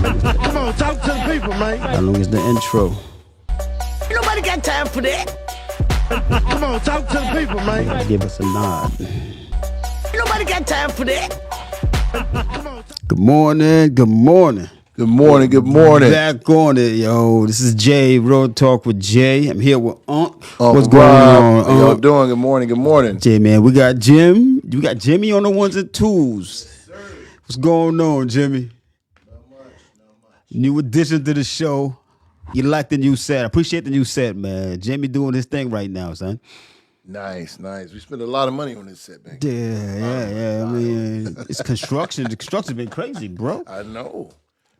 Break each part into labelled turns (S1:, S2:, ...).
S1: Come on, talk to the people, man.
S2: How long is the intro?
S1: Nobody got time for that. Come on, talk to the people, man.
S2: Give us a nod.
S1: Nobody got time for that.
S2: Good morning. Good morning.
S3: Good morning. Good morning.
S2: Back on it, yo. This is Jay, Road Talk with Jay. I'm here with Unc.
S3: What's
S2: going
S3: on?
S2: on,
S3: How y'all doing? Good morning. Good morning.
S2: Jay, man, we got Jim. We got Jimmy on the ones and twos. What's going on, Jimmy?
S3: Not much.
S2: New addition to the show. You like the new set. I appreciate the new set, man. Jimmy doing his thing right now, son.
S3: Nice. We spent a lot of money on this set, man.
S2: Yeah. I mean, it's construction. The construction's been crazy, bro.
S3: I know.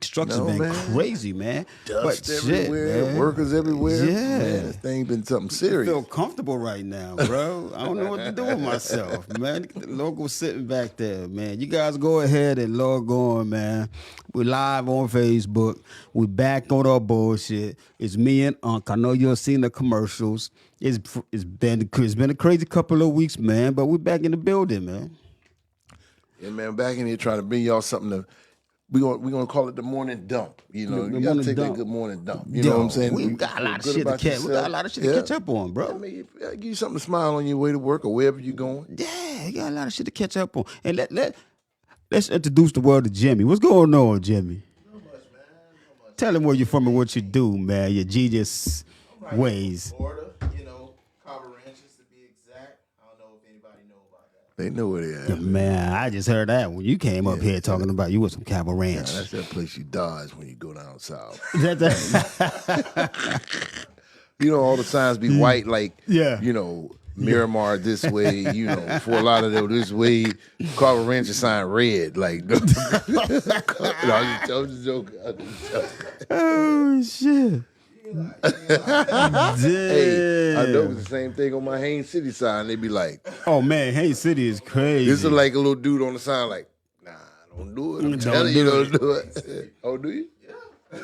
S2: Construction's been
S3: man.
S2: crazy, man.
S3: Dust
S2: But
S3: everywhere,
S2: man.
S3: workers everywhere.
S2: Yeah.
S3: Man, this thing been something
S2: I
S3: serious.
S2: feel comfortable right now, bro. I don't know what to do with myself, man. The logo sitting back there, man. You guys go ahead and log on, man. We're live on Facebook. We're back on our bullshit. It's me and Unc. I know you've seen the commercials. It's been a crazy couple of weeks, man. But we're back in the building, man.
S3: Yeah, man, back in here trying to bring y'all something to. We're gonna call it the morning dump. You know, you gotta take that good morning dump. You know what I'm saying?
S2: We got a lot of shit to catch. We got a lot of shit to catch up on, bro.
S3: I mean, give you something to smile on your way to work or wherever you're going.
S2: Yeah, you got a lot of shit to catch up on. And let's introduce the world to Jimmy. What's going on, Jimmy?
S4: Not much, man. Not much.
S2: Tell him where you're from and what you do, man. Your genius
S4: I'm right
S2: ways.
S4: Here in Florida, Carver Ranches to be exact. I don't know if anybody know about that.
S3: They know where they at.
S2: Man, I just heard that when you came up here talking about you with some Cabo
S3: Yeah,
S2: Ranch.
S3: that's that place you dodge when you go down south. You know, all the signs be white, like,
S2: Yeah.
S3: Miramar this way, for a lot of them this way. Carver Ranch is sign red, like. No, I'm just joking.
S2: Oh, shit.
S3: Hey, I know it's the same thing on my Haines City sign. They be like,
S2: Oh, man, Haines City is crazy.
S3: this is like a little dude on the sign, like, nah, don't do it. I'm
S2: Don't
S3: telling you,
S2: do
S3: don't do it. Oh, do you?
S4: Yeah.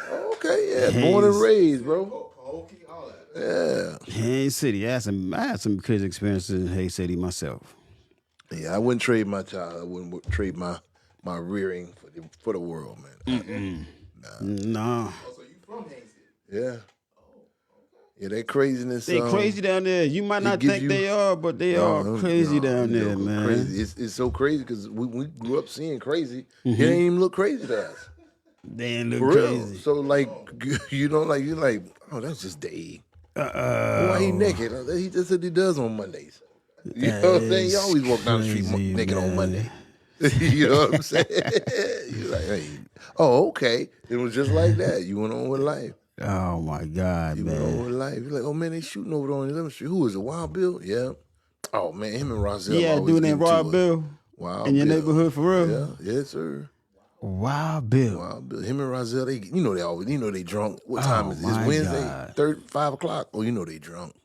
S3: Oh, okay, yeah. Born and raised, bro.
S4: Pahokee, all that.
S3: Yeah.
S2: Haines City. I had some crazy experiences in Haines City myself.
S3: Yeah, I wouldn't trade my child. I wouldn't trade my rearing for the world, man.
S2: Nah.
S4: Oh, so you from Haines City?
S3: Yeah. Yeah, that craziness.
S2: They crazy down there. You might not
S3: gives
S2: think
S3: you-
S2: they are, but they are crazy down there, man.
S3: Crazy. It's so crazy because we grew up seeing crazy. It ain't even look crazy to us.
S2: They ain't look
S3: For real.
S2: crazy.
S3: So you're like, oh, that's just Dave. Why he naked? He just said he does on Mondays. You know what I'm saying? You always walk down the street
S2: crazy,
S3: naked
S2: man.
S3: on Monday. You know what I'm saying? You're like, hey, oh, okay. It was just like that. You went on with life.
S2: Oh my God,
S3: You went
S2: man.
S3: on with life. You're like, oh man, they shooting over there on 11th Street. Who is it? Wild Bill? Yeah. Oh man, him and Roselle.
S2: Yeah,
S3: always
S2: dude named
S3: get into
S2: Wild
S3: it.
S2: Bill
S3: Wild
S2: in your
S3: Bill.
S2: neighborhood for real.
S3: Yeah, yes sir.
S2: Wild Bill.
S3: Wild Bill. Him and Roselle, they always, they drunk. What time is it? It's
S2: my
S3: Wednesday,
S2: God.
S3: 5 o'clock. Oh, they drunk.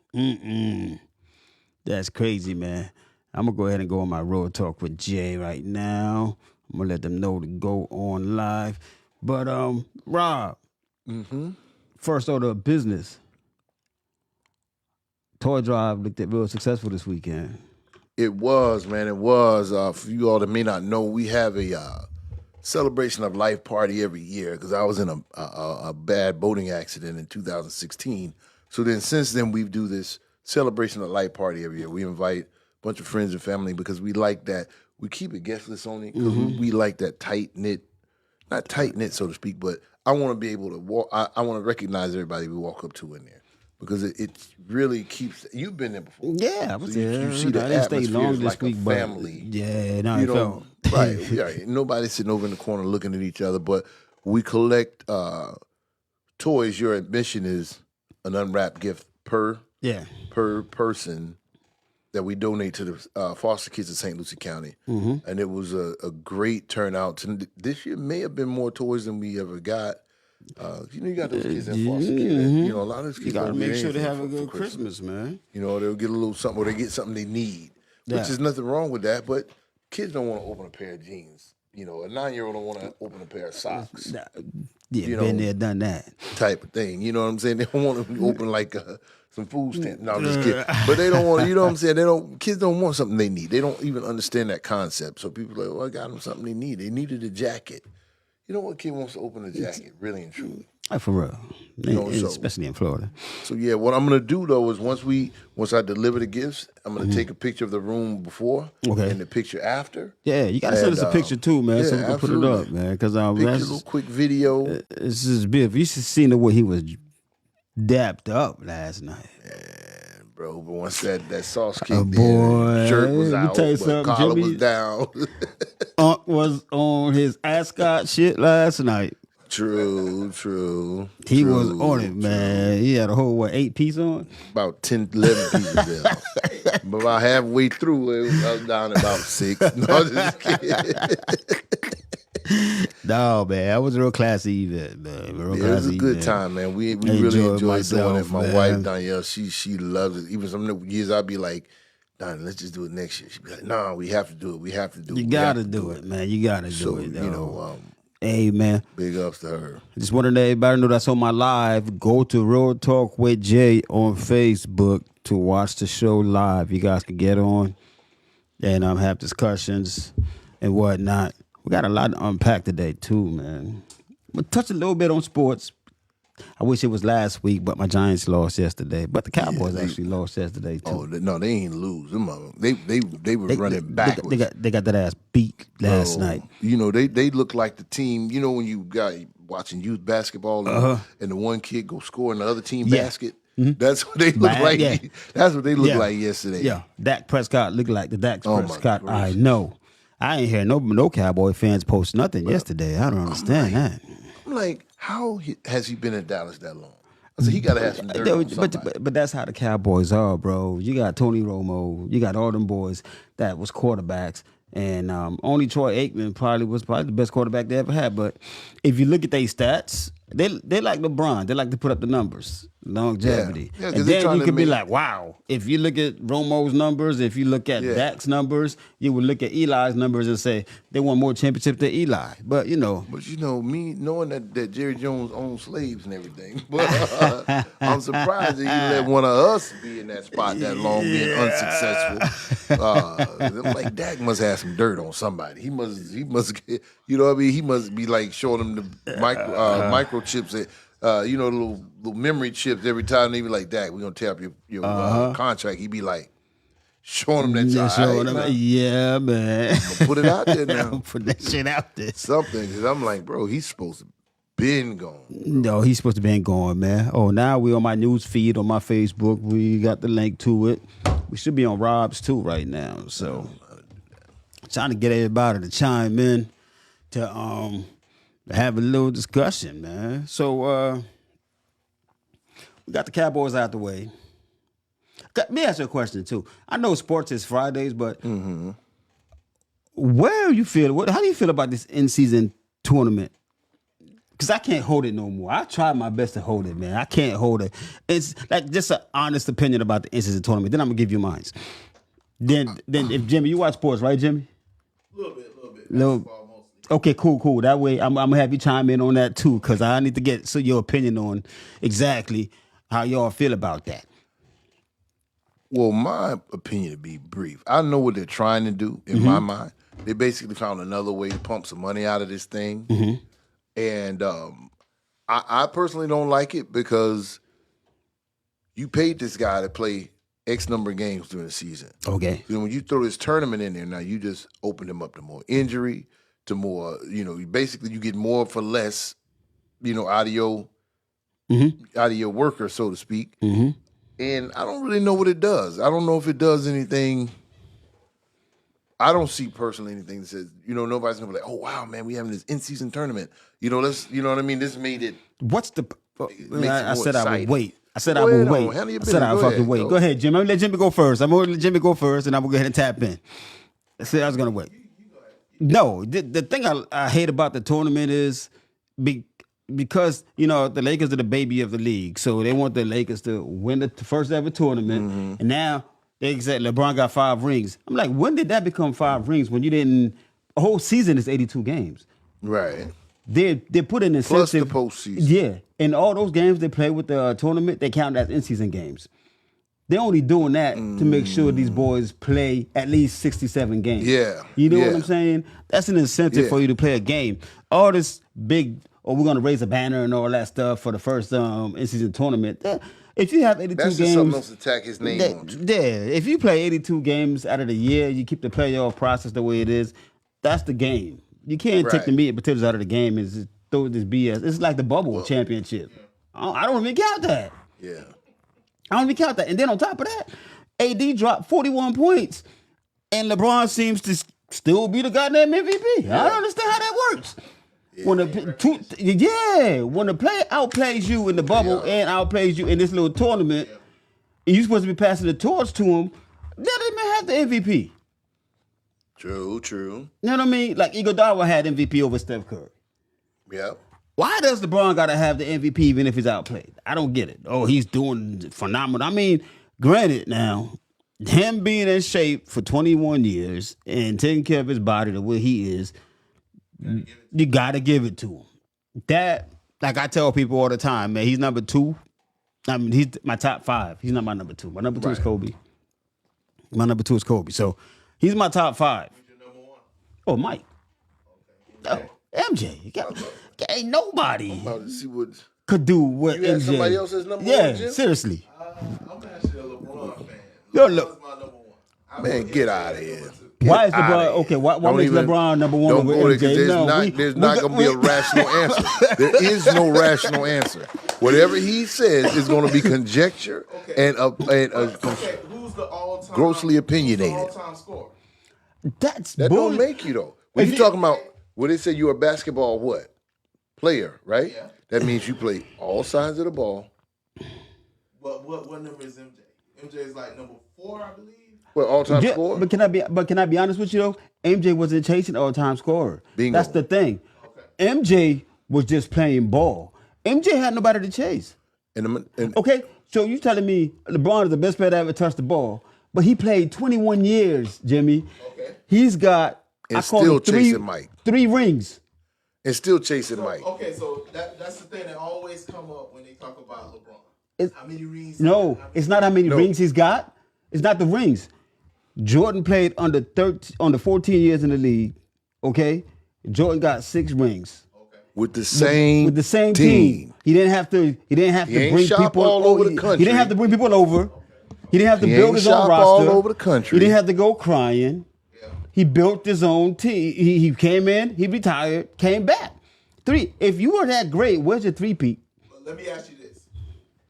S2: That's crazy, man. I'm gonna go ahead and go on my road talk with Jay right now. I'm gonna let them know to go on live. But Rob, first order of business. Toy drive looked real successful this weekend.
S3: It was, man. It was. For you all that may not know, we have a celebration of life party every year because I was in a bad boating accident in 2016. So then since then, we do this celebration of life party every year. We invite a bunch of friends and family because we like that. We keep it guest list only because we like that tight-knit, not tight-knit, so to speak, but I want to be able to walk. I want to recognize everybody we walk up to in there because it really keeps. You've been there before.
S2: Yeah, I was
S3: So
S2: there.
S3: you see the
S2: I didn't stay
S3: atmosphere
S2: long
S3: is
S2: this
S3: like
S2: week,
S3: a
S2: but
S3: family.
S2: yeah, no,
S3: You
S2: it
S3: know,
S2: felt
S3: right. Nobody's sitting over in the corner looking at each other, but we collect toys. Your admission is an unwrapped gift per
S2: yeah.
S3: person that we donate to the foster kids in St. Lucie County. And it was a great turnout. This year may have been more toys than we ever got. You got those kids in foster care. A lot of those kids
S2: You gotta
S3: don't
S2: make
S3: get
S2: sure they
S3: anything
S2: have a
S3: for
S2: good Christmas, man.
S3: They'll get a little something or they get something they need, which
S2: Yeah.
S3: is nothing wrong with that. But kids don't want to open a pair of jeans. A 9-year-old don't want to open a pair of socks
S2: Yeah, been there, done that.
S3: type of thing. You know what I'm saying? They don't want to open like some food stamps. No, I'm just kidding. But they don't want, you know what I'm saying? Kids don't want something they need. They don't even understand that concept. So people are like, I got them something they need. They needed a jacket. You know what kid wants to open a jacket, really and truly?
S2: Like for real.
S3: know, so-
S2: Especially in Florida.
S3: So yeah, what I'm gonna do though is once I deliver the gifts, I'm gonna take a picture of the room before
S2: Okay.
S3: and the picture after.
S2: Yeah, you gotta send us a picture too, man, so we can put it up,
S3: absolutely.
S2: man. Because
S3: Picture, a little quick video.
S2: it's just beautiful. You should see the way he was dapped up last night.
S3: Bro, but once that sauce kicked
S2: boy,
S3: in, shirt was
S2: let me
S3: out,
S2: tell you
S3: but
S2: something,
S3: collar
S2: Jimmy.
S3: was down.
S2: Unc was on his ascot shit last night.
S3: True.
S2: He was on it, man. He had a whole 8-piece on.
S3: About 10, 11 pieces there. But about halfway through, I was down to about 6. No, just kidding.
S2: No, man, that was a real classy event, man. Real
S3: Yeah, it was a
S2: classy
S3: good
S2: event.
S3: time, man. We
S2: I
S3: really
S2: enjoyed
S3: enjoyed doing
S2: myself,
S3: it. My
S2: man.
S3: wife Danielle, she loves it. Even some of the years I'd be like, Don, let's just do it next year. She'd be like, nah, we have to do it. We have to do it.
S2: You
S3: We
S2: gotta
S3: have to
S2: do it, man. You gotta do
S3: So,
S2: it.
S3: you
S2: Though.
S3: know,
S2: Hey, man.
S3: big ups to her.
S2: Just wanted to let everybody know that's on my live. Go to Real Talk with Jay on Facebook to watch the show live. You guys can get on and have discussions and whatnot. We got a lot to unpack today too, man. We'll touch a little bit on sports. I wish it was last week, but my Giants lost yesterday. But the Cowboys actually lost yesterday too.
S3: Oh no, they ain't lose. Them they were running backwards.
S2: They got that ass beat last
S3: Bro,
S2: night.
S3: You know, they look like the team. You know when you got watching youth basketball and the one kid go score in the other team
S2: Yeah.
S3: basket. That's what they look
S2: Man,
S3: like.
S2: yeah.
S3: That's what they look
S2: Yeah.
S3: like yesterday.
S2: Yeah, Dak Prescott looked like the Dak
S3: Oh, my
S2: Prescott I
S3: gracious.
S2: know. I ain't hear no Cowboy fans post nothing yesterday. I don't understand that.
S3: I'm like, has he been in Dallas that long? I said he got to have some dirt on somebody.
S2: But that's how the Cowboys are, bro. You got Tony Romo, you got all them boys that was quarterbacks, and only Troy Aikman was probably the best quarterback they ever had. But if you look at their stats, they like LeBron. They like to put up the numbers, longevity,
S3: Yeah, 'cause
S2: and
S3: they're
S2: then
S3: trying
S2: you
S3: to
S2: can be
S3: make-
S2: like, wow. If you look at Romo's numbers, if you look at
S3: Yeah.
S2: Dak's numbers, you would look at Eli's numbers and say they won more championships than Eli. But you know.
S3: But you know, me knowing that Jerry Jones owned slaves and everything, but I'm surprised that he let one of us be in that spot that long, being unsuccessful. I'm like Dak must have some dirt on somebody. He must get, you know what I mean? He must be like showing them the microchips that. Little memory chips every time they be like, Dak, we're gonna tear up your contract. He be like, showing them that.
S2: Yeah,
S3: "All
S2: showing
S3: right,
S2: them-
S3: man,
S2: yeah, man.
S3: put it out there now.
S2: Put that shit out there.
S3: Something, because I'm like, bro, he's supposed to been gone.
S2: No, he's supposed to be going, man. Oh, now we on my news feed on my Facebook. We got the link to it. We should be on Rob's too right now. So trying to get everybody to chime in to have a little discussion, man. So we got the Cowboys out the way. Let me ask you a question too. I know sports is Fridays, but where you feel? How do you feel about this in-season tournament? Because I can't hold it no more. I tried my best to hold it, man. I can't hold it. It's like just an honest opinion about the in-season tournament. Then I'm gonna give you mine. Then if Jimmy, you watch sports, right, Jimmy?
S4: A little bit.
S2: Little-
S4: Basketball mostly.
S2: Okay, cool. That way, I'm gonna have you chime in on that too, because I need to get your opinion on exactly how y'all feel about that.
S3: Well, my opinion to be brief. I know what they're trying to do in my mind. They basically found another way to pump some money out of this thing. And I personally don't like it because you paid this guy to play X number of games during the season.
S2: Okay.
S3: You know, when you throw this tournament in there, now you just open them up to more injury, to more, basically you get more for less, out of your worker, so to speak. And I don't really know what it does. I don't know if it does anything. I don't see personally anything that says, nobody's gonna be like, oh wow, man, we having this in-season tournament. Let's, you know what I mean? This made it.
S2: What's the?
S3: makes it
S2: I
S3: more
S2: said I would
S3: exciting.
S2: wait. I said
S3: Go
S2: I would
S3: ahead on.
S2: wait.
S3: Handle your
S2: I said I would
S3: business. Go
S2: fucking
S3: ahead.
S2: wait.
S3: Go.
S2: Go ahead, Jimmy. I'm gonna let Jimmy go first. I'm gonna let Jimmy go first, and I'm gonna go ahead and tap in. I said I was gonna wait. No, the thing I hate about the tournament is because the Lakers are the baby of the league, so they want the Lakers to win the first ever tournament, and now they said LeBron got 5 rings. I'm like, when did that become 5 rings? When you didn't? A whole season is 82 games.
S3: Right.
S2: They put an
S3: Plus the
S2: incentive.
S3: postseason.
S2: Yeah, and all those games they play with the tournament, they count as in-season games. They're only doing that to make sure these boys play at least 67 games.
S3: Yeah.
S2: You know what
S3: Yeah.
S2: I'm saying? That's an incentive
S3: Yeah.
S2: for you to play a game. All this big, we're going to raise a banner and all that stuff for the first in-season tournament. If you have 82
S3: That's
S2: games.
S3: just something else to tack his name on.
S2: Yeah, if you play 82 games out of the year, you keep the playoff process the way it is, that's the game. You can't take
S3: Right.
S2: the meat and potatoes out of the game and just throw this BS. It's like the bubble championship. I don't even count that.
S3: Yeah.
S2: I don't even count that. And then on top of that, AD dropped 41 points, and LeBron seems to still be the goddamn MVP. I don't understand how that works. When the player outplays you in the bubble and outplays you in this little tournament, and you're supposed to be passing the torch to him, that doesn't even have the MVP.
S3: True.
S2: You know what I mean? Like Iguodala had MVP over Steph Curry.
S3: Yeah.
S2: Why does LeBron gotta have the MVP even if he's outplayed? I don't get it. Oh, he's doing phenomenal. I mean, granted now, him being in shape for 21 years and taking care of his body the way he is, you gotta give it to him. That, like I tell people all the time, man, he's number 2. I mean, he's my top 5. He's not my number 2. My number 2 is
S3: Right.
S2: Kobe. My number 2 is Kobe. So he's my top 5. Oh, Mike. Oh, MJ. Ain't nobody
S3: About to see what.
S2: could do what
S3: You had
S2: MJ.
S3: somebody else as number
S2: yeah,
S3: one, Jim?
S2: seriously.
S4: I'm actually a LeBron fan.
S2: Yo,
S4: LeBron's
S2: look.
S4: my number one. I
S3: Man,
S4: put
S3: get
S4: MJ
S3: out of
S4: as
S3: here.
S4: number two.
S2: Why is
S3: Get outta
S2: LeBron
S3: here.
S2: okay? Why
S3: Don't
S2: makes
S3: even-
S2: LeBron number 1
S3: Don't
S2: over
S3: go there, 'cause
S2: MJ?
S3: there's
S2: No,
S3: not going to be a rational answer. There is no rational answer. Whatever he says is going to be conjecture and
S4: Okay, who's the all-time
S3: grossly opinionated.
S4: Who's the all-time scorer?
S2: That's
S3: That
S2: bull.
S3: don't make you though. When
S2: If
S3: you
S2: you-
S3: talking about what they say you're a basketball what player, right?
S4: Yeah.
S3: That means you play all sides of the ball.
S4: What number is MJ? MJ is like number 4, I believe.
S3: Well, all time
S2: Yeah,
S3: scorer.
S2: but can I be honest with you though? MJ wasn't chasing all-time scorer.
S3: Bingo.
S2: That's the thing. MJ was just playing ball. MJ had nobody to chase.
S3: And
S2: Okay, so you telling me LeBron is the best player to ever touch the ball, but he played 21 years, Jimmy.
S4: Okay.
S2: He's got
S3: And
S2: I call
S3: still
S2: it three,
S3: chasing Mike.
S2: 3 rings.
S3: still chasing Mike.
S4: Okay, so that's the thing that always come up when they talk about LeBron.
S2: It's-
S4: How many rings?
S2: No, it's not how many
S3: No.
S2: rings he's got. It's not the rings. Jordan played under 14 years in the league. Okay, Jordan got 6 rings
S3: With the same
S2: with the same team. He didn't have to. He didn't have
S3: He
S2: to
S3: ain't
S2: bring
S3: shop
S2: people
S3: all over the
S2: He
S3: country.
S2: didn't have to bring people over. He didn't have to
S3: He
S2: build
S3: ain't
S2: his own
S3: shop
S2: roster
S3: all over the country.
S2: He didn't have to go crying. He built his own team. He came in. He retired. Came back. 3. If you were that great, where's your 3-peat?
S4: But let me ask you this: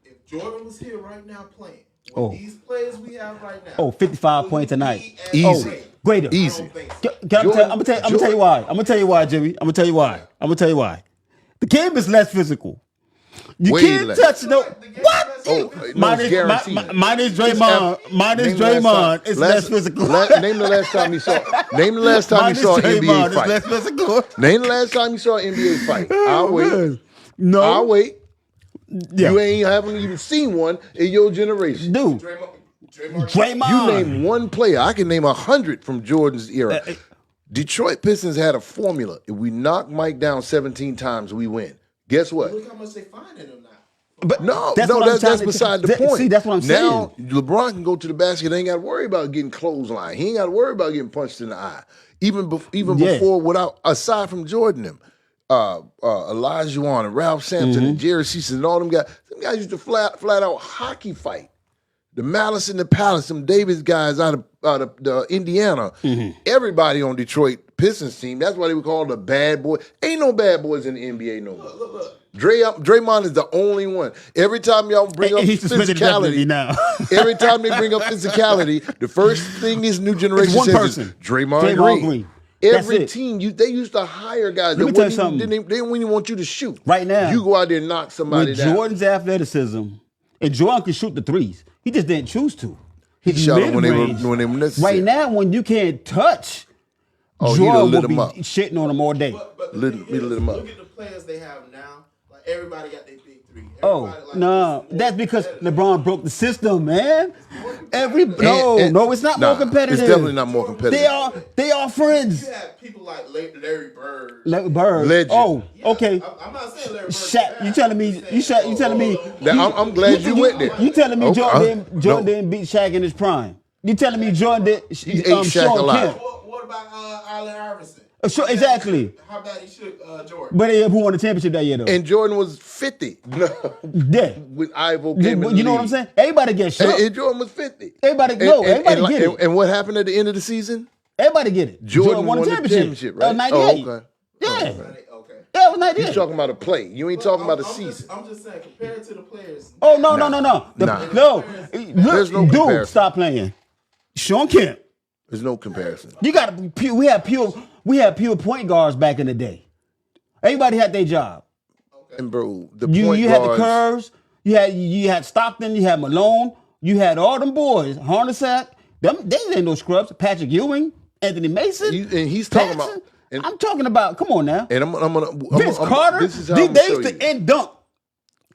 S4: if Jordan was here right now playing, with
S2: Oh.
S4: these players we have right now,
S2: Oh, 55
S4: would
S2: points
S4: he
S2: a night.
S4: be as
S3: Easy.
S4: great?
S2: Greater.
S3: Easy.
S4: I don't think so.
S2: I'm gonna tell you why. I'm gonna tell you why, Jimmy. I'm gonna tell you why. The game is less physical. You
S3: Way
S2: can't
S3: less.
S2: touch no.
S4: The game is
S2: What?
S4: less
S3: Oh,
S4: physical.
S3: no, it's guaranteed.
S2: Mine is
S3: It's
S2: Draymond.
S3: F-
S2: Mine is
S3: name the last
S2: Draymond.
S3: time-
S2: It's less physical.
S3: Name the last time you saw. Name the last time
S2: Mine
S3: you saw
S2: is
S3: an
S2: Draymond.
S3: NBA
S2: It's
S3: fight.
S2: less physical.
S3: Name the last time you saw an NBA fight. I'll
S2: Oh,
S3: wait.
S2: man. No.
S3: I'll wait.
S2: Yeah.
S3: You haven't even seen one in your generation.
S2: Dude. Draymond.
S3: You name one player. I can name 100 from Jordan's era. Detroit Pistons had a formula. If we knock Mike down 17 times, we win. Guess what?
S4: Look how much they finding him now.
S2: But
S3: No,
S2: that's what I'm trying
S3: that's
S2: to-
S3: beside the
S2: that-
S3: point.
S2: See, that's what I'm
S3: now,
S2: saying.
S3: LeBron can go to the basket. He ain't got to worry about getting clothesline. He ain't got to worry about getting punched in the eye. Even
S2: Yeah.
S3: before, aside from Jordan, them, Olajuwon and Ralph Sampson and Jerry Season and all them guys. Them guys used to flat out hockey fight. The Malice in the Palace, them Davis guys out of Indiana. Everybody on Detroit Pistons team. That's why they were called the bad boy. Ain't no bad boys in the NBA no more.
S4: Look.
S3: Draymond is the only one. Every time y'all bring up
S2: He's suspended indefinitely
S3: physicality,
S2: now.
S3: every time they bring up physicality, the first thing this new generation
S2: one
S3: says
S2: person.
S3: is Draymond
S2: Draymond
S3: Green.
S2: Green. That's
S3: Every
S2: it.
S3: team, they used to hire guys
S2: Let me
S3: that
S2: tell you
S3: wouldn't even,
S2: something.
S3: they didn't even want you to shoot.
S2: Right now,
S3: you go out there and knock somebody
S2: With
S3: down.
S2: Jordan's athleticism, and Jordan could shoot the 3s. He just didn't choose to.
S3: He
S2: His
S3: shot them when they
S2: mid-range-
S3: were necessary.
S2: Right now, when you can't touch,
S3: Oh, he'd have
S2: Jordan
S3: lit
S2: will be
S3: him up.
S2: shitting on him all day.
S4: But
S3: Lit him up.
S4: look at the players they have now. Like everybody got their big three.
S2: Oh
S4: Everybody like
S2: no,
S4: this is
S2: that's
S4: more
S2: because
S4: competitive.
S2: LeBron broke the system, man.
S3: And-
S2: No, it's not
S3: nah,
S2: more competitive.
S3: It's definitely not more competitive.
S2: They are friends.
S4: You have people like Larry Bird.
S2: Larry Bird.
S3: Legend.
S2: Oh,
S4: Yeah,
S2: okay.
S4: I'm not saying Larry Bird.
S2: Shaq, you telling me? You telling me?
S3: I'm glad you went there.
S2: You telling me
S3: Okay,
S2: Jordan
S3: no.
S2: didn't beat Shaq in his prime? You telling me Jordan did?
S3: He ate Shaq
S2: Sean
S3: alive.
S2: Kemp.
S4: What about Allen Iverson?
S2: Sure, exactly.
S4: How bad he shook Jordan?
S2: But who won the championship that year though?
S3: And Jordan was 50.
S2: Yeah.
S3: With Ivo
S2: You
S3: came in the
S2: know what I'm
S3: league.
S2: saying? Everybody gets shook.
S3: And Jordan was 50.
S2: Everybody get it.
S3: And what happened at the end of the season?
S2: Everybody get it.
S3: Jordan
S2: won the championship.
S3: right?
S2: 98.
S3: Oh, okay.
S2: Yeah.
S4: Okay.
S2: Yeah, it was 98.
S3: You're talking about a play. You ain't talking about a season.
S4: I'm just saying, compared to the players.
S2: Oh no.
S3: Nah.
S2: No.
S3: Nah. There's no
S2: Dude,
S3: comparison.
S2: stop playing. Sean Kemp.
S3: There's no comparison.
S2: You got to be. We had pure point guards back in the day. Everybody had their job.
S3: And bro, the
S2: You
S3: point
S2: had the
S3: guards.
S2: Curves. You had Stockton. You had Malone. You had all them boys. Hornacek. They ain't no scrubs. Patrick Ewing. Anthony Mason.
S3: And he's talking
S2: Paxson.
S3: about. And,
S2: I'm talking about. Come on now.
S3: and I'm gonna.
S2: Vince Carter.
S3: This is how
S2: they
S3: I'm gonna show
S2: used
S3: you.
S2: to end dunk.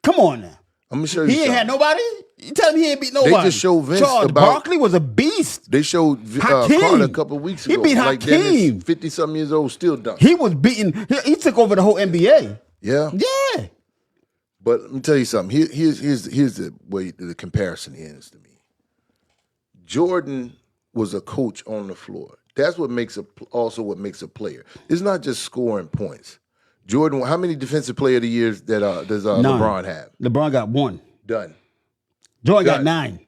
S2: Come on now.
S3: I'm gonna show you.
S2: He ain't
S3: something.
S2: had nobody. You tell me he ain't beat nobody.
S3: just showed Vince
S2: Charles
S3: about-
S2: Barkley was a beast.
S3: They showed
S2: Hakeem.
S3: Carter a couple of weeks
S2: He
S3: ago.
S2: beat
S3: like
S2: Hakeem.
S3: 50-something years old, still dunk.
S2: He was beating. He took over the whole NBA.
S3: Yeah.
S2: Yeah.
S3: But let me tell you something. Here's the way the comparison ends to me. Jordan was a coach on the floor. That's what makes also what makes a player. It's not just scoring points. Jordan, how many defensive player of the years does
S2: None.
S3: LeBron have?
S2: LeBron got one.
S3: Done.
S2: Jordan got
S3: Done.
S2: 9.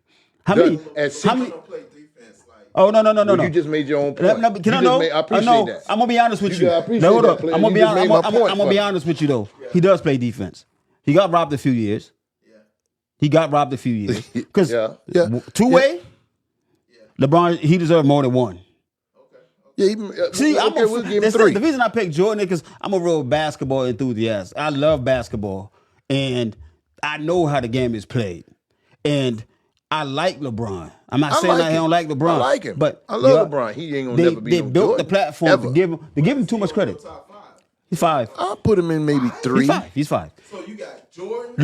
S2: How
S3: Done.
S2: many?
S3: At six-
S2: How many?
S4: Don't play defense like.
S2: Oh no.
S3: Well, you just made your own point.
S2: No, can
S3: You
S2: I
S3: just
S2: know?
S3: I appreciate
S2: know.
S3: that.
S2: I'm gonna be honest with you.
S3: I appreciate
S2: Now, hold
S3: that,
S2: up.
S3: player.
S2: I'm gonna
S3: You
S2: be
S3: just
S2: honest.
S3: made my
S2: I'm
S3: point
S2: gonna
S3: for
S2: be
S3: me.
S2: honest with you though. He does play defense. He got robbed a few years. He got robbed a few years because
S3: Yeah.
S2: two-way. LeBron, he deserved more than one.
S3: Yeah,
S2: See,
S3: we'll give him 3.
S2: the reason I picked Jordan is because I'm a real basketball enthusiast. I love basketball, and I know how the game is played. And I like LeBron. I'm not saying I don't like LeBron.
S3: I like him.
S2: but
S3: I love LeBron. He ain't gonna never be
S2: They
S3: no
S2: built
S3: Jordan,
S2: the platform
S3: ever.
S2: to give him too much credit. He's 5.
S3: I'll put him in maybe 3.
S2: He's 5.
S4: So you got Jordan.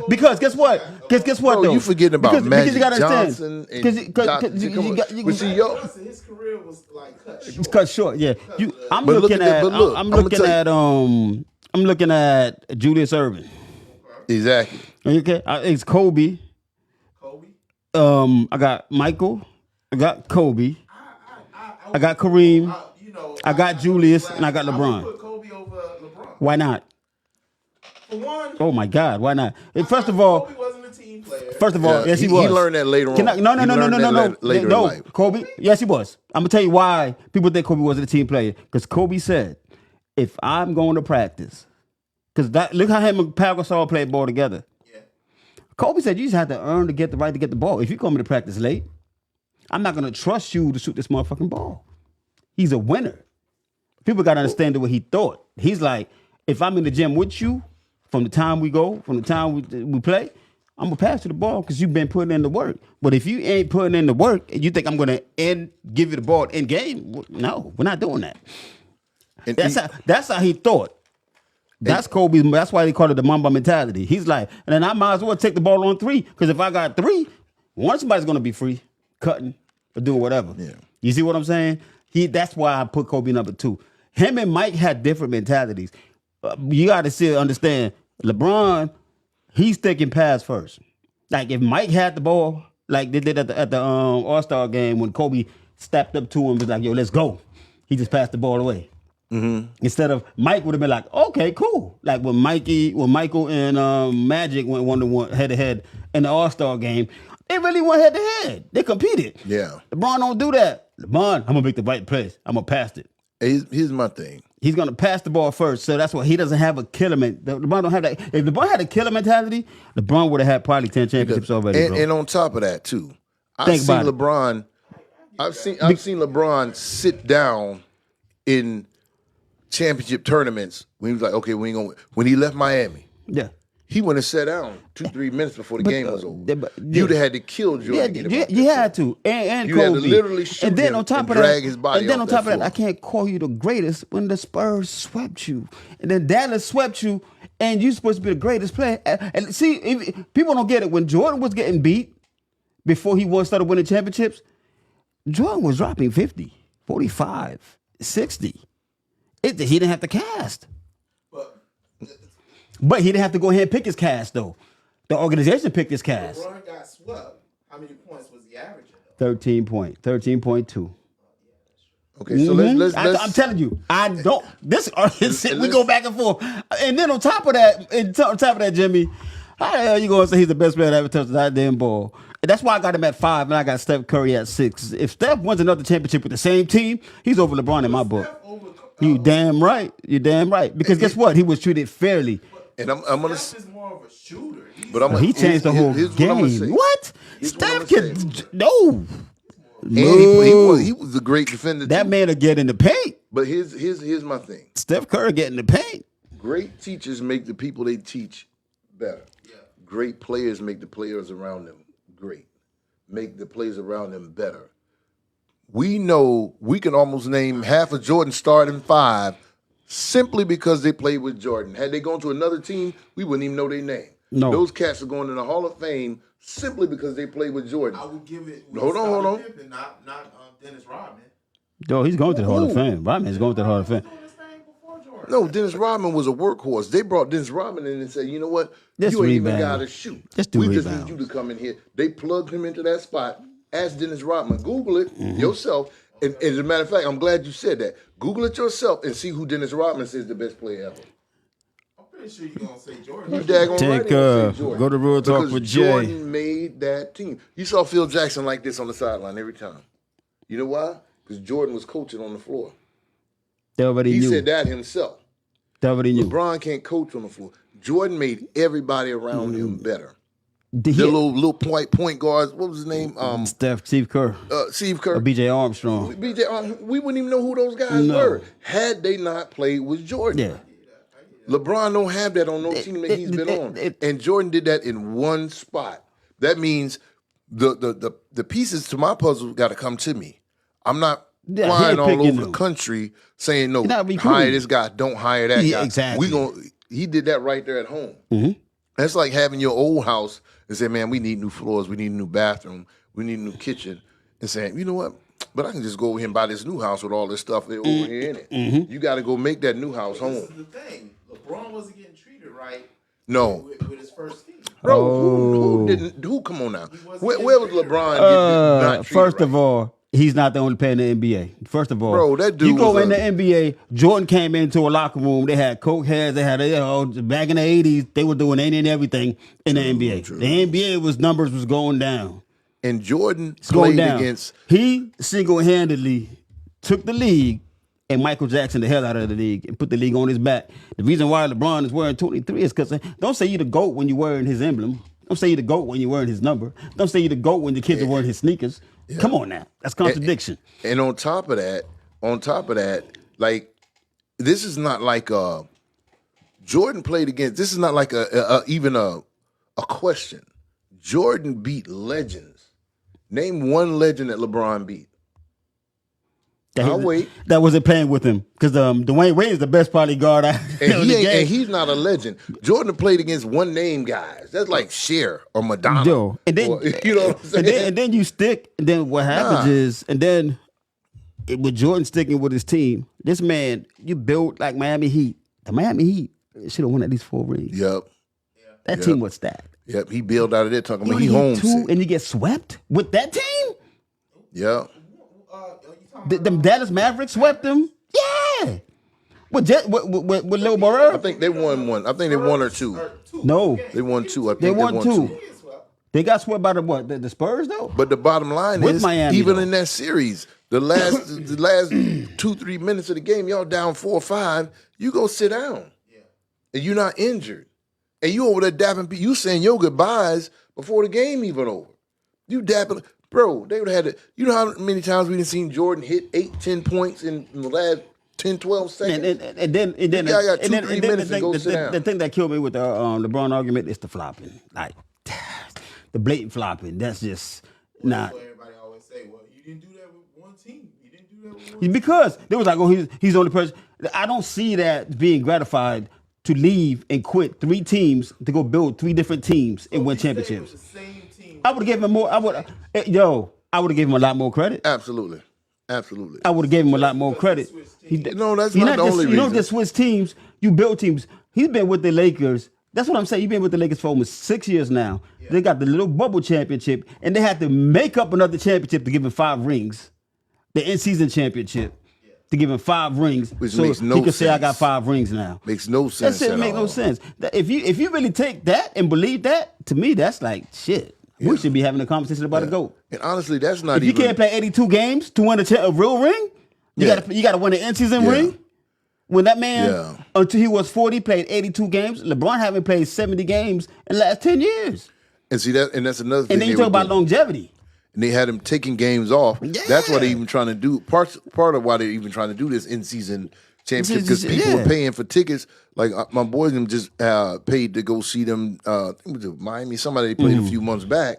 S2: Because guess what? Guess what
S3: Bro,
S2: though?
S3: you forgetting about
S2: because
S3: Magic
S2: you gotta understand.
S3: Johnson and
S2: Because
S3: Dr. But see, yo,
S4: His career was like cut short.
S2: it's cut short. Yeah, I'm
S3: But look
S2: looking
S3: at that-
S2: at.
S3: but look,
S2: I'm
S3: I'ma
S2: looking
S3: tell you.
S2: at. I'm looking at Julius Erving.
S3: exactly.
S2: Okay, it's Kobe.
S4: Kobe.
S2: I got Michael. I got Kobe. I got Kareem. I got Julius, and I got
S4: would
S2: LeBron.
S4: put Kobe over LeBron.
S2: Why not?
S4: For one,
S2: Oh my God, why not? First of all,
S4: Kobe wasn't a team player.
S2: First of all,
S3: Yeah,
S2: yes, he
S3: he
S2: was.
S3: learned that later on.
S2: No,
S3: He learned that later in
S2: no.
S3: life.
S2: Kobe, yes, he was. I'm gonna tell you why people think Kobe wasn't a team player. Because Kobe said, "If I'm going to practice, because look how him and Pau Gasol played ball together."
S4: Yeah.
S2: Kobe said, "You just have to earn to get the right to get the ball. If you come to practice late, I'm not gonna trust you to shoot this motherfucking ball." He's a winner. People gotta understand what he thought. He's like, if I'm in the gym with you, from the time we go, from the time we play, I'm gonna pass you the ball because you've been putting in the work. But if you ain't putting in the work and you think I'm gonna give you the ball in game, no, we're not doing that.
S3: And
S2: That's how he thought. That's Kobe. That's why they call it the Mamba mentality. He's like, and then I might as well take the ball on 3 because if I got 3, somebody's gonna be free, cutting or doing whatever.
S3: Yeah.
S2: You see what I'm saying? That's why I put Kobe number 2. Him and Mike had different mentalities. You got to understand. LeBron, he's thinking pass first. Like if Mike had the ball, like they did at the All-Star game when Kobe stepped up to him and was like, "Yo, let's go." He just passed the ball away. Instead of Mike would have been like, "Okay, cool." Like when Michael and Magic went 1-1 head-to-head in the All-Star game, they really went head-to-head. They competed.
S3: Yeah.
S2: LeBron don't do that. LeBron, I'm gonna make the right place. I'm gonna pass it.
S3: Here's my thing.
S2: He's gonna pass the ball first, so that's why he doesn't have a killer mentality. LeBron don't have that. If LeBron had a killer mentality, LeBron would have had probably 10 championships already. Bro.
S3: And on top of that too, I've
S2: Think
S3: seen
S2: about it.
S3: LeBron. I've seen LeBron sit down in championship tournaments when he was like, okay, we ain't gonna. When he left Miami,
S2: Yeah,
S3: he wouldn't have sat down 2-3 minutes before the game was over.
S2: but-
S3: You'd have had to kill Jordan.
S2: Yeah,
S3: to get him out
S2: you
S3: there.
S2: had to, and
S3: You
S2: Kobe.
S3: had to literally shoot
S2: and then
S3: him
S2: on top
S3: and
S2: of that,
S3: drag his body
S2: and then
S3: off
S2: on
S3: that
S2: top of that,
S3: floor.
S2: I can't call you the greatest when the Spurs swept you, and then Dallas swept you, and you're supposed to be the greatest player. And see, people don't get it. When Jordan was getting beat before he started winning championships, Jordan was dropping 50, 45, 60. He didn't have to cast. But he didn't have to go ahead and pick his cast, though. The organization picked his cast.
S4: LeBron got swept. How many points was he averaging? Though?
S2: 13.2.
S3: Okay, so let's
S2: I'm telling you, I don't. We go back and forth, and then on top of that, Jimmy, how the hell you gonna say he's the best player that ever touched that damn ball? And that's why I got him at 5, and I got Steph Curry at 6. If Steph wins another championship with the same team, he's over LeBron in my book. You damn right. You're damn right. Because guess what? He was treated fairly.
S3: and I'm gonna.
S4: Steph is more of a shooter.
S3: But I'm
S2: He changed the whole
S3: here's what I'm gonna
S2: game.
S3: say.
S2: What?
S3: Here's what
S2: Steph
S3: I'm
S2: can
S3: gonna say.
S2: no.
S3: And he was a great defender.
S2: That
S3: too.
S2: man will get in the paint.
S3: But here's my thing.
S2: Steph Curry get in the paint.
S3: Great teachers make the people they teach better. Yeah. Great players make the players around them great. Make the players around them better. We know we can almost name half of Jordan's starting 5 simply because they played with Jordan. Had they gone to another team, we wouldn't even know their name.
S2: No.
S3: Those cats are going in the Hall of Fame simply because they played with Jordan.
S4: I would give it.
S3: Hold on.
S4: Pippen, not Dennis Rodman.
S2: Yo, he's going to the Hall of
S3: Ooh.
S2: Fame. Rodman's going to the Hall of Fame.
S4: Doing this thing before Jordan.
S3: No, Dennis Rodman was a workhorse. They brought Dennis Rodman in and said, you know what?
S2: Just
S3: you ain't even
S2: rebound.
S3: got to shoot.
S2: Just do
S3: we just
S2: rebounds.
S3: need you to come in here. They plugged him into that spot. Ask Dennis Rodman. Google it yourself. And as a matter of fact, I'm glad you said that. Google it yourself and see who Dennis Rodman says the best player ever.
S4: I'm pretty sure you're gonna say Jordan.
S3: You daggone
S2: Take,
S3: right. Gonna say Jordan.
S2: go to Real Talk
S3: Because
S2: with Jay.
S3: Jordan made that team. You saw Phil Jackson like this on the sideline every time. You know why? Because Jordan was coaching on the floor.
S2: They already
S3: He
S2: knew.
S3: said that himself.
S2: They already knew.
S3: LeBron can't coach on the floor. Jordan made everybody around him better.
S2: The
S3: The little point guards. What was his name?
S2: Steve Kerr,
S3: Steve Kerr.
S2: or B.J. Armstrong.
S3: BJ. We wouldn't even know who those guys
S2: No.
S3: were had they not played with Jordan.
S2: Yeah.
S3: LeBron don't have that on no team that he's been on, and Jordan did that in one spot. That means the pieces to my puzzle got to come to me. I'm not
S2: Yeah,
S3: flying all
S2: handpicking
S3: over the
S2: them.
S3: country saying no.
S2: Not recruiting.
S3: Hire this guy, don't hire that
S2: Yeah,
S3: guy.
S2: exactly.
S3: He did that right there at home.
S2: Mm-hmm.
S3: That's like having your old house and say, man, we need new floors, we need a new bathroom, we need a new kitchen, and saying, you know what? But I can just go over here and buy this new house with all this stuff over here in it.
S2: Mm-hmm.
S3: You got to go make that new house
S4: This is
S3: home.
S4: the thing. LeBron wasn't getting treated right
S3: No.
S4: with his first team.
S3: Bro,
S2: Oh.
S3: who didn't? Who? Come on now.
S4: wasn't
S3: Where
S4: getting
S3: was
S4: treated
S3: LeBron getting not treated
S2: First
S3: right?
S2: of all, he's not the only player in the NBA. First of all,
S3: Bro, that dude
S2: you go
S3: was
S2: in
S3: a-
S2: the NBA. Jordan came into a locker room. They had coke heads. They had back in the '80s. They were doing any and everything in the NBA. The NBA numbers was going down.
S3: And Jordan
S2: It's going
S3: played
S2: down.
S3: against.
S2: He single-handedly took the league and Michael Jackson the hell out of the league and put the league on his back. The reason why LeBron is wearing 23 is because don't say you the GOAT when you're wearing his emblem. Don't say you the GOAT when you're wearing his number. Don't say you the GOAT when the kids are wearing his sneakers. Come on now. That's contradiction.
S3: And on top of that, like this is not like Jordan played against. This is not like even a question. Jordan beat legends. Name one legend that LeBron beat. I'll wait.
S2: That wasn't playing with him because Dwayne Wade is the best probably guard I
S3: And, and he's not a legend. Jordan played against one name guys. That's like Cher or Madonna.
S2: Yo, and then
S3: Or, you know what I'm saying?
S2: and then you stick. And then what happens is, and then with Jordan sticking with his team, this man you built like Miami Heat. The Miami Heat should have won at least 4 rings.
S3: Yep.
S2: That team was stacked.
S3: Yep. He bailed out of there talking
S2: You
S3: about he
S2: only
S3: home
S2: get 2
S3: sick.
S2: and you get swept with that team.
S3: Yep.
S2: The Dallas Mavericks swept them. Yeah. With Lil Morel?
S3: I think they won one. I think they won or two.
S2: No,
S3: They won two. I think
S2: they won 2.
S3: two.
S2: They got swept by the Spurs though.
S3: But the bottom line
S2: With
S3: is,
S2: Miami,
S3: even
S2: though.
S3: in that series, the last 2-3 minutes of the game, y'all down 4 or 5, you go sit down. And you're not injured. And you over there dapping people. You saying your goodbyes before the game even over. You dapping. Bro, they would have had to. You know how many times we done seen Jordan hit 8-10 points in the last 10, 12 seconds.
S2: And then
S3: guy got 2-3 minutes to go sit down.
S2: The thing that killed me with the LeBron argument is the flopping, like the blatant flopping. That's just not.
S4: That's what everybody always say. Well, you didn't do that with one team. You didn't do that with one
S2: Because they was like, oh, he's the only person. I don't see that being gratified to leave and quit 3 teams to go build 3 different teams and win championships.
S4: The same team.
S2: I would have given him more. I would have given him a lot more credit.
S3: Absolutely.
S2: I would have given him a lot more credit.
S3: No, that's not the only reason.
S2: You don't just switch teams. You build teams. He's been with the Lakers. That's what I'm saying. He's been with the Lakers for almost 6 years now. Yeah. They got the little bubble championship, and they had to make up another championship to give him 5 rings. The in-season championship. To give him 5 rings,
S3: which
S2: so
S3: makes no
S2: he can
S3: sense.
S2: say I got 5 rings now.
S3: Makes no sense.
S2: That shit make no sense. If you really take that and believe that, to me, that's like shit. We should be having a conversation about a GOAT.
S3: And honestly, that's not
S2: if you can't play 82 games to win a real ring, you gotta win an in-season ring. When that man, until he was 40, played 82 games. LeBron haven't played 70 games in the last 10 years.
S3: And see that's another thing.
S2: And then you talk about longevity.
S3: And they had him taking games off.
S2: Yeah.
S3: That's why they're even trying to do part of why they're even trying to do this in-season championship, because people are paying for tickets. Like my boys them just paid to go see them. I think it was Miami. Somebody played a few months back,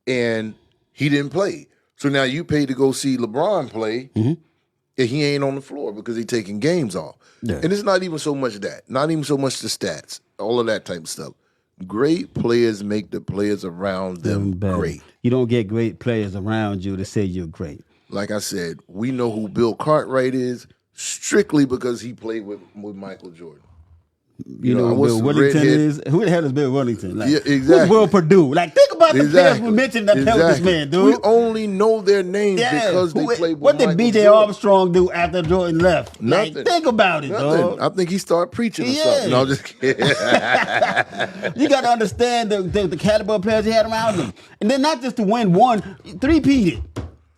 S3: and he didn't play. So now you paid to go see LeBron play, and he ain't on the floor because he's taking games off. Yeah. And it's not even so much that, not even so much the stats, all of that type of stuff. Great players make the players around them great.
S2: You don't get great players around you to say you're great.
S3: Like I said, we know who Bill Cartwright is strictly because he played with Michael Jordan.
S2: You know who Bill Wellington is? Who the hell is Bill Wellington? Like,
S3: yeah, exactly.
S2: Who's Will Purdue? Like, think about the players we mentioned that played with this man, dude.
S3: We only know their names because they played with
S2: What did
S3: Michael
S2: B.J.
S3: Jordan.
S2: Armstrong do after Jordan left?
S3: Nothing.
S2: Like, think about it, dog.
S3: I think he started preaching or something. No, I'm just kidding.
S2: You got to understand the caliber of players he had around him. And then not just to win one, 3-peated.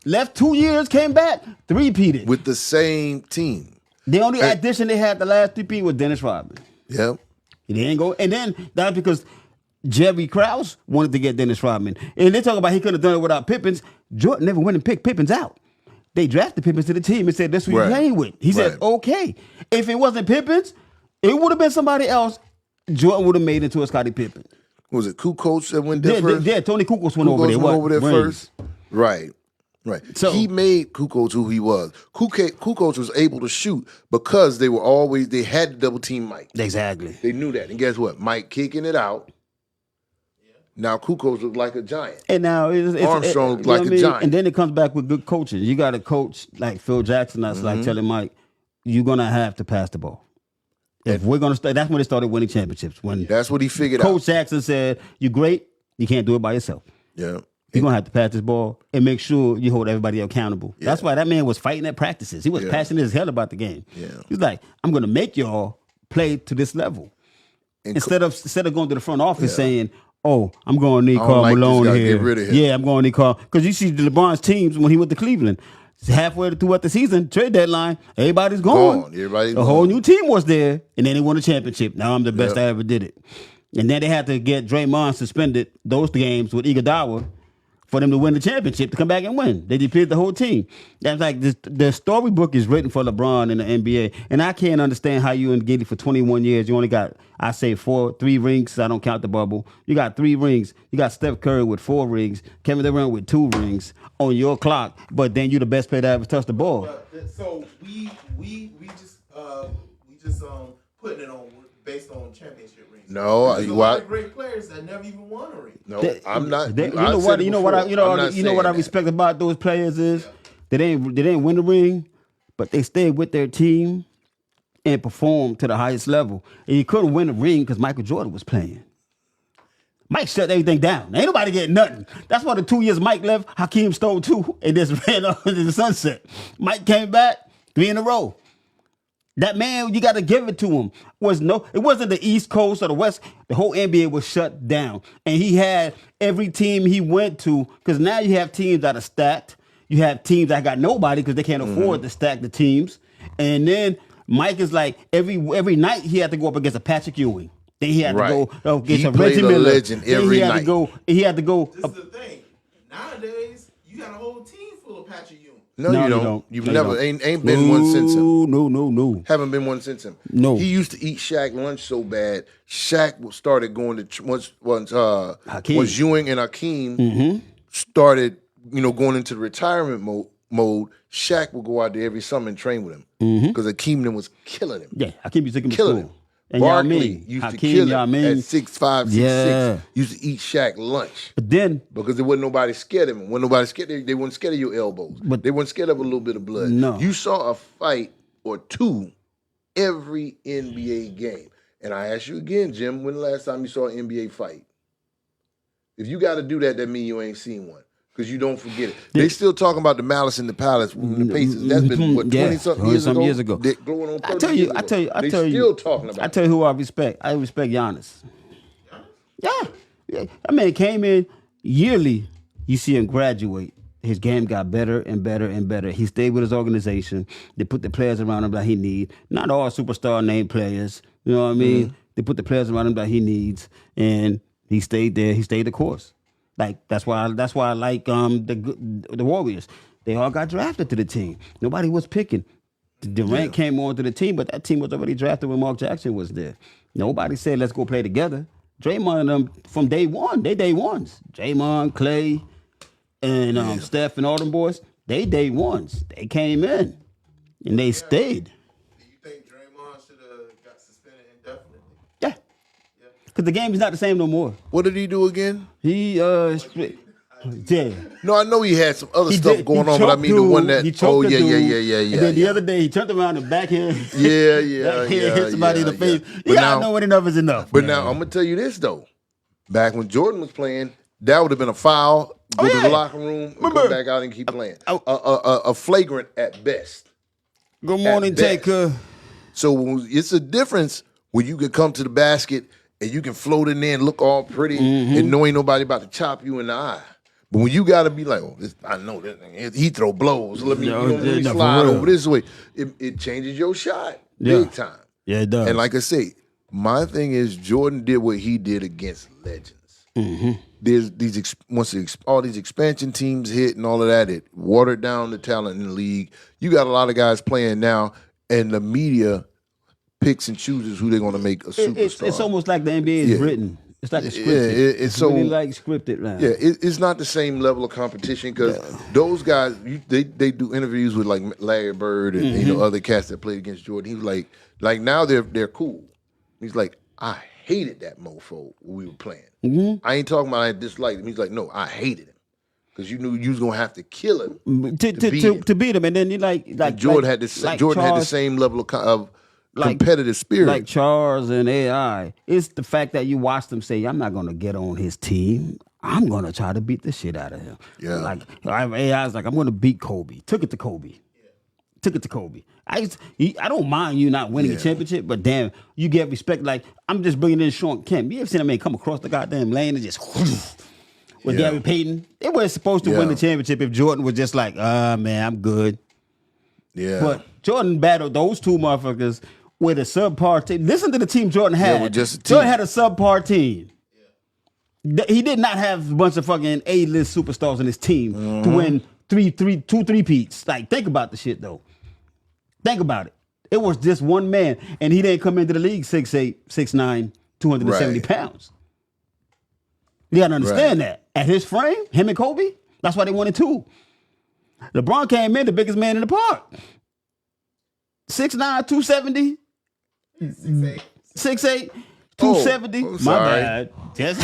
S2: Left 2 years, came back, 3-peated.
S3: With the same team.
S2: The only addition they had the last 3-peat was Dennis Rodman.
S3: Yep.
S2: He didn't go. And then that's because Jerry Krause wanted to get Dennis Rodman. And they talk about he could have done it without Pippins. Jordan never went and picked Pippins out. They drafted Pippins to the team and said, that's who you're playing with. He said, okay. If it wasn't Pippins, it would have been somebody else. Jordan would have made into a Scottie Pippen.
S3: Was it Kukoc that went there first?
S2: Yeah, Tony Kukoc went over there.
S3: Went over there first. Right. So he made Kukoc who he was. Kukoc was able to shoot because they had to double team Mike.
S2: Exactly.
S3: They knew that. And guess what? Mike kicking it out. Now Kukoc looked like a giant.
S2: And now
S3: Armstrong looked like a giant.
S2: And then it comes back with good coaching. You got a coach like Phil Jackson that's like telling Mike, you're gonna have to pass the ball. If we're gonna start, that's when they started winning championships.
S3: That's what he figured out.
S2: Coach Jackson said, you're great, you can't do it by yourself.
S3: Yeah.
S2: You're going to have to pass this ball and make sure you hold everybody accountable. Yeah. That's why that man was fighting at practices. He was passionate as hell about the game.
S3: Yeah.
S2: He was like, I'm going to make y'all play to this level. Instead of going to the front office saying, oh, I'm going to need Karl Malone here.
S3: Get rid of him.
S2: Yeah, I'm going to need Karl. Because you see LeBron's teams when he went to Cleveland, halfway throughout the season, trade deadline, everybody's gone. A whole new team was there, and then they won a championship. Now I'm the best I ever did it. And then they had to get Draymond suspended those games with Iguodala for them to win the championship, to come back and win. They depleted the whole team. That's like the storybook is written for LeBron in the NBA. And I can't understand how you get it for 21 years. You only got, I say 3 rings. I don't count the bubble. You got 3 rings. You got Steph Curry with 4 rings. Kevin Durant with 2 rings on your clock. But then you the best player to ever touch the ball.
S4: So we just putting it on based on championship rings.
S3: No,
S4: there's a lot of great players that never even won a ring.
S3: No, I'm not.
S2: You know what I respect about those players is they didn't win the ring, but they stayed with their team and performed to the highest level. And you couldn't win the ring because Michael Jordan was playing. Mike shut everything down. Ain't nobody getting nothing. That's why the 2 years Mike left, Hakeem stole 2 and just ran off into the sunset. Mike came back 3 in a row. That man, you got to give it to him. It wasn't the East Coast or the West. The whole NBA was shut down. And he had every team he went to, because now you have teams that are stacked. You have teams that got nobody because they can't afford to stack the teams. And then Mike is like, every night he had to go up against a Patrick Ewing. Then he had to go against a Reggie Miller.
S3: Legend every night.
S2: He had to go.
S4: This is the thing. Nowadays, you got a whole team full of Patrick Ewing.
S3: No, you don't. You've never ain't been one since him.
S2: No.
S3: Haven't been one since him.
S2: No.
S3: He used to eat Shaq lunch so bad. Shaq started going to once Ewing and Hakeem started, going into the retirement mode. Shaq would go out there every summer and train with him because Hakeem then was killing him.
S2: Yeah, Hakeem used to take him to
S3: Killing
S2: school.
S3: him.
S2: And
S3: Barkley used to kill him at 6'5", 6'6".
S2: Yeah.
S3: Used to eat Shaq lunch.
S2: But then
S3: Because there wasn't nobody scared of him. When nobody scared, they weren't scared of your elbows.
S2: But-
S3: They weren't scared of a little bit of blood.
S2: No.
S3: You saw a fight or two every NBA game. And I ask you again, Jim, when the last time you saw an NBA fight? If you got to do that, that means you ain't seen one. Because you don't forget it. They still talking about the Malice in the Palace with the Pacers. That's been, what, 20-something years ago? Going on 30 years ago. They still talking about it.
S2: I tell you who I respect. I respect Giannis. Yeah. I mean, it came in yearly. You see him graduate. His game got better and better and better. He stayed with his organization. They put the players around him that he need. Not all superstar name players. You know what I mean? They put the players around him that he needs, and he stayed there. He stayed the course. Like that's why I like the Warriors. They all got drafted to the team. Nobody was picking. Durant came on to the team, but that team was already drafted when Mark Jackson was there. Nobody said let's go play together. Draymond and them from day one, they day ones. Draymond, Clay, and Steph and all them boys, they day ones. They came in and they stayed.
S4: Do you think Draymond should have got suspended indefinitely?
S2: Yeah. Because the game is not the same no more.
S3: What did he do again?
S2: He yeah.
S3: No, I know he had some other stuff going on, but I mean the one that.
S2: Oh
S3: yeah.
S2: And then the other day he turned around and backhand. hit somebody in the face. You gotta know when enough is enough.
S3: But now I'm gonna tell you this though. Back when Jordan was playing, that would have been a foul. Go to the locker room, and come back out and keep playing. A flagrant at best.
S2: Good morning, Taker.
S3: So it's a difference when you can come to the basket and you can float in there and look all pretty and know ain't nobody about to chop you in the eye. But when you got to be like, I know this, he throw blows. Let me, let me slide over this way. It changes your shot big time.
S2: Yeah, it does.
S3: And like I say, my thing is Jordan did what he did against legends. There's all these expansion teams hit and all of that, it watered down the talent in the league. You got a lot of guys playing now, and the media picks and chooses who they're going to make a superstar.
S2: It's almost like the NBA is written. It's like a scripted. It's
S3: so
S2: really like scripted now.
S3: Yeah, it's not the same level of competition because those guys, they do interviews with like Larry Bird and other cats that played against Jordan. He was like now they're cool. He's like, I hated that mofo when we were playing. I ain't talking about I disliked him. He's like, no, I hated him because you knew you was gonna have to kill him to
S2: beat him. And then you like
S3: Jordan had the same level of competitive spirit.
S2: Like Charles and AI. It's the fact that you watch them say, I'm not going to get on his team. I'm going to try to beat the shit out of him.
S3: Yeah.
S2: Like AI's like, I'm going to beat Kobe. Took it to Kobe. I don't mind you not winning a championship, but damn, you get respect. Like, I'm just bringing in Sean Kemp. You ever seen that man come across the goddamn lane and just with Gary Payton? They weren't supposed to win the championship if Jordan was just like, man, I'm good.
S3: Yeah.
S2: But Jordan battled those two motherfuckers with a subpar team. Listen to the team Jordan had.
S3: with just a team.
S2: Jordan had a subpar team. He did not have a bunch of fucking A-list superstars on his team to win two three-peats. Like, think about the shit, though. Think about it. It was just one man, and he didn't come into the league 6'8", 6'9", 270 pounds. You got to understand that. At his frame, him and Kobe, that's why they wanted two. LeBron came in, the biggest man in the park. 6'9", 270. 6'8", 270.
S3: My
S2: bad. Just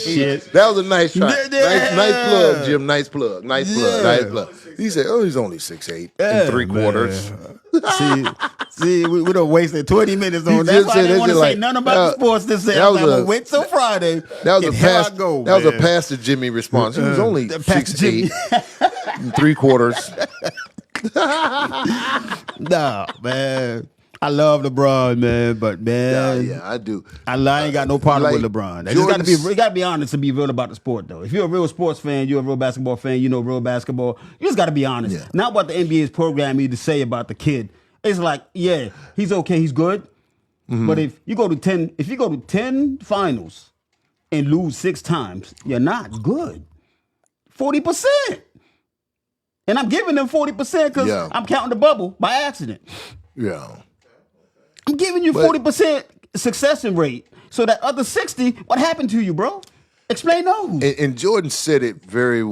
S2: shit.
S3: That was a nice try. Nice plug, Jim. Nice plug. Nice plug. He said, he's only 6'8" and 3/4.
S2: See, we done wasted 20 minutes on that. That's why I didn't want to say nothing about the sports this Saturday. I'm going to wait till Friday.
S3: That was a pass to Jimmy response. He was only 6'8" and 3/4.
S2: Nah, man. I love LeBron, man, but man,
S3: yeah, I do.
S2: I ain't got no problem with LeBron. You got to be honest and be real about the sport, though. If you're a real sports fan, you're a real basketball fan, you know real basketball. You just got to be honest.
S3: Yeah.
S2: Not what the NBA's program need to say about the kid. It's like, yeah, he's okay, he's good, but if you go to 10 finals and lose 6 times, you're not good. 40%. And I'm giving them 40% because
S3: Yeah.
S2: I'm counting the bubble by accident.
S3: Yeah.
S2: I'm giving you
S3: But-
S2: 40% succession rate. So that other 60, what happened to you, bro? Explain those.
S3: And Jordan said it very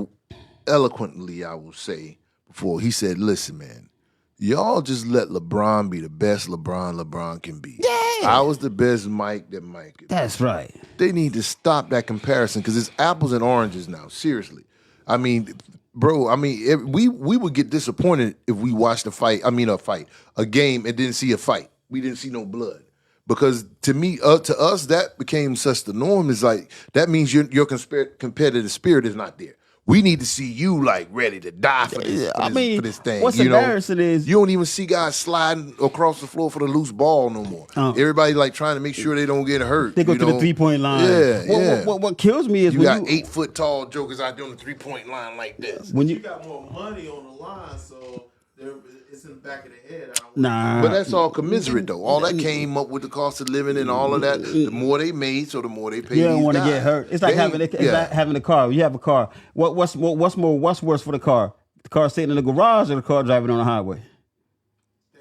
S3: eloquently, I will say, before. He said, listen, man, y'all just let LeBron be the best LeBron can be.
S2: Yeah.
S3: I was the best Mike that Mike could be.
S2: That's right.
S3: They need to stop that comparison because it's apples and oranges now. Seriously, I mean, bro. I mean, we would get disappointed if we watched a game, and didn't see a fight. We didn't see no blood because to me, to us, that became such the norm. Is like that means your competitive spirit is not there. We need to see you like ready to die for this. For this thing.
S2: What's
S3: you know?
S2: embarrassing is
S3: You don't even see guys sliding across the floor for the loose ball no more. Everybody like trying to make sure they don't get hurt.
S2: they go
S3: you
S2: to
S3: know?
S2: the 3-point line.
S3: Yeah,
S2: What kills me is
S3: You
S2: when
S3: got 8 foot tall jokers out there on the 3-point line like this.
S2: when
S4: You
S2: you
S4: got more money on the line, so it's in the back of the head.
S2: nah.
S3: But that's all commiserate though. All that came up with the cost of living and all of that. The more they made, so the more they paid.
S2: You don't
S3: want to
S2: get hurt. It's like having a car. You have a car. What's worse for the car? The car sitting in the garage or the car driving on the highway?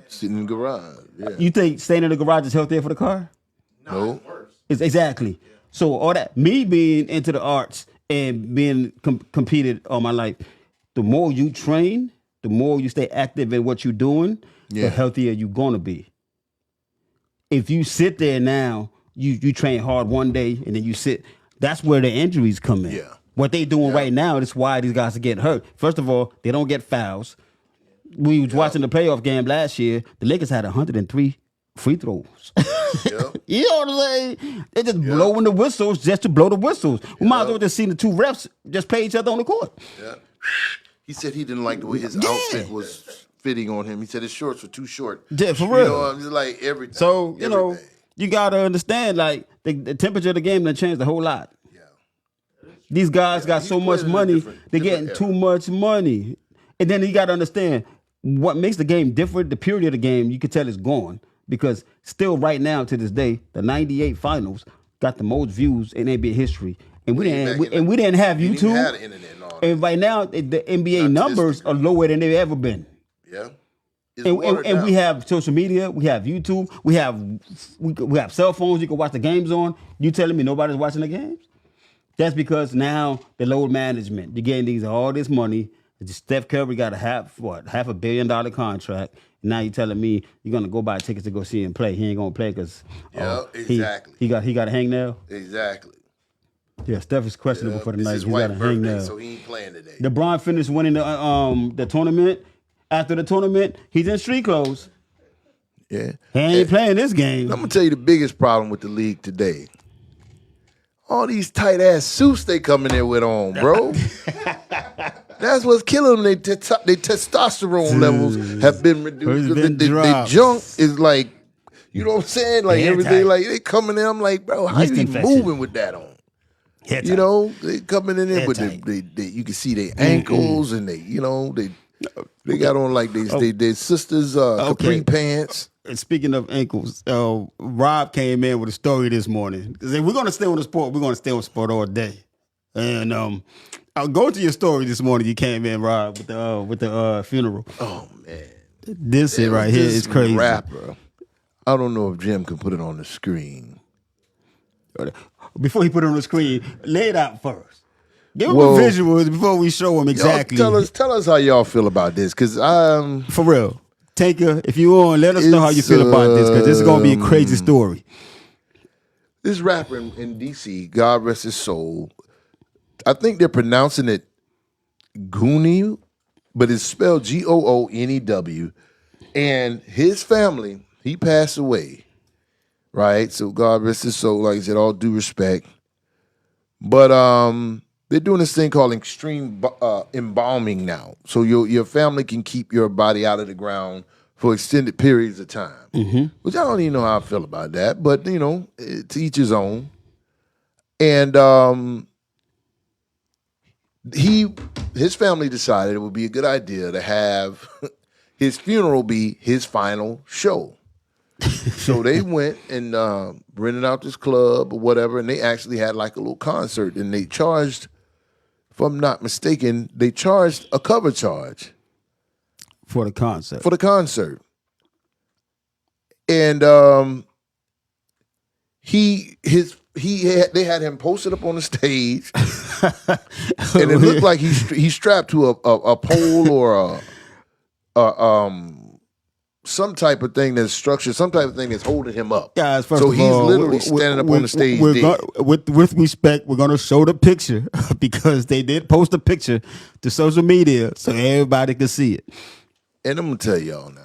S3: sitting in the garage. Yeah.
S2: You think staying in the garage is healthier for the car?
S3: No.
S2: It's exactly. So all that, me being into the arts and being competed all my life, the more you train, the more you stay active in what you're doing,
S3: Yeah.
S2: the healthier you're gonna be. If you sit there now, you train hard one day and then you sit, that's where the injuries come in.
S3: Yeah.
S2: What they doing right now, that's why these guys are getting hurt. First of all, they don't get fouls. We was watching the playoff game last year. The Lakers had 103 free throws.
S3: Yep.
S2: You know what I'm saying? They're just blowing the whistles just to blow the whistles. We might as well just see the two refs just play each other on the court.
S3: Yeah. He said he didn't like the way his outfit was fitting on him. He said his shorts were too short.
S2: Yeah, for
S3: You
S2: real.
S3: know, I'm just like everything.
S2: So, you know,
S3: Everything.
S2: you got to understand, like, the temperature of the game done changed a whole lot.
S3: Yeah.
S2: These guys got
S3: he's
S2: so much
S3: playing in a
S2: money,
S3: different
S2: they're getting
S3: era.
S2: too much money. And then you got to understand what makes the game different, the purity of the game, you can tell it's gone. Because still right now to this day, the 98 finals got the most views in NBA history. And we didn't have
S3: You
S2: YouTube.
S3: didn't even have the internet and all that.
S2: And right now, the NBA
S3: Not to
S2: numbers
S3: this
S2: are lower than they've ever been.
S3: Yeah. It's
S2: And
S3: watered
S2: we
S3: down.
S2: have social media, we have YouTube, we have cell phones you can watch the games on. You telling me nobody's watching the games? That's because now the load management, you're getting all this money. Steph Curry got a half $500 million contract. Now you're telling me you're gonna go buy tickets to go see him play. He ain't gonna play because
S3: exactly.
S2: he got a hangnail.
S3: Exactly.
S2: Yeah, Steph is questionable for the
S3: It's
S2: night.
S3: his
S2: He's got
S3: wife's
S2: a
S3: birthday,
S2: hangnail.
S3: so he ain't playing today.
S2: LeBron finished winning the tournament. After the tournament, he's in street clothes.
S3: Yeah.
S2: He ain't playing this game.
S3: I'm gonna tell you the biggest problem with the league today. All these tight ass suits they coming in with on, bro. That's what's killing them. Their testosterone levels have been reduced.
S2: It's been
S3: The
S2: dropped.
S3: junk is like, you know what I'm saying? Like
S2: Yeah,
S3: everything,
S2: tight.
S3: like they coming in. I'm like, bro, how
S2: Yeast
S3: you
S2: infection.
S3: moving with that on?
S2: Head
S3: You
S2: tight.
S3: know, they coming in there
S2: Head
S3: with
S2: tight.
S3: they you can see their ankles and they got on like their sisters capri pants.
S2: And speaking of ankles, Rob came in with a story this morning. 'Cause if we're gonna stay on the sport, we're gonna stay on sport all day. And I'll go to your story this morning. You came in, Rob, with the funeral.
S3: Oh man.
S2: This shit right here
S3: This
S2: is crazy.
S3: Rapper. I don't know if Jim can put it on the screen.
S2: Before he put it on the screen, lay it out first. Give him
S3: Well,
S2: the visuals before we show him exactly.
S3: Y'all tell us how y'all feel about this, because
S2: For real. Tanker, if you on, let us know how you
S3: It's,
S2: feel about this, because this is gonna be a crazy story.
S3: this rapper in DC, God rest his soul, I think they're pronouncing it Goonie, but it's spelled Goonew. And his family, he passed away, right? So God rest his soul, like I said, all due respect. But they're doing this thing called extreme embalming now. So your family can keep your body out of the ground for extended periods of time. Which I don't even know how I feel about that, but you know, to each his own. And his family decided it would be a good idea to have his funeral be his final show. So they went and rented out this club or whatever, and they actually had like a little concert, and they charged, if I'm not mistaken, they charged a cover charge.
S2: For the concert.
S3: For the concert. And they had him posted up on the stage, and it looked like he's strapped to a pole or some type of thing that's structured, some type of thing that's holding him up.
S2: Guys, first
S3: so
S2: of
S3: he's
S2: all,
S3: literally standing up on the stage.
S2: With respect, we're gonna show the picture because they did post a picture to social media so everybody can see it.
S3: And I'm gonna tell y'all now,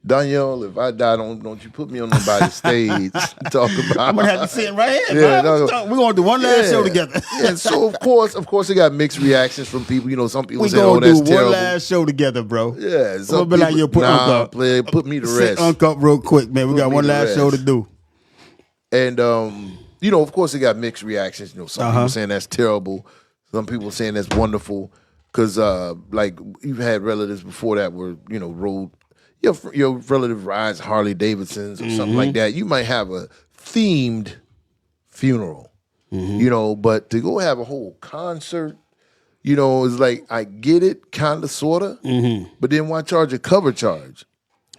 S3: Danielle, if I die, don't you put me on nobody's stage talk about.
S2: I'm gonna have to see it right here. Yeah, we're gonna do one last show together.
S3: And so of course, it got mixed reactions from people. You know, some people say,
S2: "Oh, that's
S3: terrible."
S2: One last show together, bro.
S3: Yeah,
S2: some people like, put
S3: put me to rest.
S2: Unk up real quick, man. We got one last show to do.
S3: And you know, of course, it got mixed reactions. You know, some people saying that's terrible. Some people saying that's wonderful. Because like you've had relatives before that were, you know, rode. Your relative rides Harley Davidsons or something like that. You might have a themed funeral, you know, but to go have a whole concert, you know, it's like, I get it, kind of, sort of, but then why charge a cover charge?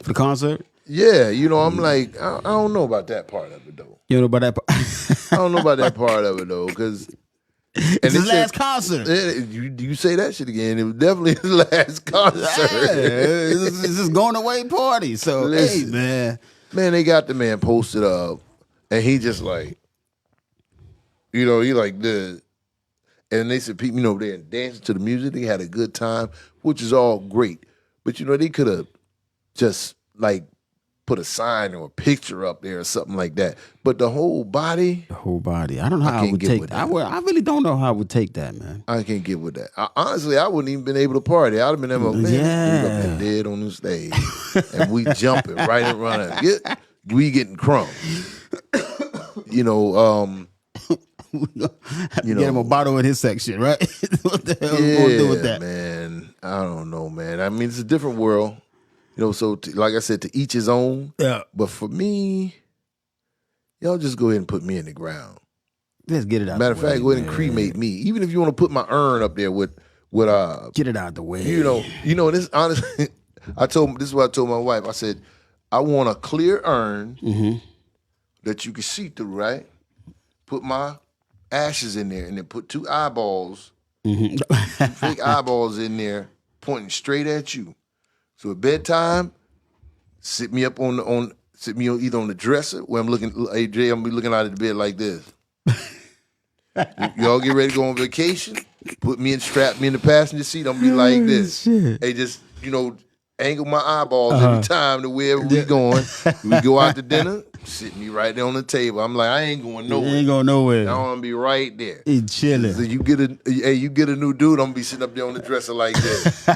S2: For the concert?
S3: Yeah, you know, I'm like, I don't know about that part of it, though.
S2: You know about that part?
S3: I don't know about that part of it, though, because...
S2: It's his last concert.
S3: You say that shit again. It was definitely his last concert.
S2: Yeah, it's his going away party. So, listen, hey,
S3: man, they got the man posted up, and he just like, you know, he like this. And they said, people, you know, they're dancing to the music. They had a good time, which is all great. But, you know, they could have just like put a sign or a picture up there or something like that. But the whole body.
S2: I don't know how I would take that. I really don't know how I would take that, man.
S3: I can't get with that. Honestly, I wouldn't even been able to party. I'd have been able to, man, we been dead on the stage. And we jumping right in front of it. We getting crunk. You know,
S2: get him a bottle in his section, right? What the hell we gonna do with that?
S3: Man, I don't know, man. I mean, it's a different world. You know, so like I said, to each his own.
S2: Yeah.
S3: But for me, y'all just go ahead and put me in the ground.
S2: Let's get it out.
S3: Matter of fact, go ahead and cremate me. Even if you want to put my urn up there with
S2: get it out the way.
S3: You know. This honestly, this is what I told my wife. I said, I want a clear urn that you can see through. Right. Put my ashes in there, and then put two eyeballs, two fake eyeballs in there, pointing straight at you. So at bedtime, sit me either on the dresser where I'm looking. Hey Jay, I'm be looking out of the bed like this. Y'all get ready to go on vacation. Strap me in the passenger seat. I'm be like this. Hey, just angle my eyeballs every time to wherever we going. We go out to dinner. Sit me right there on the table. I'm like, I ain't going nowhere.
S2: You ain't going nowhere.
S3: I want to be right there.
S2: He chilling.
S3: So you get a new dude. I'm gonna be sitting up there on the dresser like this.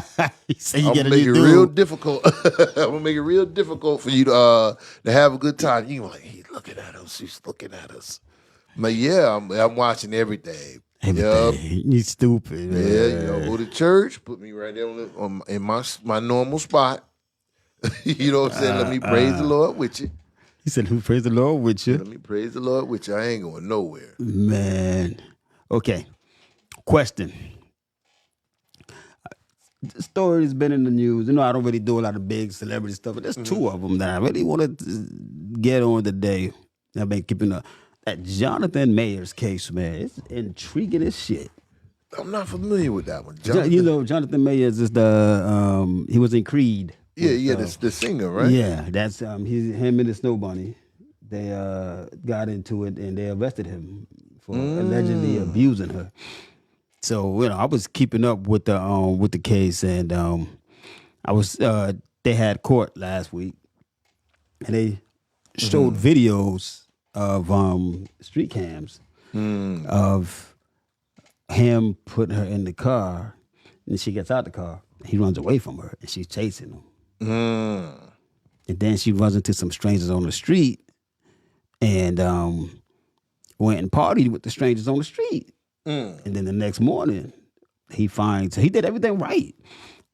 S2: I'm
S3: gonna make it real difficult. I'm gonna make it real difficult for you to have a good time. You like, he's looking at us. She's looking at us. I'm like, yeah, I'm watching everything.
S2: Yep. You stupid.
S3: Yeah, go to church. Put me right there in my normal spot. You know what I'm saying? Let me praise the Lord with you.
S2: He said, "Who praise the Lord with you?"
S3: Let me praise the Lord with you. I ain't going nowhere.
S2: Man. Okay. Question. The story's been in the news. You know, I don't really do a lot of big celebrity stuff, but there's two of them that I really want to get on today. I've been keeping that Jonathan Mayers case, man. It's intriguing as shit.
S3: I'm not familiar with that one.
S2: Jonathan Mayers is he was in Creed.
S3: Yeah, the singer, right?
S2: Yeah, that's him and the Snow Bunny. They got into it and they arrested him for allegedly abusing her. So I was keeping up with the case, and I was they had court last week, and they showed videos of street cams of him putting her in the car, and she gets out the car. He runs away from her, and she's chasing him. And then she runs into some strangers on the street and went and partied with the strangers on the street. And then the next morning, he did everything right.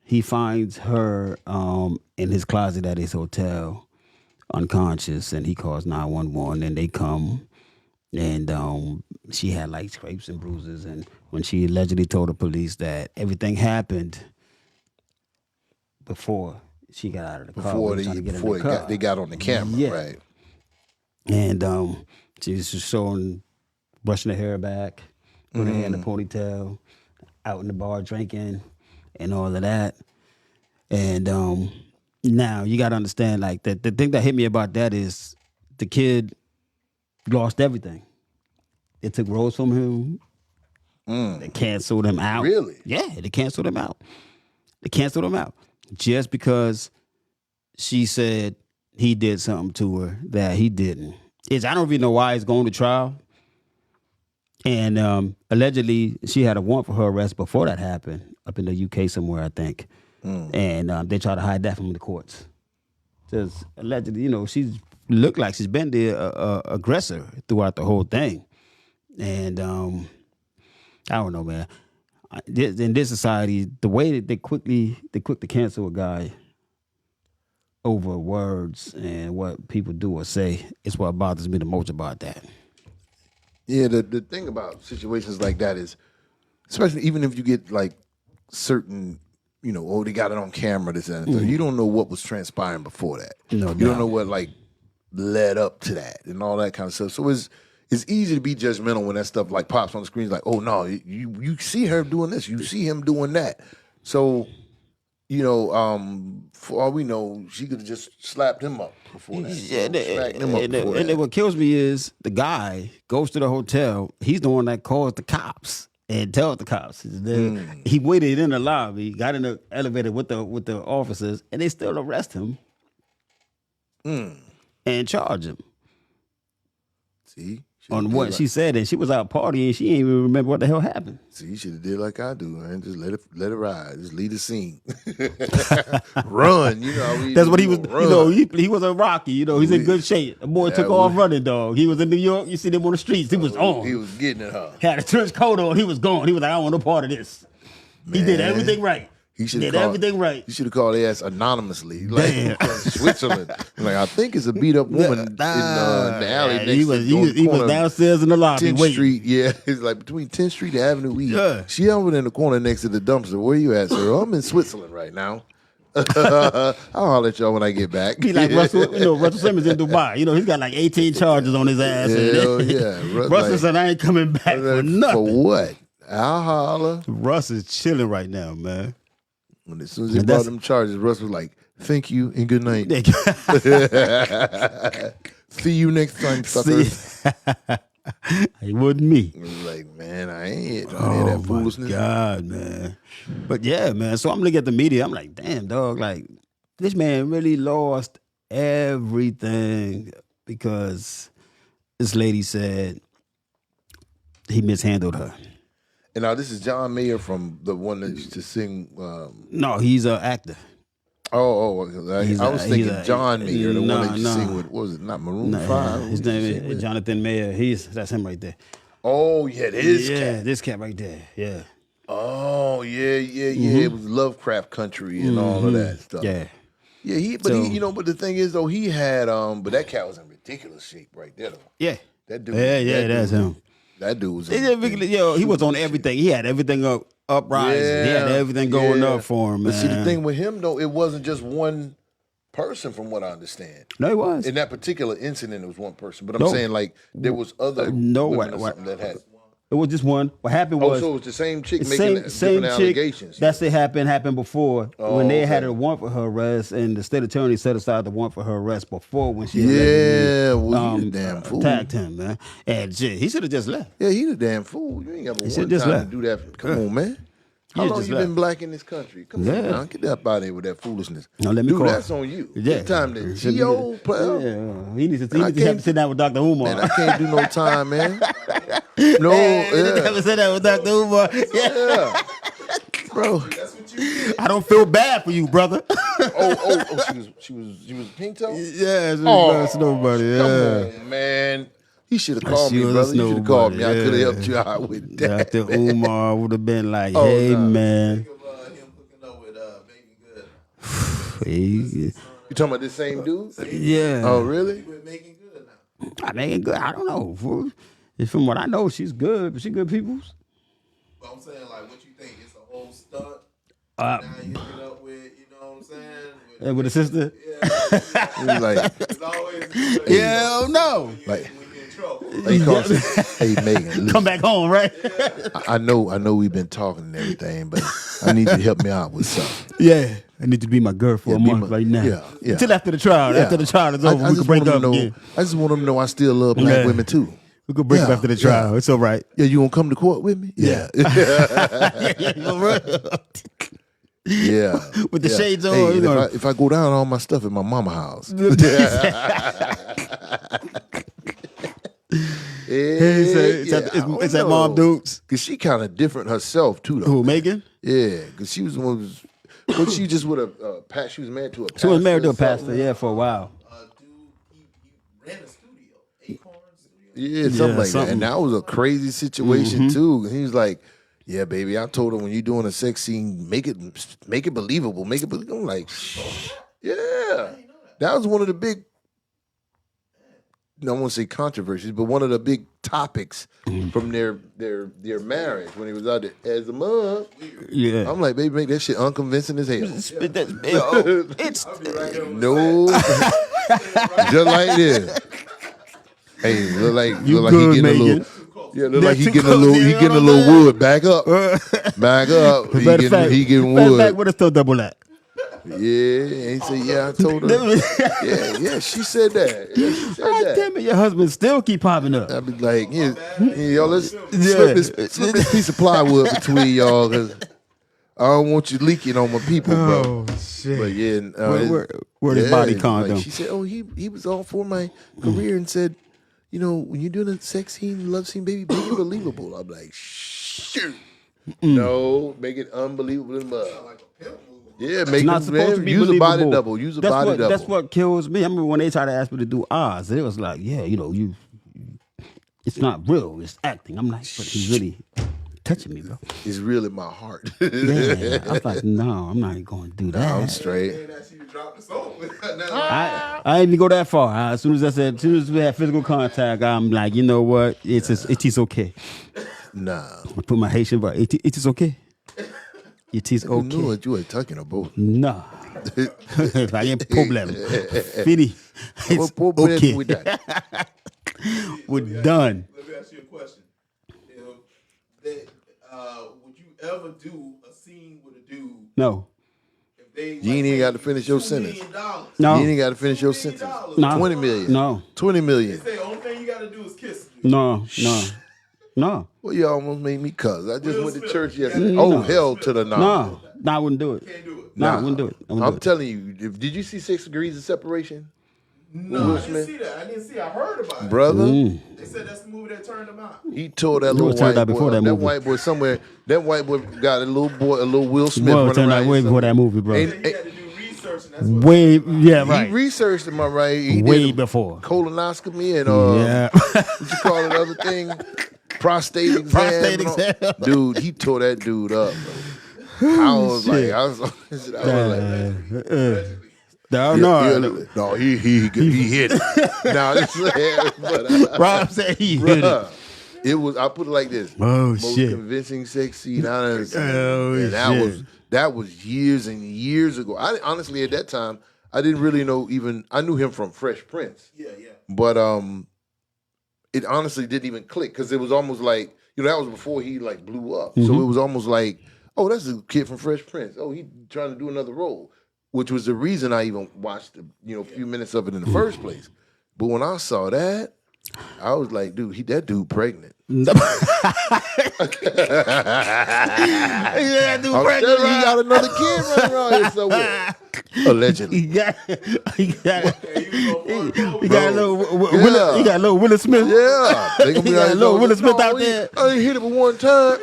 S2: He finds her in his closet at his hotel, unconscious, and he calls 911, and they come, and she had like scrapes and bruises. And when she allegedly told the police that everything happened before she got out of the car.
S3: Before
S2: We was trying to get in the car.
S3: they got on the camera,
S2: Yeah.
S3: right?
S2: And she was just showing, brushing her hair back, putting her hair in a ponytail, out in the bar drinking, and all of that. And now you got to understand, like, the thing that hit me about that is the kid lost everything. They took roles from him. They canceled him out.
S3: Really?
S2: Yeah, they canceled him out. They canceled him out just because she said he did something to her that he didn't. I don't really know why he's going to trial. And allegedly, she had a warrant for her arrest before that happened, up in the UK somewhere, I think. And they tried to hide that from the courts. Just allegedly, you know, she's looked like she's been the aggressor throughout the whole thing. And I don't know, man. In this society, the way that they quick to cancel a guy over words and what people do or say is what bothers me the most about that.
S3: Yeah, the thing about situations like that is, especially even if you get like certain, you know, oh, they got it on camera, this and that, you don't know what was transpiring before that.
S2: No
S3: you
S2: doubt.
S3: don't know what like led up to that and all that kind of stuff. So it's easy to be judgmental when that stuff like pops on the screen. Like, oh no, you see her doing this, you see him doing that. So, you know, for all we know, she could have just slapped him up before that. Smacked him up before
S2: and
S3: that.
S2: what kills me is the guy goes to the hotel. He's the one that calls the cops and tells the cops. He waited in the lobby, got in the elevator with the officers, and they still arrest him and charge him
S3: See?
S2: on what she said. And she was out partying. She ain't even remember what the hell happened.
S3: See, you should have did like I do, man. Just let it ride. Just leave the scene. Run, you know.
S2: That's what he was.
S3: Run.
S2: You know, he was a Rocky. You know, he's in good shape. The boy took off running, dog. He was in New York. You see them on the streets. He was on.
S3: He was getting at her.
S2: Had a trench coat on. He was gone. He was like, I don't want no part of this. He did
S3: Man.
S2: everything right.
S3: He should
S2: did everything right.
S3: You should have called their ass anonymously, like
S2: Damn.
S3: from Switzerland. Like I think it's a beat up woman in the alley next
S2: he was,
S3: to
S2: he,
S3: the
S2: he was
S3: corner of
S2: downstairs in the lobby
S3: 10th
S2: waiting.
S3: Street. Yeah, it's like between 10th Street and Avenue E.
S2: Yeah.
S3: She over in the corner next to the dumpster. Where you at, sir? I'm in Switzerland right now. I'll holler at y'all when I get back.
S2: He like Russell, you know, Russell Simmons in Dubai. You know, he's got like 18 charges on his ass.
S3: Hell yeah.
S2: Russell
S3: Like,
S2: said, I ain't coming back for nothing.
S3: For what? I'll holler.
S2: Russ is chilling right now, man.
S3: When as soon as he brought them charges, Russ was like, "Thank you and good night. See you next time, sucker."
S2: It wasn't me.
S3: He was like, "Man, I ain't trying to hear that foolishness."
S2: God, man. But yeah, man. So I'm looking at the media. I'm like, damn, dog. Like, this man really lost everything because this lady said he mishandled her.
S3: And now this is John Mayer from the one that used to sing.
S2: No, he's an actor.
S3: I was thinking John Mayer, the one that used to sing with, what was it? Not Maroon 5.
S2: His name is Jonathan Mayer. That's him right there.
S3: Oh yeah, this cat.
S2: This cat right there. Yeah.
S3: Oh yeah. It was Lovecraft Country and all of that stuff.
S2: Yeah.
S3: Yeah, but the thing is though, he had but that cat was in ridiculous shape right there though.
S2: Yeah.
S3: That dude.
S2: Yeah, that's him.
S3: That dude was.
S2: He was on everything. He had everything uprising. He had everything going up for him, man.
S3: But see, the thing with him though, it wasn't just one person, from what I understand.
S2: No, it was.
S3: In that particular incident, it was one person. But I'm saying like there was other women or something that had.
S2: It was just one. What happened was
S3: so it was the same chick making different allegations.
S2: That's what happened before when they had
S3: okay.
S2: a warrant for her arrest, and the state attorney set aside the warrant for her arrest before when she
S3: You a
S2: allegedly,
S3: damn fool.
S2: attacked him, man. And shit, he should have just left.
S3: Yeah, he the damn fool. You ain't got one time
S2: just
S3: to
S2: left.
S3: do that. Come on, man. How long
S2: just
S3: you
S2: left.
S3: been black in this country? Come on, now. Get up out of here with that foolishness.
S2: No, let me
S3: Dude,
S2: call.
S3: that's on you.
S2: Yeah.
S3: It's time to G.O. pal.
S2: Yeah, he needs to have to sit down with Dr. Umar.
S3: Man, I can't do no time, man. No,
S2: He
S3: yeah.
S2: never said that with Dr. Umar.
S3: Yeah. Bro.
S2: I don't feel bad for you, brother.
S3: She was pink toe?
S2: Yeah,
S3: Oh,
S2: nobody.
S3: Come
S2: Yeah.
S3: on, man. He should have called
S2: She
S3: me,
S2: was a
S3: brother. You should have called me. I
S2: snowbody,
S3: could have
S2: yeah.
S3: helped you out with that.
S2: Dr. Umar would have been like,
S3: Oh,
S2: hey,
S3: nah.
S2: man.
S4: Think of him hooking up with Making Good.
S3: You talking about this same dude?
S2: Yeah.
S3: Oh, really?
S4: With Making Good now.
S2: I mean, good. I don't know. fool. From what I know, she's good. But she good people's.
S4: But I'm saying, like, what you think? It's a whole stunt.
S2: Uh,
S4: Now you hooking up with, you know what I'm I'm saying?
S2: And with the sister?
S3: He was like,
S4: It's always
S2: Hell no.
S3: like,
S4: when you're in trouble.
S3: he calls, hey Megan, listen,
S2: Come back home, right?
S3: I know we've been talking and everything, but I need you to help me out with something.
S2: Yeah. I need to be my girl for a
S3: be
S2: month
S3: my-
S2: right now.
S3: yeah.
S2: Until after the trial.
S3: Yeah.
S2: After the trial is over, we
S3: I
S2: can
S3: just
S2: break
S3: want
S2: up
S3: them to know.
S2: again.
S3: I just want them to know I still love black
S2: Yeah.
S3: women too.
S2: We could break up
S3: Yeah,
S2: after the trial.
S3: yeah.
S2: It's all right.
S3: Yeah, you gonna come to court with me? Yeah, yeah.
S2: With the
S3: yeah.
S2: shades on,
S3: Hey,
S2: you
S3: and
S2: know.
S3: if I go down, all my stuff in my mama house.
S2: It's that mom dudes.
S3: Cause she kind of different herself too, though.
S2: Who, Megan?
S3: Yeah, cause she was the one. But she just with a she was married to a.
S2: She was married to a
S3: pastor or
S2: pastor, yeah, for a while.
S4: Dude, he ran a studio, Acorn Studio.
S3: Yeah, something like
S2: something.
S3: that. And that was a crazy situation too. And he was like, "Yeah, baby, I told her when you're doing a sex scene, make it believable, make it." I'm like, "Yeah." That was one of the big. I won't say controversies, but one of the big topics from their marriage when he was out there as a mom.
S2: Yeah.
S3: I'm like, baby, make that shit unconvincing as hell.
S2: It's
S3: No, just like this. Hey, look like
S2: You
S3: he
S2: good,
S3: getting a
S2: Megan.
S3: little. Yeah, look like he
S2: too
S3: getting a
S2: close,
S3: little.
S2: you
S3: He
S2: know
S3: getting a
S2: what I'm
S3: little
S2: saying?
S3: wood. Back up, back up. He
S2: matter of fact,
S3: getting
S2: matter of fact,
S3: wood.
S2: what is still double that?
S3: Yeah, and he said, yeah, I told her. Yeah, she said that. Yeah, she said
S2: God
S3: that.
S2: damn it, your husband still keep popping up.
S3: I'd be like, yo, let's slip this piece of plywood between y'all because I don't want you leaking on my people, bro.
S2: shit.
S3: But yeah,
S2: Where his body condom?
S3: She said, oh, he was all for my career and said, you know, when you're doing a sex scene, love scene, baby, make it believable. I'm like, shoot. No, make it unbelievable in mud. Yeah, make
S2: It's not
S3: it,
S2: supposed
S3: man,
S2: to be
S3: use a body
S2: believable.
S3: double. Use a body double.
S2: That's what kills me. I remember when they tried to ask me to do Oz, it was like, yeah, you know, it's not real, it's acting. I'm like, but he's really touching me, bro.
S3: It's real in my heart.
S2: Yeah, I was like, no, I'm not even going to do that.
S3: I'm straight.
S4: And that's you drop the song.
S2: I didn't even go that far. As soon as we had physical contact, I'm like, you know what? It is okay.
S3: Nah.
S2: I put my Haitian, but it is okay. It is
S3: You knew
S2: okay.
S3: what you were talking about.
S2: No. Pas un problème. Fini. It's
S3: What bread
S2: okay.
S3: with that?
S2: We're done.
S4: Let me ask you a question. Would you ever do a scene with a dude
S2: No.
S4: if they
S3: You ain't even got to finish your sentence.
S2: No.
S3: You ain't got to finish your sentence.
S2: No.
S3: 20 million.
S2: No.
S3: 20 million.
S4: Say the only thing you got to do is kiss.
S2: No. No.
S3: Well, you almost made me cuss. I just
S4: Will
S3: went to
S4: Smith.
S3: church yesterday. Oh, hell to the no.
S2: No. No, I wouldn't do it.
S4: Can't do it.
S2: No, I wouldn't do it. I wouldn't
S3: I'm
S2: do it.
S3: telling you, did you see 6 Degrees of Separation?
S4: No,
S3: Will
S4: I didn't
S3: Smith?
S4: see that. I didn't see. I heard about it.
S3: Brother,
S2: Mm.
S4: They said that's the movie that turned them out.
S3: he told that little
S2: was turned
S3: white
S2: out before
S3: boy.
S2: that
S3: That
S2: movie.
S3: white boy somewhere. That white boy got a little Will Smith
S2: Boy,
S3: running
S2: turned out
S3: around.
S2: way before that movie, bro.
S3: Ain't-
S4: He had to do research, and that's what.
S2: Way, yeah, right.
S3: He researched him, all right. He
S2: Way
S3: did
S2: before.
S3: colonoscopy and
S2: Yeah.
S3: what you call it, other thing, prostate exam.
S2: Prostate
S3: and all-
S2: exam.
S3: Dude, he tore that dude up. Bro. I was like,
S2: No,
S3: no, he hit it. No, this but
S2: Rob said he hit it.
S3: bruh, it was. I put it like this.
S2: Oh,
S3: most
S2: shit.
S3: convincing sex scene I done seen.
S2: Oh,
S3: and that was years and years ago. I honestly at that time I didn't really know even. I knew him from Fresh Prince.
S4: Yeah.
S3: But it honestly didn't even click because it was almost like that was before he like blew up. So it was almost like, oh, that's the kid from Fresh Prince. Oh, he trying to do another role, which was the reason I even watched a few minutes of it in the first place. But when I saw that, I was like, dude, that dude pregnant.
S2: Yeah, dude,
S3: I'm
S2: pregnant,
S3: telling you, he
S2: right?
S3: got another kid running around here somewhere. Allegedly.
S2: He got a little
S3: Yeah.
S2: he got a little Willis Smith.
S3: Yeah. They gonna be
S2: He got
S3: like,
S2: a little
S3: "No,
S2: Willis Smith
S3: no,
S2: out there.
S3: I ain't hit it but one time.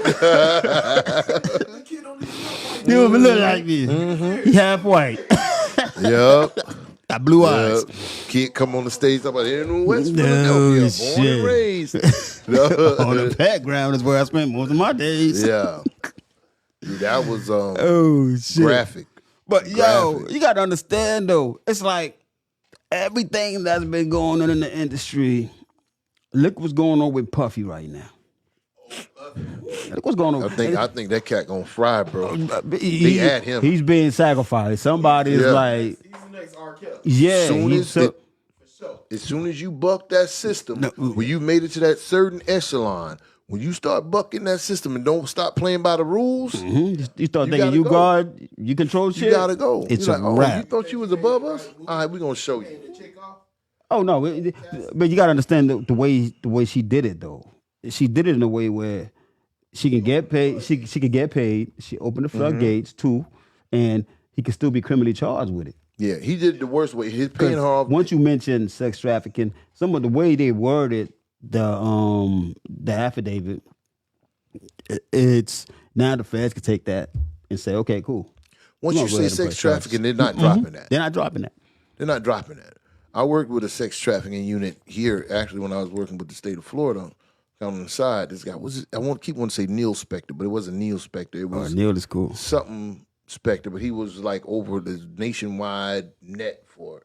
S2: You don't even look like me. He half white.
S3: Yep.
S2: Got blue eyes.
S3: Kid come on the stage talking about in West
S2: No
S3: Philadelphia, born
S2: shit.
S3: and raised.
S2: On the background is where I spent most of my days.
S3: Yeah. Dude, that was
S2: Oh shit.
S3: graphic.
S2: But yo,
S3: Graphic.
S2: you gotta understand though, it's like everything that's been going on in the industry. Look what's going on with Puffy right now. Look what's going on.
S3: I think that cat gonna fry, bro.
S2: He-
S3: add him.
S2: He's being sacrificed. Somebody is
S3: Yeah.
S2: like,
S4: He's the next R. Kelly.
S2: yeah.
S3: Soon
S2: he's
S3: as
S2: so-
S3: it-
S4: For sure.
S3: As soon as you buck that system, when you made it to that certain echelon, when you start bucking that system and don't stop playing by the rules,
S2: you start
S3: You
S2: thinking
S3: gotta
S2: you
S3: go.
S2: God, you control shit.
S3: you gotta go.
S2: It's
S3: You're
S2: a
S3: like, oh, you
S2: wrap.
S3: thought you was above us? All right, we're gonna show you.
S4: The chick off.
S2: Oh no, but you gotta understand the way she did it though. She did it in a way where she can get paid. She can get paid. She opened the floodgates too, and he can still be criminally charged with it.
S3: Yeah, he did it the worst way. He's paying her off.
S2: Once you mention sex trafficking, some of the way they worded the affidavit, it's now the feds can take that and say, okay, cool.
S3: Once
S2: We're
S3: you
S2: gonna go
S3: say
S2: ahead and
S3: sex
S2: press charges.
S3: trafficking, they're not dropping that.
S2: They're not dropping that.
S3: They're not dropping that. I worked with a sex trafficking unit here, actually, when I was working with the state of Florida. On the side, this guy was, I won't keep wanting to say Neil Spector, but it wasn't Neil Spector. It was
S2: Neil is cool.
S3: something Spector, but he was like over the nationwide net for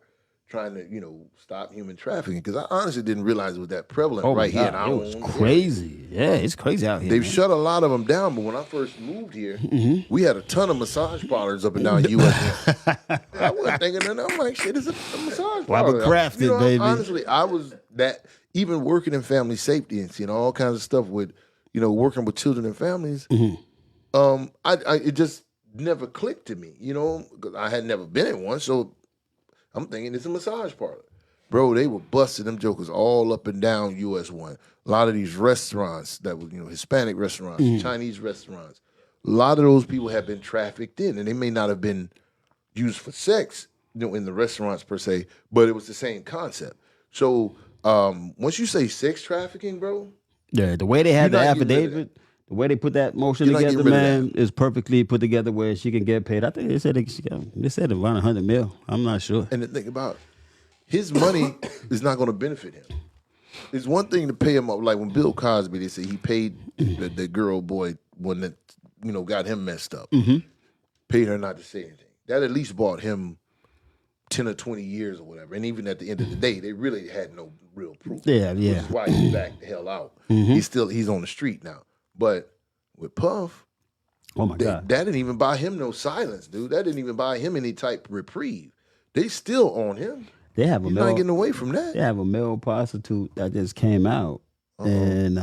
S3: trying to, stop human trafficking. Because I honestly didn't realize it was that prevalent
S2: Oh my
S3: right here in
S2: God,
S3: our
S2: it was
S3: own
S2: crazy. Yeah, it's crazy out here.
S3: They've
S2: man.
S3: shut a lot of them down, but when I first moved here, we had a ton of massage parlors up and down U.S. I wasn't thinking that. I'm like, shit, it's a massage
S2: Well, I'm
S3: parlor.
S2: crafted, baby.
S3: Honestly, I was that, even working in family safety and seeing all kinds of stuff with, working with children and families, it just never clicked to me, because I had never been in one. So I'm thinking it's a massage parlor. Bro, they were busting them jokers all up and down US 1. A lot of these restaurants that were, Hispanic restaurants, Chinese restaurants, a lot of those people have been trafficked in, and they may not have been used for sex, in the restaurants per se, but it was the same concept. So once you say sex trafficking, bro,
S2: Yeah, the way they had the
S3: You're not getting rid of
S2: affidavit, the way they put that motion
S3: You're not
S2: together,
S3: getting rid of
S2: man, is perfectly put together where she can get paid. I think they said around 100 mil. I'm not sure.
S3: and the thing about his money is not going to benefit him. It's one thing to pay him up, like when Bill Cosby, they say he paid the girl boy one that got him messed up, paid her not to say anything. That at least bought him 10 or 20 years or whatever. And even at the end of the day, they really had no real proof.
S2: Yeah, yeah.
S3: Which is why he's backed the hell out. He's on the street now. But with Puff,
S2: Oh my God.
S3: that didn't even buy him no silence, dude. That didn't even buy him any type of reprieve. They still on him.
S2: They have a
S3: He's
S2: male,
S3: not getting away from that.
S2: they have a male prostitute that just came out, and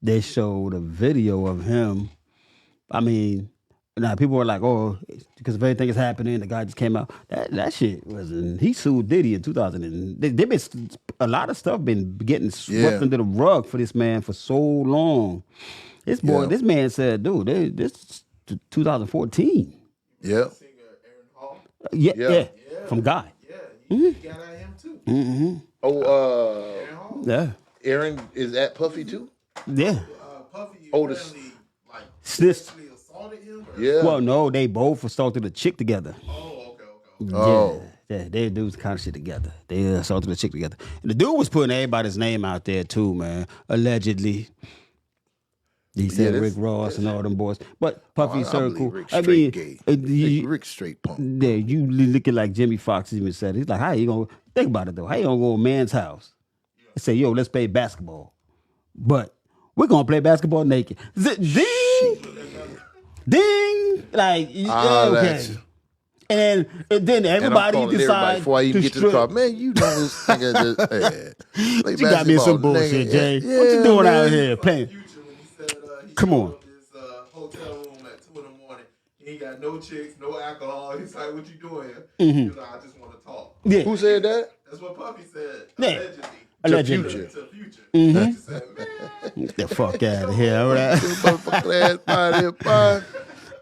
S2: they showed a video of him. I mean, now people were like, "Oh, because if anything is happening, the guy just came out." That shit wasn't. He sued Diddy in 2000, and they been a lot of stuff been getting swept
S3: Yeah.
S2: under the rug for this man for so long. This man said, "Dude, this is 2014."
S3: Yeah.
S4: Singer Aaron Hall.
S2: Yeah,
S3: Yeah.
S2: from Guy.
S4: Yeah, he got at him too.
S3: Oh,
S4: Aaron Hall.
S2: Yeah,
S3: Aaron is at Puffy too?
S2: yeah.
S4: Puffy
S3: Oh,
S4: apparently like
S2: This-
S4: sexually assaulted him. Or,
S3: Yeah.
S2: Well, no, they both assaulted a chick together.
S4: Oh, okay.
S3: Oh.
S2: Yeah, they do the kind of shit together. They assaulted a chick together. And the dude was putting everybody's name out there too, man. Allegedly. He said
S3: this-
S2: Rick Ross and all them boys. But Puffy
S3: I
S2: Circle.
S3: believe Rick's
S2: I
S3: straight
S2: mean,
S3: gay. Rick's straight punk.
S2: yeah, you looking like Jimmy Fox even said. He's like, how you gonna think about it though? How you gonna go to a man's house and say, yo, let's play basketball? But we're gonna play basketball naked. Ding! Ding! Like,
S3: Ah,
S2: okay.
S3: that's-
S2: And then
S3: And I'm
S2: everybody
S3: calling everybody
S2: decides
S3: before I even
S2: to
S3: get to the car.
S2: strip.
S3: Man, you know this nigga just play
S2: You got me in some
S3: basketball,
S2: bullshit,
S3: nigga.
S2: Jay.
S3: Yeah,
S2: What you doing
S3: man.
S2: out here playing?
S4: Future when he said he
S2: Come
S4: showed
S2: on.
S4: up this hotel room at 2 a.m. He ain't got no chicks, no alcohol. He's like, "What you doing here?" He's like, "I just want to talk."
S2: Yeah.
S3: Who said that?
S4: That's what Puffy said.
S2: Yeah.
S4: Allegedly.
S2: Allegedly.
S4: To Future.
S2: Mm-hmm.
S4: He said, "Man,
S2: Get the fuck out of here, all right?
S3: Motherfucker ass party, party.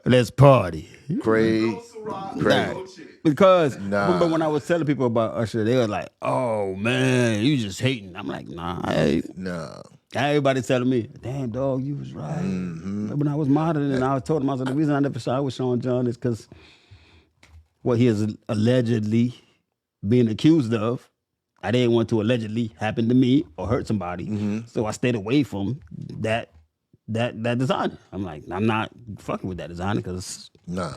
S2: Let's party.
S3: Crazy.
S4: no Ciroc,
S3: Crazy.
S4: no chick."
S2: Because
S3: Nah.
S2: but when I was telling people about Usher, they were like, "Oh man, you just hating." I'm like, "Nah, I ain't."
S3: Nah.
S2: Everybody telling me, "Damn dog, you was right." When I was modeling, and I told them, I was like, "The reason I never shot with Sean John is because what he is allegedly being accused of, I didn't want to allegedly happen to me or hurt somebody, so I stayed away from that designer. I'm like, I'm not fucking with that designer because
S3: Nah.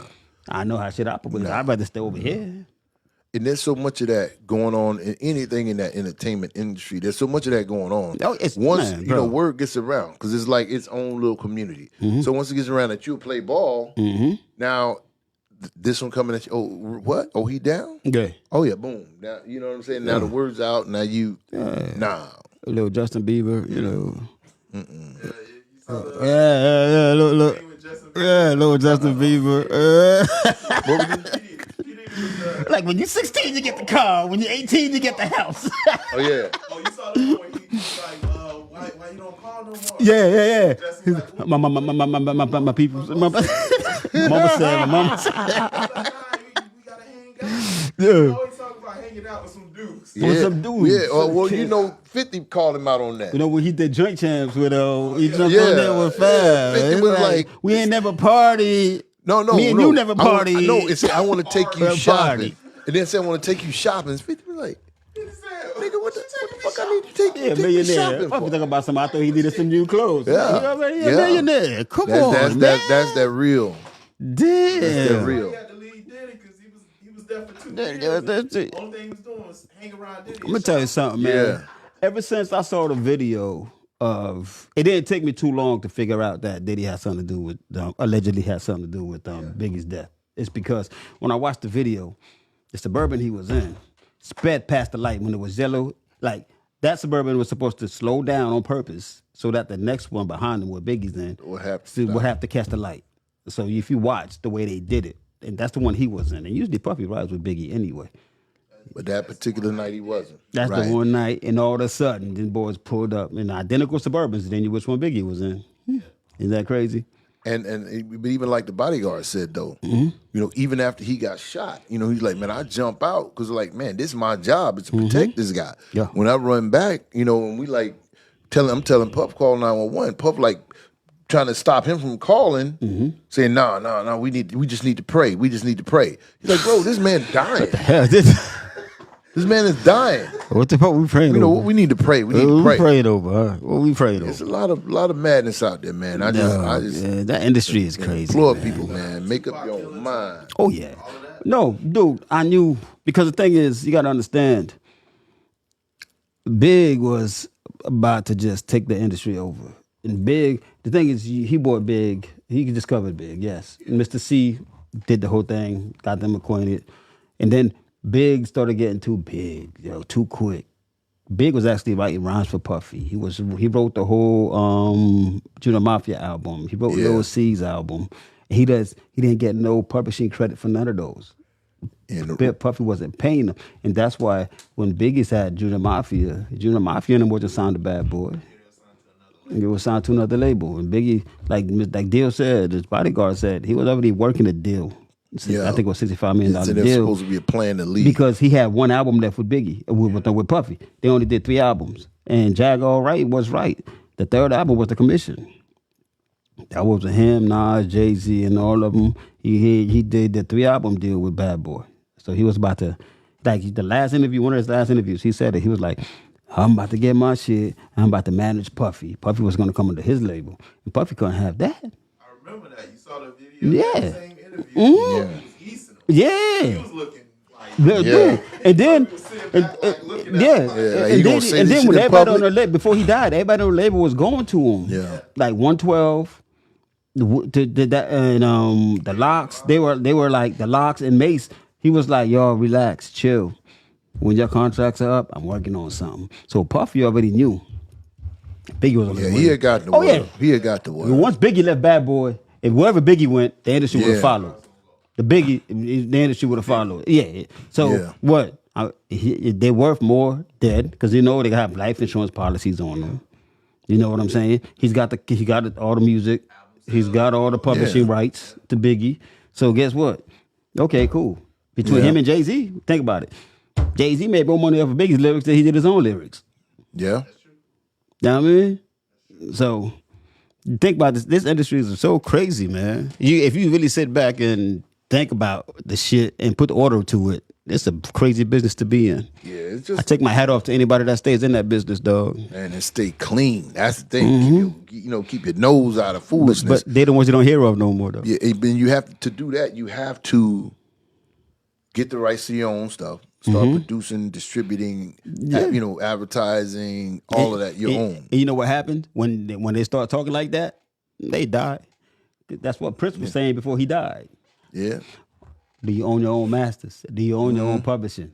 S2: I know how shit operates. I'd rather stay over here.
S3: And there's so much of that going on in anything in that entertainment industry. There's so much of that going on.
S2: Oh, it's-
S3: once
S2: man,
S3: you know
S2: bro.
S3: word gets around, because it's like its own little community. So once it gets around that you play ball, now this one coming at you. Oh, what? Oh, he down?
S2: Yeah.
S3: Oh yeah, boom. Now you know what I'm saying. Now the word's out. Now you nah.
S2: A little Justin Bieber, you know. Yeah, look. Yeah, little Justin Bieber. Like when you're 16, you get the car. When you're 18, you get the house.
S3: Oh yeah.
S4: Oh, you saw the one where he's like, why you don't call no more?
S2: Yeah.
S4: Jesse's like, "Ooh,
S2: My people. Mama said, my mama said.
S4: we gotta hang out."
S2: Yeah.
S4: You always talk about hanging out with some dudes.
S3: Yeah.
S2: With some dudes.
S3: Yeah. Oh, well,
S2: Some
S3: you know, 50 called him out on that.
S2: You know when he did joint champs with he jumped
S3: Yeah.
S2: on there with Fab.
S3: Yeah, 50
S2: It's
S3: was like-
S2: we ain't never partied.
S3: No,
S2: Me and you never partied.
S3: I know. It's I want to take you
S2: Party.
S3: shopping, and then say I want to take you shopping. 50 was like, nigga, what the fuck I need to take
S2: Yeah,
S3: you take me
S2: millionaire.
S3: shopping
S2: Fuck, we
S3: for?
S2: talking about something. I thought he needed some new clothes.
S3: Yeah.
S2: You know what I'm saying?
S3: Yeah.
S2: Millionaire. Come on,
S3: That's
S2: man.
S3: that real.
S2: Damn.
S3: That
S4: He
S3: real.
S4: had to leave Diddy because he was there for 2
S2: Yeah,
S4: years.
S2: that's it.
S4: Only thing he was doing was hang around Diddy.
S2: I'm gonna tell you something, man.
S3: Yeah.
S2: Ever since I saw the video of, it didn't take me too long to figure out that Diddy had something to do with, allegedly had something to do with Biggie's death. It's because when I watched the video, the Suburban he was in sped past the light when it was yellow. Like that Suburban was supposed to slow down on purpose so that the next one behind him, where Biggie's in,
S3: Would have to
S2: would have to catch the light. So if you watch the way they did it, and that's the one he was in. And usually Puffy rides with Biggie anyway.
S3: But that particular night he wasn't.
S2: That's
S3: right.
S2: the one night, and all of a sudden, these boys pulled up in identical Suburbans. And then you which one Biggie was in. Isn't that crazy?
S3: But even like the bodyguard said though,
S2: Mm-hmm.
S3: you know, even after he got shot, you know, he's like, man, I jump out because like, man, this is my job. It's to protect this guy.
S2: Mm-hmm. Yeah.
S3: When I run back, you know, and we like I'm telling Puff call 911. Puff like trying to stop him from calling,
S2: Mm-hmm.
S3: saying, no, we just need to pray. We just need to pray. He's like, bro, this man dying.
S2: Hell,
S3: This man is dying.
S2: what the fuck we praying
S3: You know
S2: over?
S3: what we need to pray. We need
S2: What
S3: to
S2: we
S3: pray.
S2: praying over? Huh? What we praying
S3: There's
S2: over?
S3: a lot of madness out there, man. I just
S2: Yeah, that industry is crazy.
S3: implore
S2: man.
S3: people, man, make up your own mind.
S2: Oh yeah. No, dude, I knew because the thing is, you gotta understand, Big was about to just take the industry over. And Big, the thing is, he bought Big, he discovered Big, yes. And Mr. C did the whole thing, got them acquainted. And then Big started getting too big, too quick. Big was actually writing rhymes for Puffy. He wrote the whole Junior Mafia album. He wrote Lil C's album. He didn't get no publishing credit for none of those.
S3: And
S2: Puffy wasn't paying them, and that's why when Biggie's had Junior Mafia and them wasn't signed to Bad Boy. It was signed to another label, and Biggie, like Deal said, his bodyguard said, he was already working a deal. I think it was $65 million
S3: so there's
S2: deal.
S3: supposed to be a plan to leave.
S2: Because he had one album left with Biggie, with Puffy. They only did 3 albums. And Jag All Right was right. The 3rd album was The Commission. That was him, Nas, Jay-Z, and all of them. He did the 3-album deal with Bad Boy. So he was about to, like the last interview, one of his last interviews, he said it. He was like, I'm about to get my shit. I'm about to manage Puffy. Puffy was going to come under his label. And Puffy couldn't have that.
S4: I remember that. You saw the video.
S2: Yeah.
S4: That same interview.
S2: Mm.
S4: He was easing him.
S2: Yeah.
S4: He was looking like.
S2: Yeah, dude. And then,
S4: He was sitting back, like, looking at
S2: yeah,
S4: him like,
S3: like,
S2: and
S3: you
S2: then,
S3: gonna say
S2: and
S3: this
S2: then
S3: shit
S2: when
S3: in
S2: everybody on
S3: public?
S2: the label, before he died, everybody on the label was going to him.
S3: Yeah.
S2: Like 112, the Locks. They were like the Locks and Mace. He was like, y'all relax, chill. When your contracts are up, I'm working on something. So Puffy already knew. Biggie was on
S3: Yeah,
S2: the
S3: he
S2: way.
S3: had got the
S2: Oh,
S3: word.
S2: yeah.
S3: He had got the word.
S2: Once Biggie left Bad Boy, if wherever Biggie went, the industry would have
S3: Yeah.
S2: followed. The industry would have followed. Yeah. So
S3: Yeah.
S2: what? They're worth more dead because they have life insurance policies on them. You know what I'm saying? He got all the music. He's got all the publishing rights to Biggie. So guess what? Okay, cool. Between him and Jay-Z, think about it. Jay-Z made more money off of Biggie's lyrics than he did his own lyrics.
S3: Yeah.
S2: You know what I mean? So think about this. This industry is so crazy, man. If you really sit back and think about the shit and put order to it, it's a crazy business to be in.
S3: Yeah, it's
S2: I
S3: just
S2: take my hat off to anybody that stays in that business, dog.
S3: and stay clean. That's the thing. Keep your nose out of foolishness.
S2: But they're the ones you don't hear of no more, though.
S3: Yeah, and you have to do that. You have to get the rights to your own stuff, start producing, distributing, advertising, all of that, your own.
S2: And you know what happened when they start talking like that? They died. That's what Prince was saying before he died.
S3: Yeah.
S2: Do you own your own masters? Do you own your own publishing?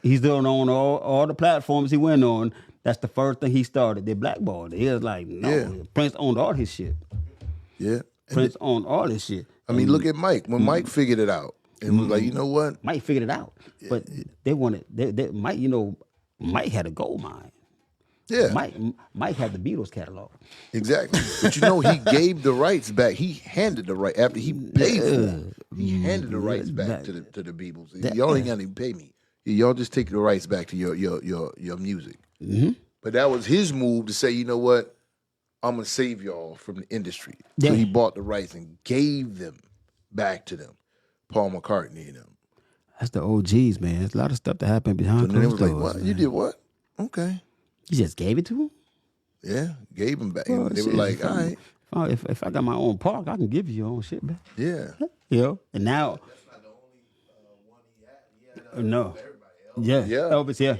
S2: He's still on all the platforms he went on. That's the first thing he started. They blackballed. He was like, no, Prince owned all his shit.
S3: Yeah.
S2: Prince owned all his shit.
S3: I mean, look at Mike. When Mike figured it out and was like, you know what?
S2: Mike figured it out. But they wanted, Mike, Mike had a gold mine.
S3: Yeah.
S2: Mike had the Beatles catalog.
S3: Exactly. But he gave the rights back. He handed the right after he paid for them. He handed the rights back to the Beatles. Y'all ain't gonna even pay me. Y'all just take the rights back to your music. Mm-hmm. But that was his move to say, you know what? I'm gonna save y'all from the industry.
S2: Yeah.
S3: So he bought the rights and gave them back to them. Paul McCartney and them.
S2: That's the OGs, man. There's a lot of stuff that happened behind
S3: So then it
S2: closed
S3: was
S2: doors.
S3: like, what?
S2: Man.
S3: You did what? Okay.
S2: You just gave it to him?
S3: Yeah, gave them back.
S2: Well,
S3: They were
S2: shit,
S3: like, all right.
S2: If I got my own park, I can give you your own shit back.
S3: Yeah.
S2: And now,
S4: That's not the only one he had. He had
S2: no,
S4: everybody else.
S2: yeah,
S3: Yeah.
S2: Elvis, yeah.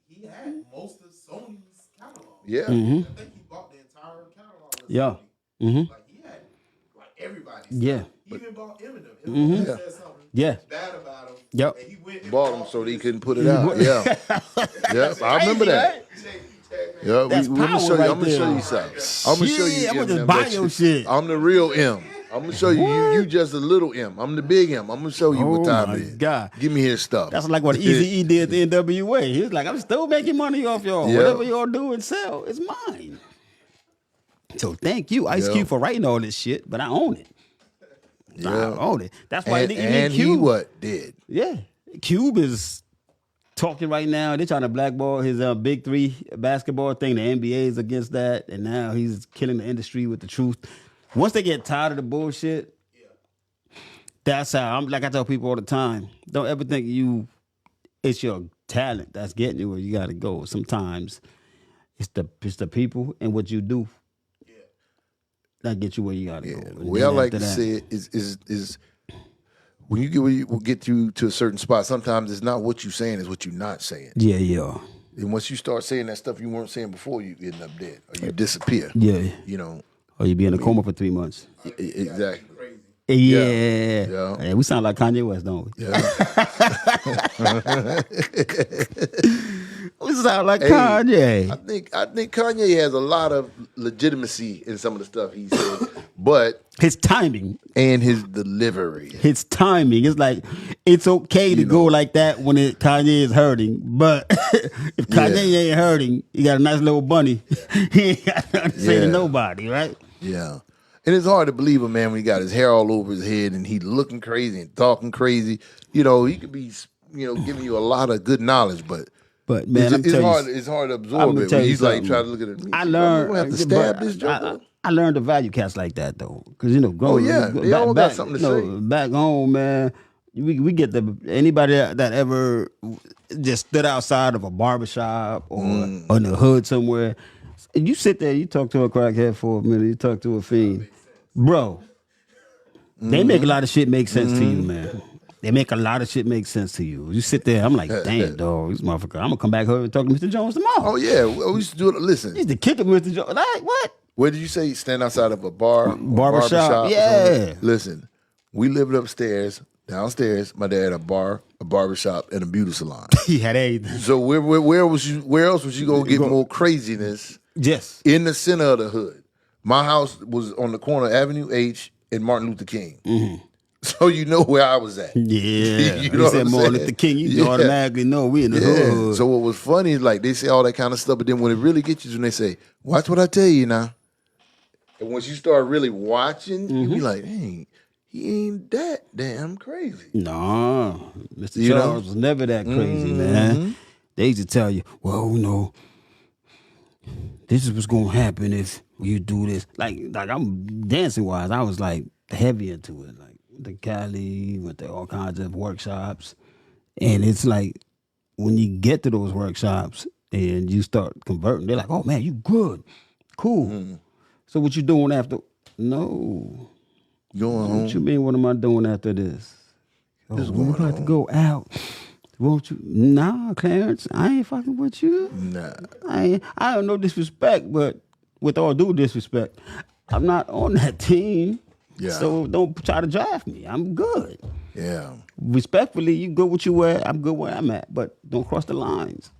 S4: He had most of Sony's catalog.
S3: Yeah.
S4: I think he bought the entire catalog. Of
S2: Yeah.
S4: Sony. Like he had like everybody's.
S2: Yeah.
S4: He even bought Eminem. Eminem said something
S2: Yeah.
S4: bad about him.
S2: Yep.
S4: And he went and
S3: Bought them so they couldn't put it out. Yeah. Yeah. I remember that. Yeah,
S2: That's
S3: let me
S2: power
S3: show you.
S2: right
S3: I'm gonna show
S2: there.
S3: you something. I'm gonna show you.
S2: Shit, I'm gonna just
S3: Eminem,
S2: buy
S3: that
S2: your shit.
S3: I'm the real M. I'm gonna show you. You just a little M. I'm the big M. I'm gonna show you what
S2: Oh
S3: time
S2: my
S3: it is.
S2: God.
S3: Give me his stuff.
S2: That's like what Eazy-E did at the NWA. He was like, I'm still making money off y'all.
S3: Yeah.
S2: Whatever y'all do and sell is mine. So thank you, Ice Cube, for writing all this shit, but I own it. I own it. That's why
S3: and he
S2: Cube.
S3: what did?
S2: Yeah. Cube is talking right now. They're trying to blackball his Big Three basketball thing. The NBA is against that. And now he's killing the industry with the truth. Once they get tired of the bullshit, that's how I tell people all the time. Don't ever think it's your talent that's getting you where you gotta go. Sometimes it's the people and what you do that get you where you gotta go.
S3: The
S2: And
S3: way I
S2: then
S3: like
S2: after
S3: to
S2: that-
S3: say it is when you get you to a certain spot, sometimes it's not what you're saying, it's what you're not saying.
S2: Yeah.
S3: And once you start saying that stuff you weren't saying before, you end up dead or you disappear.
S2: Yeah.
S3: You know,
S2: Or you be in a coma for 3 months.
S3: exactly.
S2: Yeah.
S3: Yeah.
S2: Hey, we sound like Kanye West, don't we?
S3: Yeah.
S2: We sound like Kanye.
S3: I think Kanye has a lot of legitimacy in some of the stuff he said, but
S2: His timing.
S3: and his delivery.
S2: His timing. It's like, it's okay to go like that when Kanye is hurting. But if Kanye ain't hurting, he got a nice little bunny. He ain't got nothing to say to
S3: Yeah.
S2: nobody, right?
S3: Yeah. And it's hard to believe a man when he got his hair all over his head and he looking crazy and talking crazy. You know, he could be, giving you a lot of good knowledge, but
S2: Man,
S3: it's hard to
S2: I'm
S3: absorb
S2: gonna
S3: it.
S2: tell
S3: When
S2: you
S3: he's like
S2: something.
S3: trying to look at it.
S2: I
S3: I'm
S2: learned.
S3: gonna have to stab
S2: but
S3: this joker.
S2: I learned to value cats like that though, because
S3: They all got something to say.
S2: Back home, man, we get anybody that ever just stood outside of a barbershop or in the hood somewhere. You sit there, you talk to a crackhead for a minute, you talk to a fiend, bro. They make a lot of shit make sense to you, man. They make a lot of shit make sense to you. You sit there, I'm like, damn, dog, this motherfucker. I'm gonna come back home and talk to Mr. Jones tomorrow.
S3: Oh yeah, we used to do it. Listen,
S2: He's the kicker, Mr. Jones. Like what?
S3: where did you say? Stand outside of a bar,
S2: Barbershop,
S3: or
S2: yeah.
S3: something? Listen, we lived upstairs. Downstairs, my dad had a bar, a barbershop, and a beauty salon.
S2: He had everything.
S3: So where was you? Where else was you gonna get more craziness?
S2: Yes.
S3: In the center of the hood. My house was on the corner of Avenue H and Martin Luther King. So you know where I was at.
S2: Yeah.
S3: You
S2: You
S3: know what
S2: said
S3: I'm
S2: Martin
S3: saying?
S2: Luther King, you
S3: Yeah.
S2: automatically know we in the hood.
S3: So what was funny is like they say all that kind of stuff, but then when it really gets you, is when they say, "Watch what I tell you now," and once you start really watching, you be like, "Hey, he ain't that damn crazy."
S2: No, Mr.
S3: You know?
S2: Charles was never that crazy, man. They used to tell you, well, no, this is what's gonna happen if you do this. Like I'm dancing wise, I was like heavy into it. Like the Cali, went to all kinds of workshops. And it's like when you get to those workshops and you start converting, they're like, oh man, you good. Cool. So what you doing after? No.
S3: Going home.
S2: What you mean, what am I doing after this? we're about to go out. Won't you? Nah, Clarence, I ain't fucking with you.
S3: Nah.
S2: I don't know disrespect, but with all due disrespect, I'm not on that team.
S3: Yeah.
S2: So don't try to draft me. I'm good.
S3: Yeah.
S2: Respectfully, you good what you wear. I'm good where I'm at, but don't cross the lines.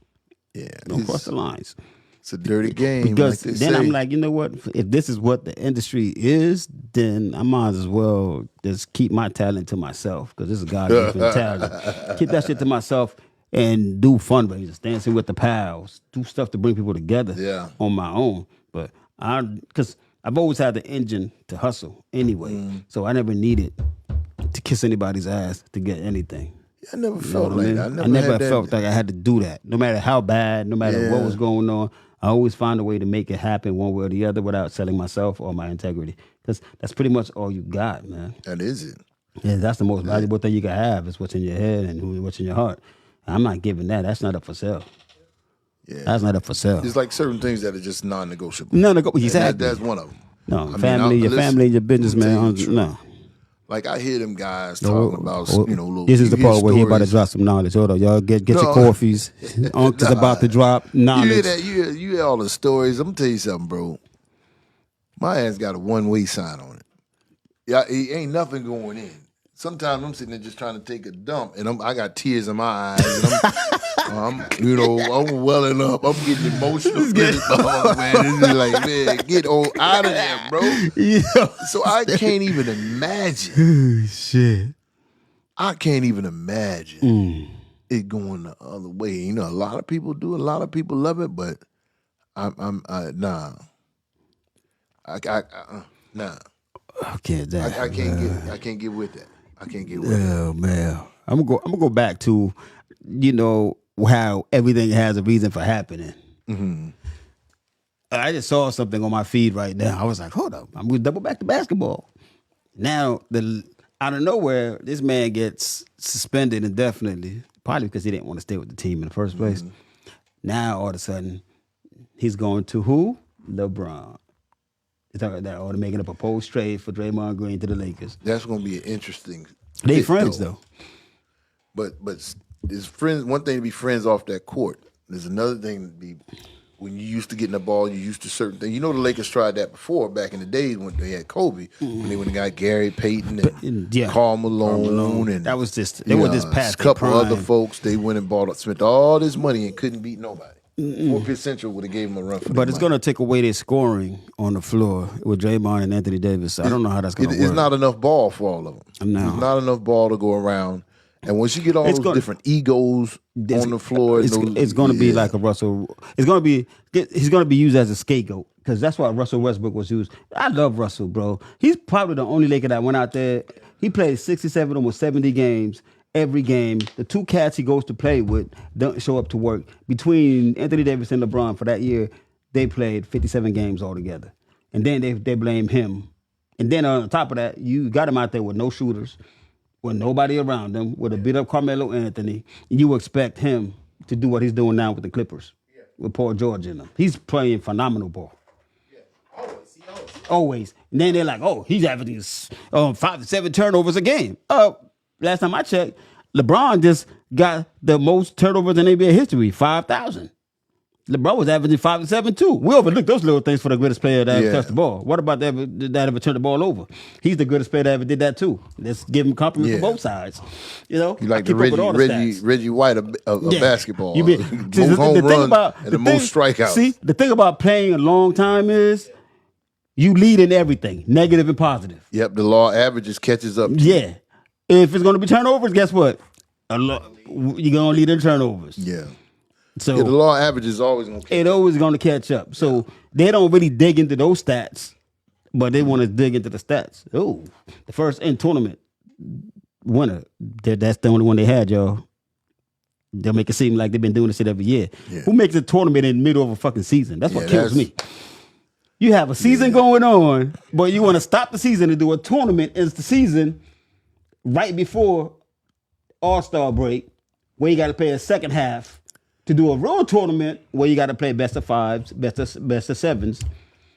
S3: Yeah.
S2: Don't cross the lines.
S3: It's a dirty game.
S2: Because
S3: like they
S2: then
S3: say.
S2: I'm like, you know what? If this is what the industry is, then I might as well just keep my talent to myself because this is God's given talent. Keep that shit to myself and do fundraisers, dancing with the pals, do stuff to bring people together on my own. But because I've always had the engine to hustle anyway, so I never needed to kiss anybody's ass to get anything.
S3: I never
S2: You know
S3: felt
S2: what I
S3: like
S2: mean?
S3: that.
S2: I never
S3: had that.
S2: felt like I had to do that. No matter how bad, no matter what was going on, I always find a way to make it happen one way or the other without selling myself or my integrity. Because that's pretty much all you got, man.
S3: That is it.
S2: Yeah, that's the most valuable thing you can have is what's in your head and what's in your heart. I'm not giving that. That's not up for sale.
S3: Yeah.
S2: That's not up for sale.
S3: It's like certain things that are just non-negotiable.
S2: No,
S3: And
S2: exactly.
S3: that's one of them.
S2: No,
S3: I
S2: family,
S3: mean,
S2: your family, and your business,
S3: let me tell
S2: man.
S3: you the truth.
S2: No.
S3: Like I hear them guys talking about, little.
S2: This is the
S3: you hear
S2: part where he about to
S3: stories.
S2: drop some knowledge. Hold on, y'all get your
S3: No.
S2: coffees. Uncle's about to drop
S3: You hear
S2: knowledge.
S3: that? You hear all the stories. I'm gonna tell you something, bro. My ass got a one-way sign on it. Yeah, it ain't nothing going in. Sometimes I'm sitting there just trying to take a dump, and I got tears in my eyes, and I'm welling up. I'm getting emotional. Man, it's just like, man, get out of there, bro.
S2: Yeah.
S3: So I can't even imagine.
S2: Shit.
S3: I can't even imagine it going the other way. You know, a lot of people do. A lot of people love it, but nah. Nah.
S2: Okay, that.
S3: I can't get with that. I can't get with that.
S2: Oh man, I'm gonna go back to, how everything has a reason for happening.
S3: Mm-hmm.
S2: I just saw something on my feed right now. I was like, hold up, I'm gonna double back to basketball. Now, out of nowhere, this man gets suspended indefinitely, probably because he didn't want to stay with the team in the first place. Now, all of a sudden, he's going to who? LeBron. Or they're making up a post trade for Draymond Green to the Lakers.
S3: That's gonna be an interesting.
S2: They
S3: fit,
S2: friends though.
S3: But it's friends. One thing to be friends off that court. There's another thing to be when you used to getting the ball. You used to certain things. You know the Lakers tried that before back in the days when they had Kobe. When they went and got Gary Payton and Karl Malone and
S2: that was just they were just past
S3: a couple
S2: their
S3: other
S2: prime.
S3: folks. They went and spent all this money and couldn't beat nobody. Pitt Central would have gave them a run for
S2: But
S3: their
S2: it's
S3: money.
S2: going to take away their scoring on the floor with Draymond and Anthony Davis. I don't know how that's going to work.
S3: It's not enough ball for all of them.
S2: No.
S3: There's not enough ball to go around. And once you get all those different egos on the floor,
S2: it's going to be like a Russell. It's going to be he's going to be used as a scapegoat because that's why Russell Westbrook was used. I love Russell, bro. He's probably the only Laker that went out there. He played 67, almost 70 games. Every game, the two cats he goes to play with don't show up to work. Between Anthony Davis and LeBron for that year, they played 57 games altogether. And then they blame him. And then on top of that, you got him out there with no shooters, with nobody around him, with a beat up Carmelo Anthony. You expect him to do what he's doing now with the Clippers, with Paul George in them. He's playing phenomenal ball. Always. And then they're like, oh, he's averaging 5 to 7 turnovers a game. Last time I checked, LeBron just got the most turnovers in NBA history, 5,000. LeBron was averaging 5 to 7 too. We overlook those little things for the greatest player that ever touched the ball. What about that ever turned the ball over? He's the greatest player that ever did that too. Let's give him compliments for both sides. You
S3: like
S2: I
S3: the
S2: keep up with all the stats.
S3: Reggie White of basketball.
S2: You
S3: most home runs and the most strikeouts.
S2: See, the thing about playing a long time is you lead in everything, negative and positive.
S3: Yep, the law averages catches up.
S2: Yeah. If it's going to be turnovers, guess what? You're going to lead in turnovers.
S3: Yeah.
S2: So
S3: the law average is always going to catch up.
S2: It's always going to catch up. So they don't really dig into those stats, but they want to dig into the stats. Oh, the first in-tournament winner, that's the only one they had, y'all. They'll make it seem like they've been doing this shit every year. Yeah. Who makes a tournament in the middle of a fucking season? That's what kills me. You have a season going on, but you want to stop the season and do a tournament in the season right before All-Star break, where you got to play a second half to do a real tournament where you got to play best of fives, best of sevens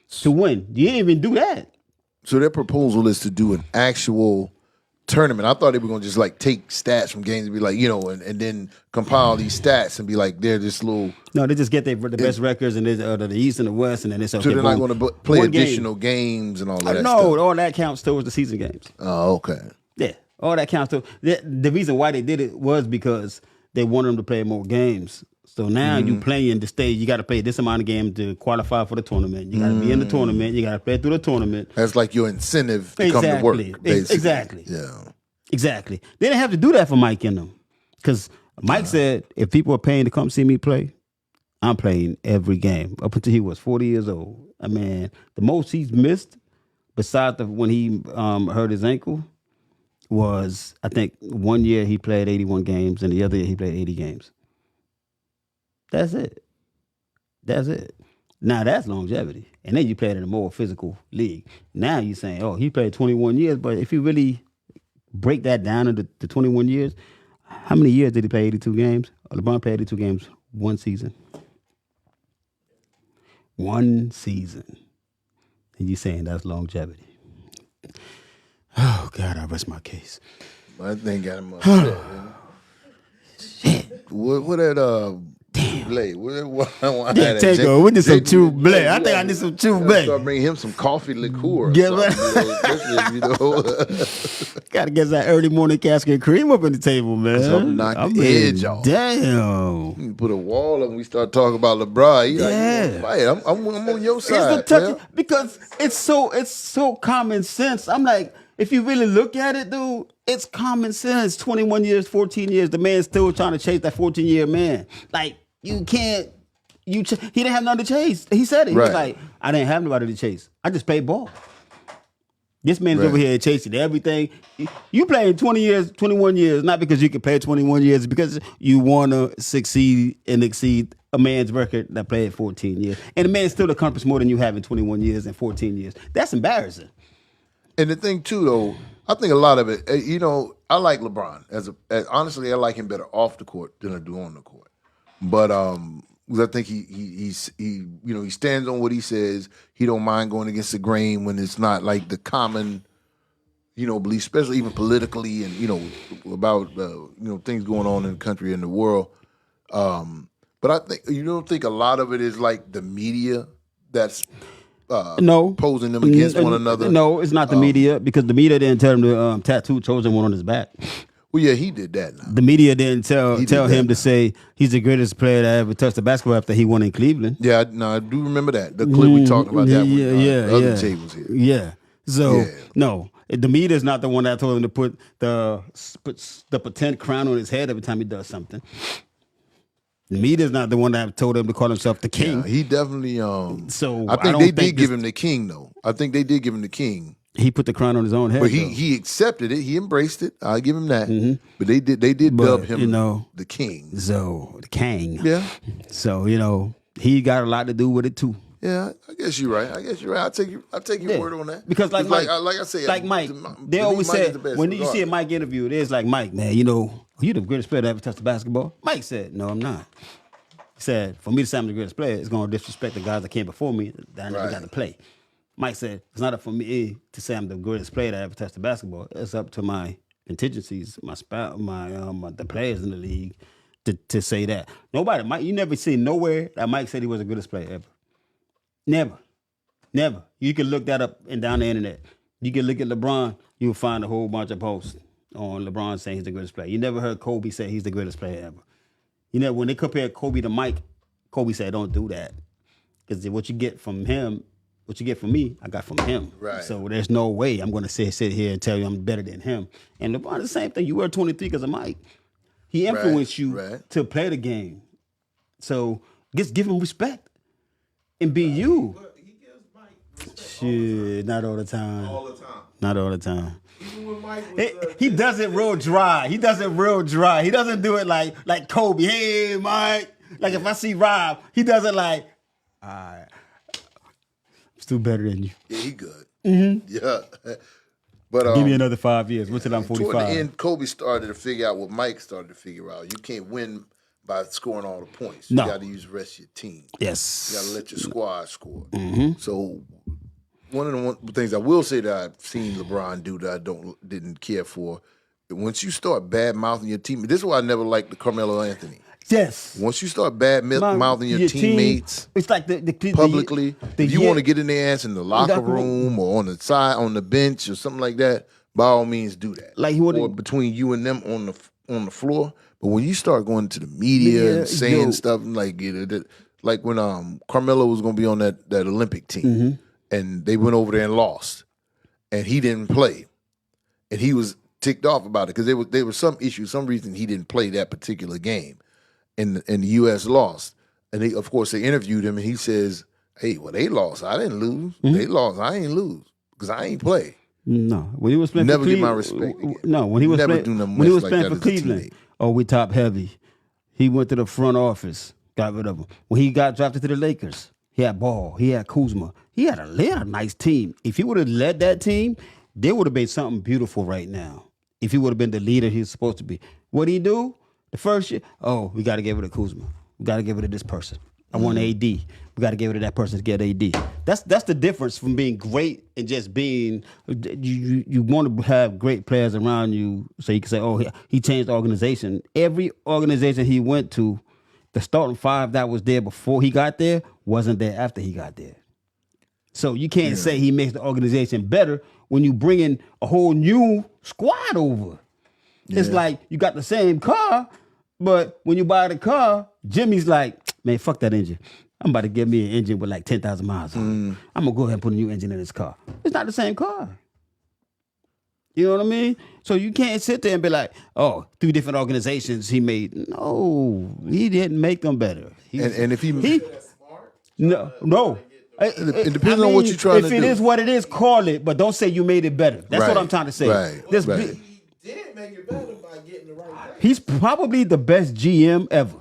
S2: to win. You didn't even do that.
S3: So their proposal is to do an actual tournament. I thought they were gonna just like take stats from games and be like, and then compile these stats and be like, they're just little.
S2: No, they just get the best records and the East and the West, and then it's okay.
S3: So they're not
S2: boom.
S3: going to play
S2: One
S3: additional
S2: game.
S3: games and all that.
S2: No,
S3: stuff.
S2: all that counts towards the season games.
S3: Oh, okay.
S2: Yeah, all that counts too. The reason why they did it was because they wanted them to play more games. So now you playing the stage. You got to play this amount of games to qualify for the tournament. You got to be in the tournament. You got to play through the tournament.
S3: That's like your incentive to come to work. Basically.
S2: Exactly.
S3: Yeah.
S2: Exactly. They didn't have to do that for Mike and them. Because Mike said, if people are paying to come see me play, I'm playing every game. Up until he was 40 years old. I mean, the most he's missed, besides when he hurt his ankle, was, I think, 1 year he played 81 games, and the other year he played 80 games. That's it. That's it. Now that's longevity. And then you played in a more physical league. Now you're saying, oh, he played 21 years, but if you really break that down into the 21 years, how many years did he play 82 games? LeBron played 82 games one season. One season. And you're saying that's longevity. Oh, God, I rest my case.
S3: I think got him upset. Shit. What that Blade?
S2: Tango, we need some Chew Blade. I think I need some Chew Blade.
S3: Start bringing him some coffee liqueur. Or
S2: Get
S3: something,
S2: Gotta get that early morning casket cream up in the table, man.
S3: Something knock the edge off.
S2: Damn.
S3: You put a wall up and we start talking about LeBron. He's like, I'm on your side.
S2: Because it's so common sense. I'm like, if you really look at it, dude, it's common sense. 21 years, 14 years, the man's still trying to chase that 14-year man. Like, you can't, he didn't have nothing to chase. He said it. He was like, I didn't have nobody to chase. I just played ball. This man is over here chasing everything. You played 20 years, 21 years, not because you can play 21 years, because you want to succeed and exceed a man's record that played 14 years. And the man still accomplished more than you have in 21 years and 14 years. That's embarrassing.
S3: And the thing too, though, I think a lot of it, I like LeBron. Honestly, I like him better off the court than I do on the court. But because I think he stands on what he says. He don't mind going against the grain when it's not like the common, belief, especially even politically and about things going on in the country and the world. But I think you don't think a lot of it is like the media that's posing them against one another.
S2: No, it's not the media, because the media didn't tell him to tattoo chosen one on his back.
S3: Well, yeah, he did that. Now.
S2: The media didn't tell him to say he's the greatest player that ever touched the basketball after he won in Cleveland.
S3: Yeah, no, I do remember that. The clip we talked about that when the other tape was here.
S2: Yeah. So, no, the media is not the one that told him to put the pretend crown on his head every time he does something. The media is not the one that told him to call himself the king.
S3: Yeah, he definitely.
S2: So
S3: I think they did give him the king, though. I think they did give him the king.
S2: He put the crown on his own head.
S3: But he accepted it. He embraced it. I'll give him that. Mm-hmm. But they did dub him the king.
S2: So the king.
S3: Yeah.
S2: So he got a lot to do with it too.
S3: Yeah, I guess you're right. I'll take your word on that.
S2: Because like
S3: I say,
S2: like Mike, they always say when you see a Mike interview, it is like, Mike, man, you the greatest player that ever touched the basketball. Mike said, no, I'm not. He said, for me to say I'm the greatest player, it's going to disrespect the guys that came before me that I never got to play. Mike said, it's not up for me to say I'm the greatest player that ever touched the basketball. It's up to my contingencies, the players in the league to say that. Nobody, Mike, you never see nowhere that Mike said he was the greatest player ever. Never. You can look that up and down the internet. You can look at LeBron, you'll find a whole bunch of posts on LeBron saying he's the greatest player. You never heard Kobe say he's the greatest player ever. When they compare Kobe to Mike, Kobe said, don't do that. Because what you get from him, what you get from me, I got from him.
S3: Right. So
S2: there's no way I'm going to sit here and tell you I'm better than him. And LeBron, the same thing. You were 23 because of Mike. He influenced you to play the game. So just give him respect and be you.
S4: But he gives Mike respect.
S2: Shit, not all the time.
S4: All the time.
S2: Not all the time.
S4: Even when Mike was,
S2: He does it real dry. He doesn't do it like Kobe. Hey, Mike. Like if I see Rob, he does it like, all right, I'm still better than you.
S3: Yeah, he good.
S2: Mm-hmm.
S3: Yeah. But
S2: give me another 5 years. What's till I'm 45?
S3: Toward the end, Kobe started to figure out what Mike started to figure out. You can't win by scoring all the points.
S2: No.
S3: You got to use the rest of your team.
S2: Yes.
S3: You got to let your squad score.
S2: Mm-hmm.
S3: So one of the things I will say that I've seen LeBron do that I didn't care for. Once you start bad mouthing your team, this is why I never liked the Carmelo Anthony.
S2: Yes.
S3: Once you start bad mouthing your teammates
S2: it's like the
S3: publicly, if you
S2: year-
S3: want to get in their ass in the locker room or on the side, on the bench or something like that, by all means do that.
S2: Like he wanted-
S3: or between you and them on the floor. But when you start going to the media and saying stuff like like when Carmelo was going to be on that Olympic team and they went over there and lost and he didn't play and he was ticked off about it because there was some issue, some reason he didn't play that particular game. And the U.S. lost. And of course, they interviewed him, and he says, hey, well, they lost. I didn't lose. They lost. I ain't lose because I ain't play.
S2: No. When he was playing
S3: Never
S2: for
S3: get my
S2: Cleveland.
S3: respect again.
S2: No, when he was
S3: Never
S2: playing,
S3: do nothing
S2: when he was
S3: like
S2: playing
S3: that
S2: for
S3: as a
S2: Cleveland,
S3: teammate.
S2: oh, we top heavy. He went to the front office, got rid of him. When he got drafted to the Lakers, he had Ball, he had Kuzma. He had a nice team. If he would have led that team, they would have been something beautiful right now. If he would have been the leader he was supposed to be. What did he do? The first year, oh, we got to give it to Kuzma. We got to give it to this person. I want AD. We got to give it to that person to get AD. That's the difference from being great and just being. You want to have great players around you, so you can say, "Oh, he changed the organization." Every organization he went to, the starting five that was there before he got there wasn't there after he got there. So you can't say he makes the organization better when you bring in a whole new squad over. It's like you got the same car. But when you buy the car, Jimmy's like, man, fuck that engine. I'm about to get me an engine with like 10,000 miles on it. I'm going to go ahead and put a new engine in this car. It's not the same car. You know what I mean? So you can't sit there and be like, oh, 3 different organizations he made. No, he didn't make them better.
S3: And if he
S2: No.
S3: It depends on what you're trying to do.
S2: If it is what it is, call it, but don't say you made it better. That's what I'm trying to say.
S3: Right.
S4: He did make it better by getting the right guy.
S2: He's probably the best GM ever.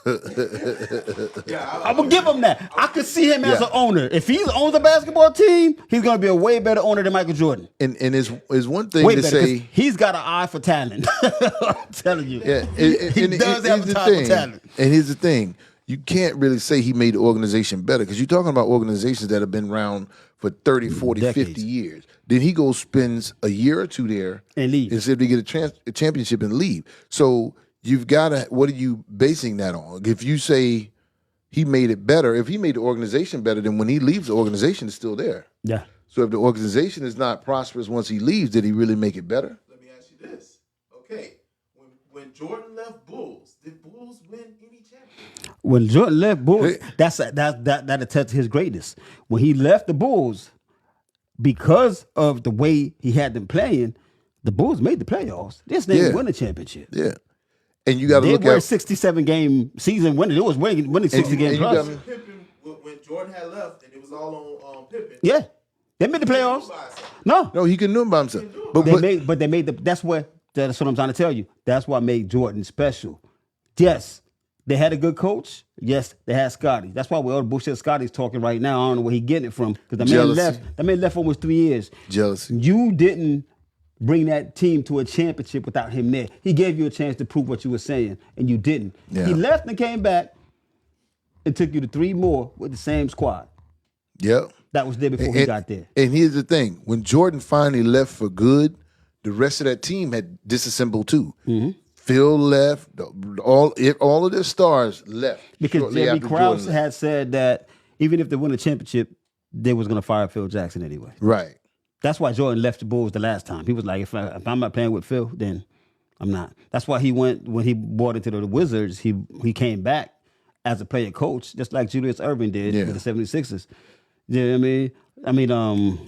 S2: I'm gonna give him that. I could see him as an owner. If he owns a basketball team, he's gonna be a way better owner than Michael Jordan.
S3: And it's one thing
S2: Way
S3: to
S2: better, 'cause
S3: say.
S2: he's got an eye for talent. I'm telling you.
S3: Yeah,
S2: he does have a eye for talent.
S3: And here's the thing: you can't really say he made the organization better because you're talking about organizations that have been around for 30, 40,
S2: Decades.
S3: 50 years. Then he goes spends a year or two there
S2: And leave.
S3: instead to get a championship and leave. So you've got to. What are you basing that on? If you say he made it better, if he made the organization better, then when he leaves, the organization is still there.
S2: Yeah.
S3: So if the organization is not prosperous once he leaves, did he really make it better?
S4: Let me ask you this. Okay, when Jordan left Bulls, did Bulls win any championship?
S2: When Jordan left Bulls, that attests to his greatness. When he left the Bulls, because of the way he had them playing, the Bulls made the playoffs. This didn't win a championship.
S3: Yeah. And you got to
S2: They
S3: look
S2: were a
S3: at
S2: 67 game season winning. It was winning 60 game
S3: and you
S2: plus.
S3: got-
S4: Pippen, when Jordan had left, and it was all on Pippen.
S2: Yeah, they made the playoffs. No,
S3: No, he couldn't do it by himself. But
S2: they made the. That's what I'm trying to tell you. That's what made Jordan special. Yes, they had a good coach. Yes, they had Scotty. That's why all the bullshit Scotty's talking right now. I don't know where he getting it from because the man
S3: Jealousy.
S2: left. That man left for almost 3 years.
S3: Jealousy.
S2: You didn't bring that team to a championship without him there. He gave you a chance to prove what you were saying, and you didn't.
S3: Yeah.
S2: He left and came back and took you to 3 more with the same squad
S3: yeah.
S2: that was there before he got there.
S3: And here's the thing: when Jordan finally left for good, the rest of that team had disassembled too.
S2: Mm-hmm.
S3: Phil left. All of their stars left
S2: Because
S3: shortly
S2: Jerry
S3: after
S2: Krause
S3: Jordan left.
S2: had said that even if they win a championship, they was going to fire Phil Jackson anyway.
S3: Right.
S2: That's why Jordan left the Bulls the last time. He was like, if I'm not playing with Phil, then I'm not. That's why he went, when he bought into the Wizards, he came back as a player coach, just like Julius Erving did with the 76ers. You know what I mean?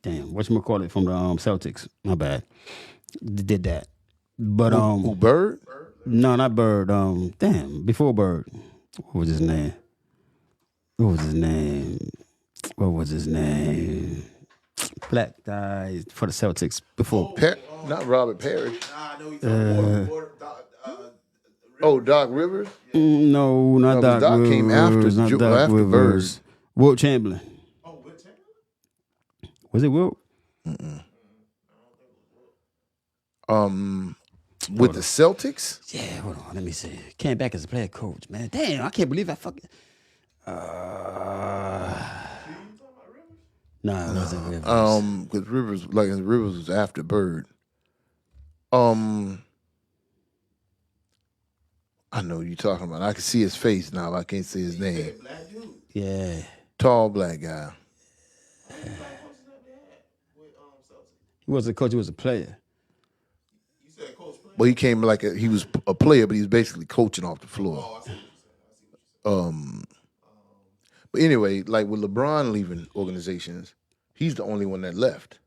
S2: Damn, whatchamacallit from the Celtics. My bad. Did that. But
S3: Who, Bird?
S2: no, not Bird. Damn, before Bird. What was his name? Black guy for the Celtics before.
S3: Not Robert Parrish.
S4: Nah, I know he's talking
S3: Doc Rivers.
S2: No, not
S3: No,
S2: Doc
S3: Doc
S2: Rivers.
S3: came after
S2: not Doc
S3: after
S2: Rivers. Wilt Chamberlain.
S4: Oh, Wilt Chamberlain?
S2: Was it Wilt?
S3: With the Celtics.
S2: Yeah, hold on. Let me see. Came back as a player coach, man. Damn, I can't believe I fucking. Nah, it wasn't Rivers.
S3: Because Rivers was after Bird. I know who you're talking about. I can see his face now. I can't see his name.
S4: Black dude.
S2: Yeah.
S3: Tall black guy.
S2: He wasn't a coach, he was a player.
S4: You said coach player?
S3: Well, he came like he was a player, but he was basically coaching off the floor.
S4: Oh, I see what you're saying.
S3: But anyway, like with LeBron leaving organizations, he's the only one that left.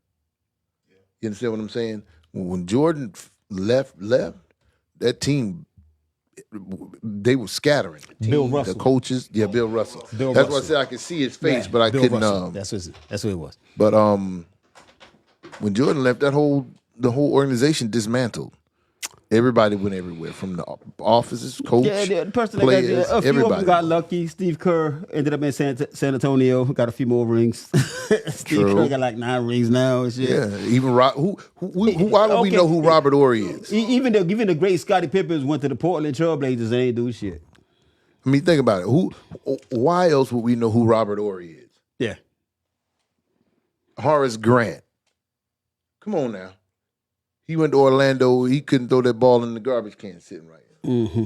S3: You understand what I'm saying? When Jordan left, that team, they were scattering.
S2: Bill
S3: The
S2: Russell.
S3: coaches, Bill Russell.
S2: Bill
S3: That's why I
S2: Russell.
S3: said I could see his face,
S2: Yeah,
S3: but I
S2: Bill
S3: couldn't.
S2: Russell. That's what it was.
S3: But when Jordan left, the whole organization dismantled. Everybody went everywhere, from the offices, coach,
S2: Yeah, the person
S3: players,
S2: that got, a few of
S3: everybody.
S2: them got lucky. Steve Kerr ended up in San Antonio, got a few more rings. Steve
S3: True.
S2: Kerr got like 9 rings now and shit.
S3: Yeah, even why don't we know who Robert Horry is?
S2: Even the great Scottie Pippen went to the Portland Trailblazers and ain't do shit.
S3: I mean, think about it. Why else would we know who Robert Horry is?
S2: Yeah.
S3: Horace Grant. Come on now. He went to Orlando. He couldn't throw that ball in the garbage can sitting right here.
S2: Mm-hmm.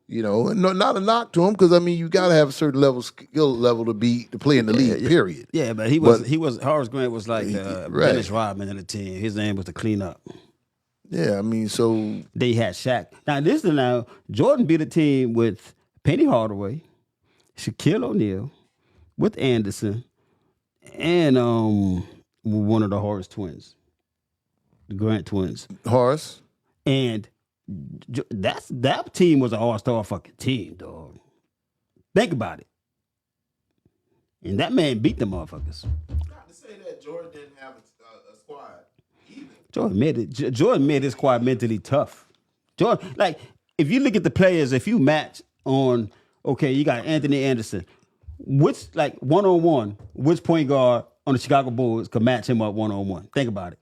S3: You know, not a knock to him, because I mean, you got to have a certain skill level to play in the league. Period.
S2: Yeah, but he was Horace Grant was like
S3: right.
S2: Dennis Rodman in the team. His name was to clean up.
S3: Yeah, I mean, so
S2: They had Shaq. Now, Jordan beat a team with Penny Hardaway, Shaquille O'Neal, with Anderson, and one of the Horace twins, the Grant twins.
S3: Horace.
S2: And that team was an all-star fucking team, dog. Think about it. And that man beat the motherfuckers.
S4: Not to say that Jordan didn't have a squad either.
S2: Jordan made his squad mentally tough. Jordan, like, if you look at the players, if you match on, okay, you got Anthony Anderson, which, like, one-on-one, which point guard on the Chicago Bulls could match him up one-on-one? Think about it.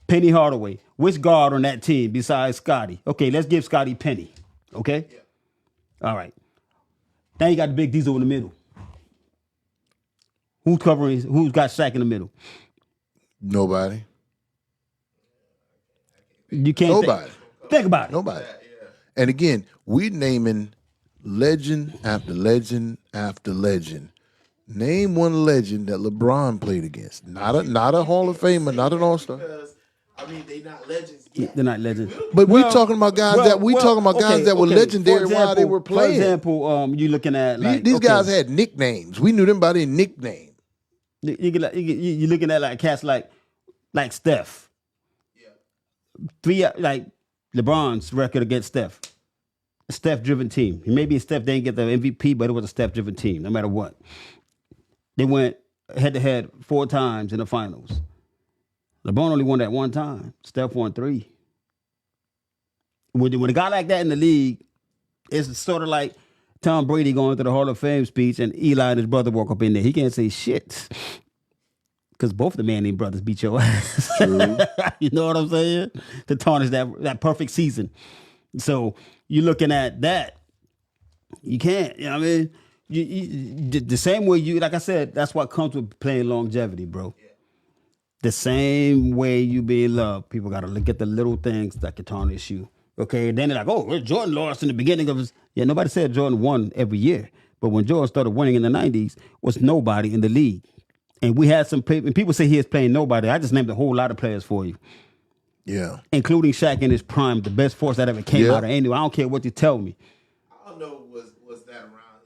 S2: Penny Hardaway, which guard on that team besides Scotty? Okay, let's give Scotty Penny. Okay?
S4: Yeah.
S2: All right. Now you got the big Diesel in the middle. Who's got Shaq in the middle?
S3: Nobody.
S2: You can't
S3: Nobody.
S2: Think about it.
S3: Nobody. And again, we naming legend after legend after legend. Name one legend that LeBron played against. Not a Hall of Famer, not an All-Star.
S4: Because, I mean, they not legends yet.
S2: They're not legends.
S3: But we talking about guys that were legendary while they were playing.
S2: For example, you looking at like
S3: These guys had nicknames. We knew them by their nickname.
S2: you looking at like cats like Steph.
S4: Yeah.
S2: Like LeBron's record against Steph. A Steph-driven team. Maybe Steph didn't get the MVP, but it was a Steph-driven team, no matter what. They went head-to-head 4 times in the finals. LeBron only won that 1 time. Steph won 3. When a guy like that in the league, it's sort of like Tom Brady going to the Hall of Fame speech and Eli and his brother walk up in there. He can't say shit. Because both the Manning brothers beat your ass. You know what I'm saying? To tarnish that perfect season. So you're looking at that. You can't, you know what I mean? You, the same way like I said, that's what comes with playing longevity, bro. Yeah. The same way you be loved, people got to look at the little things that can tarnish you. Okay, and then they're like, oh, Jordan lost in the beginning of his... Yeah, nobody said Jordan won every year. But when Jordan started winning in the 90s, was nobody in the league. And we had some people say he is playing nobody. I just named a whole lot of players for you.
S3: Yeah.
S2: Including Shaq in his prime, the best force that ever came out of anywhere. I don't care what you tell me.
S4: I don't know, was that around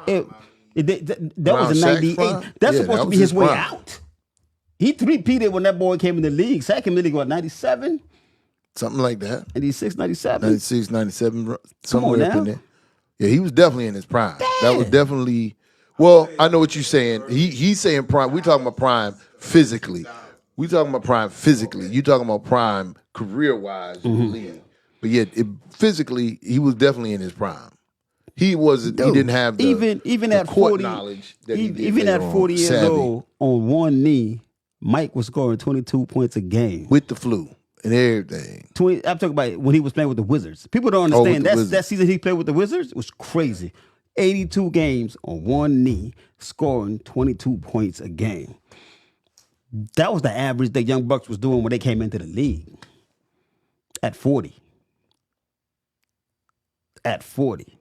S4: his prime?
S2: That was in
S3: Around Shaq's
S2: 98.
S3: prime?
S2: That's
S3: Yeah,
S2: supposed
S3: that
S2: to
S3: was
S2: be his
S3: his
S2: way
S3: prime.
S2: out. He three-peated when that boy came in the league. Shaq came in the league, what, 97?
S3: Something like that.
S2: 96, 97?
S3: 96, 97, somewhere up
S2: now.
S3: in there. Yeah, he was definitely in his prime. That was definitely... Well, I know what you're saying. He's saying prime. We're talking about prime physically. We talking about prime physically. You talking about prime career-wise in the league. But yet, physically, he was definitely in his prime. He wasn't. He didn't have the
S2: even
S3: the
S2: at
S3: court
S2: 40
S3: knowledge that he did
S2: even
S3: later
S2: at 40
S3: on.
S2: years
S3: Savvy.
S2: old, on one knee, Mike was scoring 22 points a game.
S3: With the flu and everything.
S2: I'm talking about when he was playing with the Wizards. People don't
S3: with
S2: understand
S3: the
S2: that
S3: Wizards.
S2: season he played with the Wizards was crazy. 82 games on one knee, scoring 22 points a game. That was the average that Young Bucks was doing when they came into the league. At 40. At 40.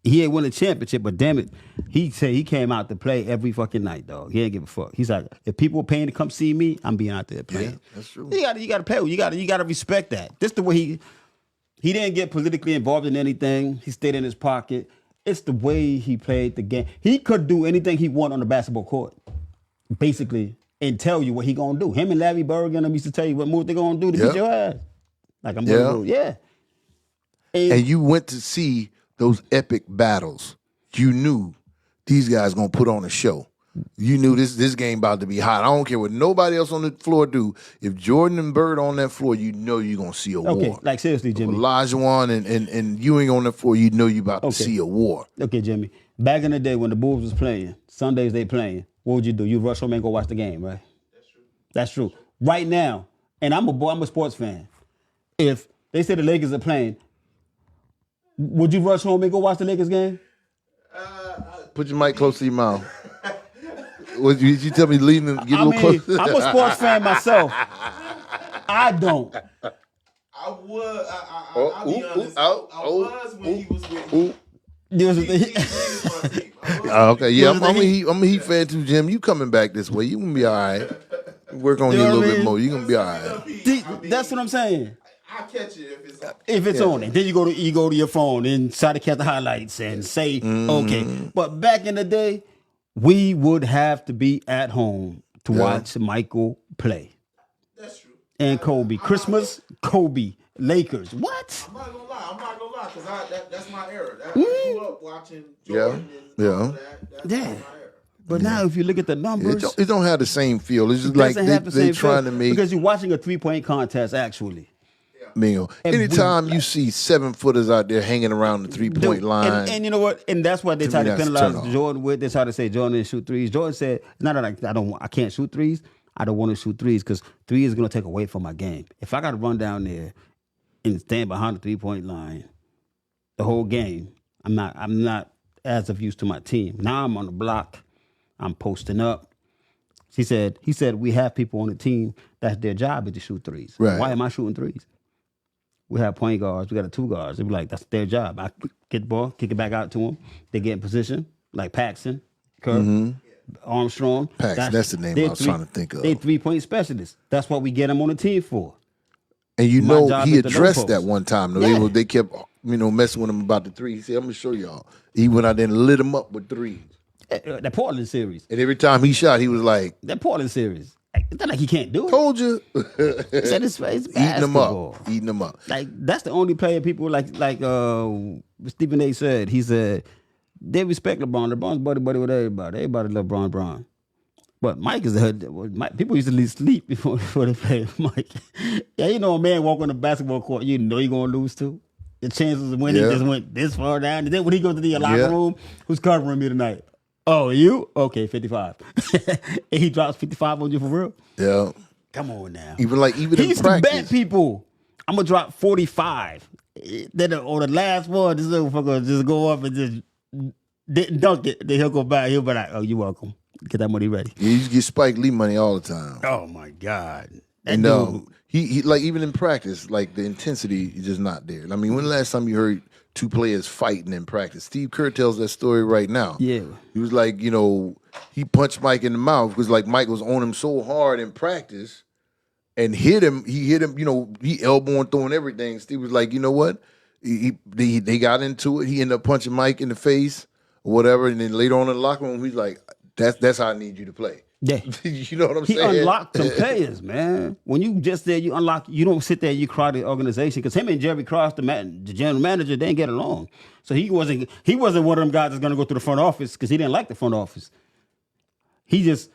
S2: He ain't won a championship, but damn it, he said he came out to play every fucking night, dog. He didn't give a fuck. He's like, if people are paying to come see me, I'm being out there playing.
S3: Yeah, that's true.
S2: You gotta play. You gotta respect that. This the way he didn't get politically involved in anything. He stayed in his pocket. It's the way he played the game. He could do anything he want on the basketball court, basically, and tell you what he gonna do. Him and Larry Bird and them used to tell you what move they gonna do to beat your ass. Like I'm gonna do, yeah.
S3: And you went to see those epic battles. You knew these guys gonna put on a show. You knew this game about to be hot. I don't care what nobody else on the floor do. If Jordan and Bird on that floor, you know you're gonna see a war.
S2: Okay, like seriously, Jimmy.
S3: Olajuwon and Ewing on the floor, you know you about to see a war.
S2: Okay, Jimmy. Back in the day when the Bulls was playing, Sundays they playing, what would you do? You rush home and go watch the game, right? That's true. Right now, and I'm a sports fan. If they say the Lakers are playing, would you rush home and go watch the Lakers game?
S3: Put your mic close to your mouth. What you tell me? Lean and get a little closer.
S2: I'm a sports fan myself. I don't.
S4: I would. I'll be honest. I was when he was with me.
S3: Okay, yeah, I'm a Heat fan too, Jim. You coming back this way? You gonna be all right. Work on you a little bit more. You gonna be all right.
S2: That's what I'm saying.
S4: I catch it if it's on.
S2: If it's on it, then you go to your phone and try to catch the highlights and say okay. But back in the day, we would have to be at home to watch Michael play.
S4: That's true.
S2: And Kobe. Christmas, Kobe. Lakers. What?
S4: I'm not gonna lie, because that's my era. I grew up watching Jordan and all that. That's my era.
S2: But now if you look at the numbers,
S3: It don't have the same feel. It's just like they trying to make
S2: because you're watching a 3-point contest actually.
S3: meal. Anytime you see 7-footers out there hanging around the 3-point line,
S2: and you know what? And that's what they try to penalize Jordan with. They try to say Jordan didn't shoot threes. Jordan said, "Not that I can't shoot threes. I don't want to shoot threes because three is going to take away from my game. If I got to run down there and stand behind the 3-point line the whole game, I'm not as of use to my team. Now I'm on the block. I'm posting up." He said we have people on the team that's their job is to shoot threes.
S3: Right.
S2: Why am I shooting threes? We have point guards. We got 2 guards. They be like, that's their job. I get the ball, kick it back out to them. They get in position, like Paxson, Kerr, Armstrong.
S3: Paxson, that's the name I was trying to think of.
S2: They 3-point specialists. That's what we get them on the team for.
S3: And you
S2: My
S3: know
S2: job
S3: he
S2: is to
S3: addressed
S2: those
S3: that
S2: folks.
S3: one time. Though.
S2: Yeah.
S3: They kept messing with him about the three. He said, "I'm gonna show y'all." He went out there and lit him up with threes.
S2: The Portland series.
S3: And every time he shot, he was like,
S2: That Portland series. It's not like he can't do it.
S3: "Told you."
S2: He said it's
S3: Eating them
S2: basketball.
S3: up. Eating them up.
S2: Like that's the only player people like Stephen A. said. He said they respect LeBron. LeBron's buddy with everybody. Everybody love Bron. But Mike is people used to sleep before they play Mike. Yeah, you know a man walk on the basketball court, you know you're gonna lose too. The chances of winning just went this far down. And then when he goes to the locker room, who's covering me tonight? Oh, you? Okay, 55. And he drops 55 on you for real?
S3: Yeah.
S2: Come on now.
S3: Even
S2: he
S3: in
S2: used
S3: practice.
S2: to bet people, I'm going to drop 45. Then on the last one, this little fucker just go up and just didn't dunk it. Then he'll go back. He'll be like, oh, you're welcome. Get that money ready.
S3: Yeah, he used to get Spike Lee money all the time.
S2: Oh, my God. That
S3: And
S2: dude.
S3: he like even in practice, like the intensity is just not there. I mean, when the last time you heard 2 players fighting in practice? Steve Kerr tells that story right now.
S2: Yeah.
S3: He was like, he punched Mike in the mouth because like Mike was on him so hard in practice and hit him. He hit him, he elbowing, throwing everything. Steve was like, you know what? They got into it. He ended up punching Mike in the face or whatever. And then later on in the locker room, he's like, that's how I need you to play.
S2: Yeah.
S3: You know what I'm
S2: He
S3: saying?
S2: unlocked some players, man. When you just there, you unlock. You don't sit there, you cry the organization because him and Jerry Cross, the general manager, they didn't get along. So he wasn't one of them guys that's gonna go through the front office because he didn't like the front office. He just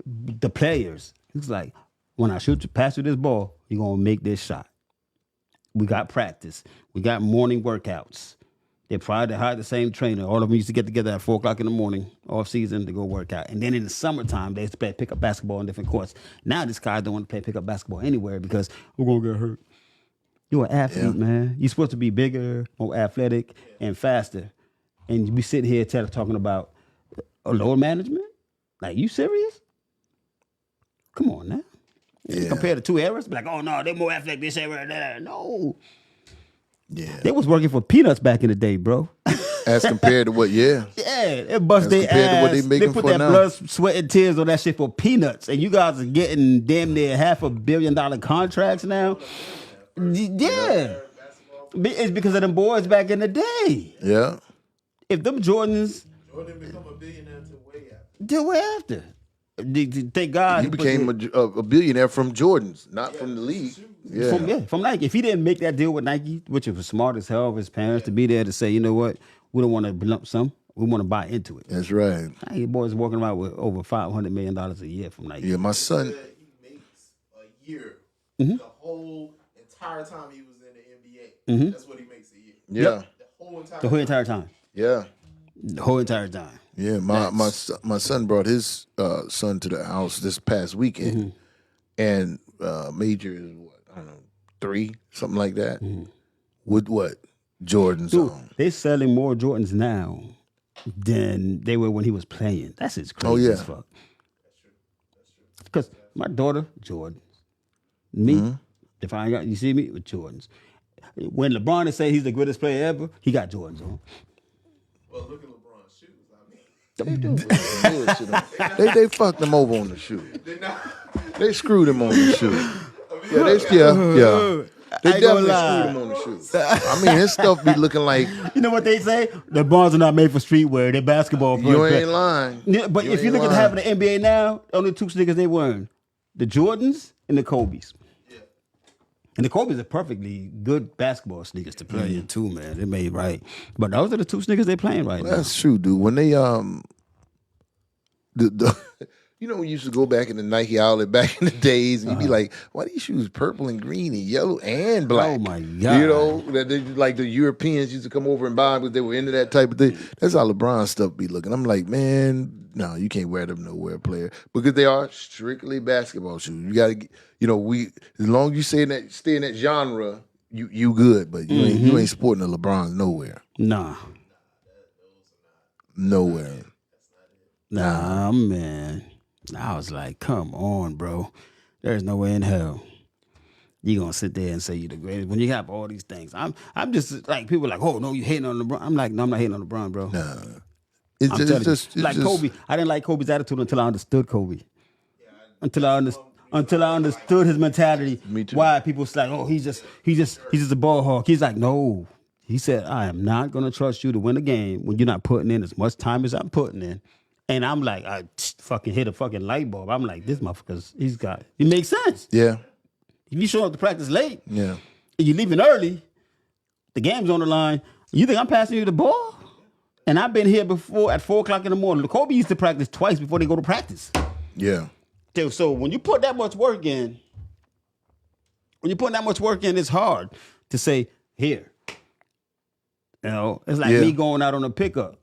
S2: the players. He's like, when I pass you this ball, you're gonna make this shot. We got practice. We got morning workouts. They probably hired the same trainer. All of them used to get together at 4 o'clock in the morning, off season, to go work out. And then in the summertime, they used to play pickup basketball in different courts. Now this guy don't want to play pickup basketball anywhere because we're gonna get hurt. You're an athlete, man. You're supposed to be bigger, more athletic, and faster. and we sit here talking about lower management. Like, you serious? Come on now.
S3: Yeah.
S2: Compare the two eras, be like, oh no, they're more athletic this era. No.
S3: Yeah.
S2: They was working for peanuts back in the day, bro.
S3: As compared to what? Yeah.
S2: Yeah, they bust
S3: As
S2: their
S3: compared to
S2: ass.
S3: what they making
S2: put
S3: for
S2: that
S3: now.
S2: blood, sweat, and tears on that shit for peanuts. And you guys are getting damn near $500 million contracts now. Yeah. It's because of them boys back in the day.
S3: Yeah.
S2: If them Jordans,
S4: Jordan become a billionaire to way after.
S2: they're way after. Thank God.
S3: He became a billionaire from Jordans, not from the league. Yeah.
S2: From Nike. If he didn't make that deal with Nike, which was smart as hell of his parents to be there to say, you know what, we don't want to lump sum, we want to buy into it.
S3: That's right.
S2: Nike boys walking around with over $500 million a year from Nike.
S3: Yeah, my son.
S4: He makes a year.
S2: Mm-hmm.
S4: The whole entire time he was in the NBA. That's what he makes a year.
S3: Yeah.
S4: The whole entire
S2: The whole entire time.
S3: Yeah.
S2: The whole entire time.
S3: Yeah. My son brought his son to the house this past weekend, and Major is what, I don't know, 3, something like that. With what? Jordans
S2: Dude,
S3: on.
S2: they're selling more Jordans now than they were when he was playing. That's just crazy
S3: Oh, yeah.
S2: as fuck. Because my daughter, Jordan. Me, if I ain't got, you see me with Jordans. When LeBron say he's the greatest player ever, he got Jordans on.
S4: Well, look at LeBron's shoes. I mean,
S3: They fucked him over on the shoe.
S4: they not.
S3: They screwed him on the shoe. Yeah, They
S2: I ain't gonna
S3: definitely
S2: lie.
S3: screwed him on the shoe. I mean, his stuff be looking like
S2: You know what they say? The Bronze are not made for streetwear. They're basketball.
S3: you ain't lying.
S2: Yeah, but
S3: You
S2: if you
S3: ain't
S2: look at
S3: lying.
S2: having the NBA now, only 2 sneakers they wearing: the Jordans and the Kobe's. And the Kobe's are perfectly good basketball sneakers to play in too, man. They made right, but those are the 2 sneakers they playing right now.
S3: That's true, dude. When they you know, we used to go back in the Nike outlet back in the days, and you'd be like, "Why these shoes purple and green and yellow and black?"
S2: Oh, my God.
S3: You know that they, like the Europeans used to come over and buy them because they were into that type of thing. That's how LeBron stuff be looking. I'm like, man, no, you can't wear them nowhere, player, because they are strictly basketball shoes. You got to, you know, as long as you stay in that genre, you good, but you ain't sporting the LeBrons nowhere. Nowhere.
S2: Nah, man. I was like, come on, bro. There's no way in hell you gonna sit there and say you're the greatest when you have all these things. I'm just like, people are like, oh no, you hating on LeBron. I'm like, no, I'm not hating on LeBron, bro.
S3: Nah. It's
S2: I'm telling
S3: just
S2: you. Like Kobe. I didn't like Kobe's attitude until I understood Kobe. Until I understood his mentality.
S3: Me too.
S2: Why people was like, oh, he's just a ball hawk. He's like, no. He said, I am not gonna trust you to win a game when you're not putting in as much time as I'm putting in. And I'm like, I fucking hit a fucking light bulb. I'm like, this motherfucker's, it makes sense.
S3: Yeah.
S2: If you show up to practice late,
S3: Yeah.
S2: and you're leaving early, the game's on the line, you think I'm passing you the ball? And I've been here before at 4 o'clock in the morning. Kobe used to practice twice before they go to practice.
S3: Yeah.
S2: So when you put that much work in, it's hard to say, here. You know, it's like me going out on a pickup.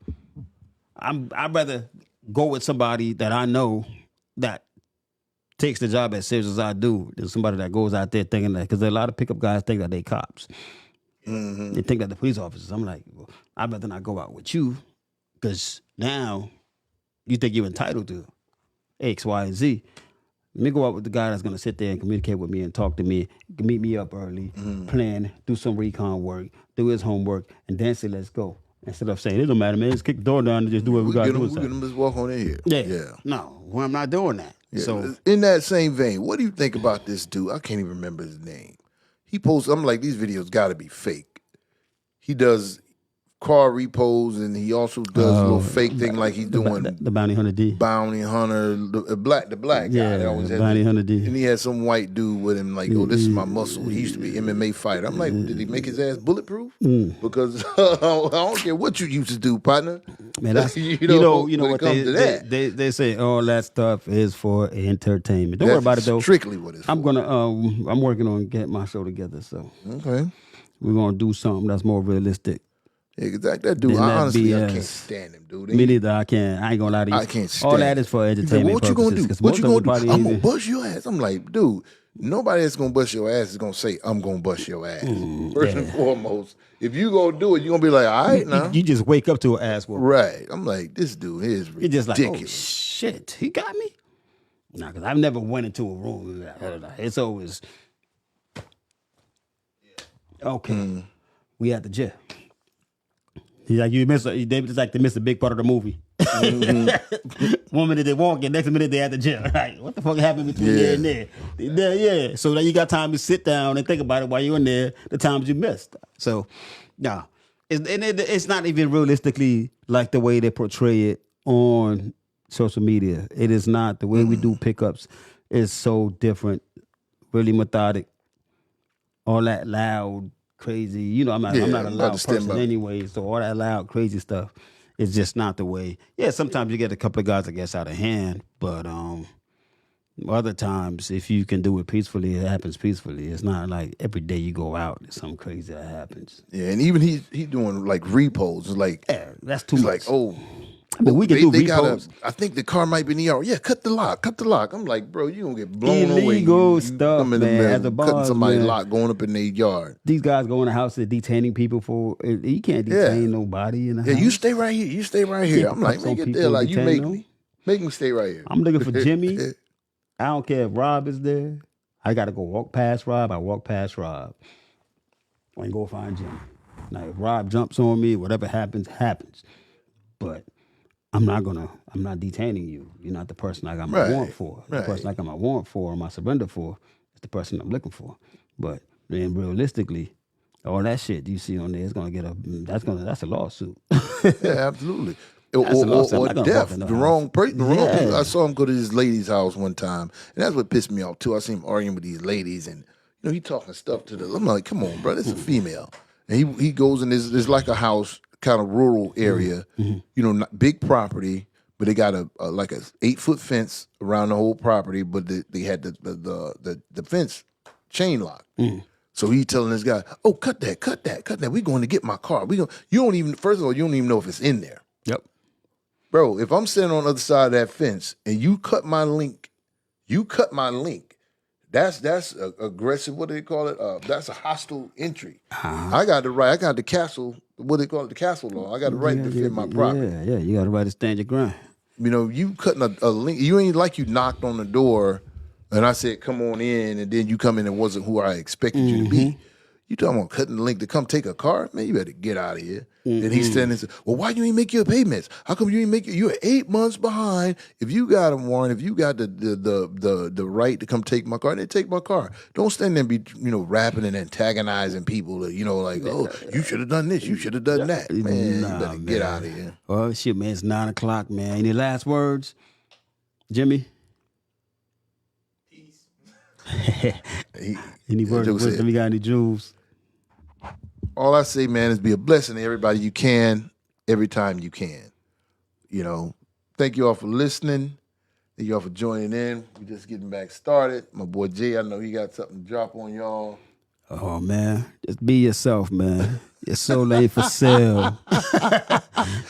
S2: I'd rather go with somebody that I know that takes the job as serious as I do than somebody that goes out there thinking that, because a lot of pickup guys think that they cops. They think that the police officers. I'm like, well, I'd rather not go out with you because now you think you're entitled to X, Y, and Z. Let me go out with the guy that's going to sit there and communicate with me and talk to me, meet me up early, plan, do some recon work, do his homework, and then say, let's go. Instead of saying, it don't matter, man, just kick the door down and just do what we got to do.
S3: We get them just walk on in here.
S2: Yeah. No, well, I'm not doing that.
S3: Yeah.
S2: So
S3: in that same vein, what do you think about this dude? I can't even remember his name. He posts, I'm like, these videos got to be fake. He does car repos, and he also does a little fake thing like he's doing
S2: the Bounty Hunter D.
S3: Bounty Hunter, the black guy.
S2: Yeah,
S3: that always has
S2: Bounty Hunter D.
S3: And he had some white dude with him, like, oh, this is my muscle. He used to be MMA fighter. I'm like, did he make his ass bulletproof? Because I don't care what you used to do, partner.
S2: Man, that's, you know what they say. All that stuff is for entertainment. Don't worry about it though.
S3: Strictly what it's.
S2: I'm working on getting my show together, so
S3: Okay.
S2: we're gonna do something that's more realistic.
S3: Yeah, exactly. That dude,
S2: Then that
S3: honestly, I
S2: BS.
S3: can't stand him, dude.
S2: Me neither. I ain't gonna lie to you.
S3: I can't stand
S2: All that is for
S3: He's like,
S2: entertainment
S3: what you gonna
S2: purposes.
S3: do?
S2: 'Cause
S3: What
S2: most
S3: you
S2: of
S3: gonna
S2: them
S3: do? I'm
S2: probably
S3: gonna bust your ass. I'm like, dude, nobody that's gonna bust your ass is gonna say, I'm gonna bust your ass. First and foremost, if you gonna do it, you're gonna be like, all right now.
S2: You just wake up to an ass whooping.
S3: Right. I'm like, this dude is
S2: You're just like, oh
S3: ridiculous.
S2: shit, he got me. Nah, because I've never went into a room. It's always okay. We at the gym. He's like, it's like they missed a big part of the movie. One minute they walking, next minute they at the gym. Like, what the fuck happened between there and there? Yeah. So now you got time to sit down and think about it while you're in there. The times you missed. So, nah, it's not even realistically like the way they portray it on social media. It is not. The way we do pickups is so different. Really methodic. All that loud, crazy. You know, I'm not a loud person anyway. So all that loud, crazy stuff is just not the way. Yeah, sometimes you get a couple of guys that gets out of hand, but other times if you can do it peacefully, it happens peacefully. It's not like every day you go out, there's something crazy that happens.
S3: Yeah, and even he doing like repos. Like,
S2: yeah, that's too
S3: much.
S2: much.
S3: Like, oh.
S2: I mean, we can do repos.
S3: I think the car might be in the yard. Yeah, cut the lock. I'm like, bro, you gonna get blown away.
S2: Illegal stuff,
S3: come in the
S2: man.
S3: middle,
S2: At the bars,
S3: cutting somebody's
S2: man.
S3: lock, going up in their yard.
S2: These guys go in the house and detaining people for. You can't detain nobody in the house.
S3: Yeah, you stay right here. You stay right here. I'm like, man, get there. Like, you make me stay right here.
S2: I'm looking for Jimmy. I don't care if Rob is there. I got to go walk past Rob. I walk past Rob. And go find Jimmy. Now, if Rob jumps on me, whatever happens. But I'm not detaining you. You're not the person I got my warrant for. The person I got my warrant for or my surrender for is the person I'm looking for. But then realistically, all that shit you see on there is gonna get that's a lawsuit.
S3: Yeah, absolutely. Or death. The wrong person. I saw him go to this lady's house one time, and that's what pissed me off too. I see him arguing with these ladies, and he talking stuff to them. I'm like, come on, bro, this is a female. And he goes in there's like a house, kind of rural area, not big property, but they got a like a 8-foot fence around the whole property, but they had the fence chain locked. So he telling this guy, "Oh, cut that. We're going to get my car. You don't even know if it's in there."
S2: Yep.
S3: Bro, if I'm sitting on the other side of that fence and you cut my link, that's aggressive. What do they call it? That's a hostile entry. I got the right. I got the castle. What do they call it? The castle law. I got the right to defend my property.
S2: Yeah. You got the right to stand your ground.
S3: You cutting a link. You ain't like you knocked on the door, and I said, "Come on in," and then you come in and wasn't who I expected you to be. You talking about cutting the link to come take a car? Man, you better get out of here. And he's standing and said, well, why you ain't make your payments? How come you ain't make it? You're 8 months behind. If you got a warrant, if you got the right to come take my car, then take my car. Don't stand there and be, rapping and antagonizing people that, like, oh, you should have done this, you should have done that. Man, you better get out of here.
S2: Oh, shit, man, it's 9 o'clock, man. Any last words? Jimmy? Any words of wisdom? You got any jewels?
S3: All I say, man, is be a blessing to everybody you can, every time you can. Thank you all for listening. Thank you all for joining in. We're just getting back started. My boy Jay, I know he got something to drop on y'all.
S2: Oh, man. Just be yourself, man. Your soul ain't for sale.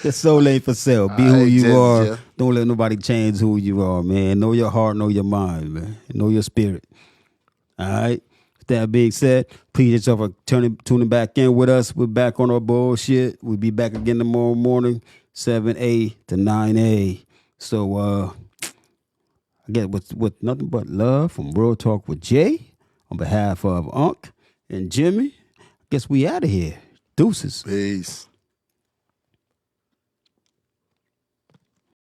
S2: Your soul ain't for sale. Be who you are. Don't let nobody change who you are, man. Know your heart, know your mind, man. Know your spirit. All right? With that being said, please yourself for tuning back in with us. We're back on our bullshit. We'll be back again tomorrow morning, 7A to 9A. So, I guess with nothing but love from Real Talk with Jay, on behalf of Unc and Jimmy, I guess we out of here. Deuces.
S3: Peace.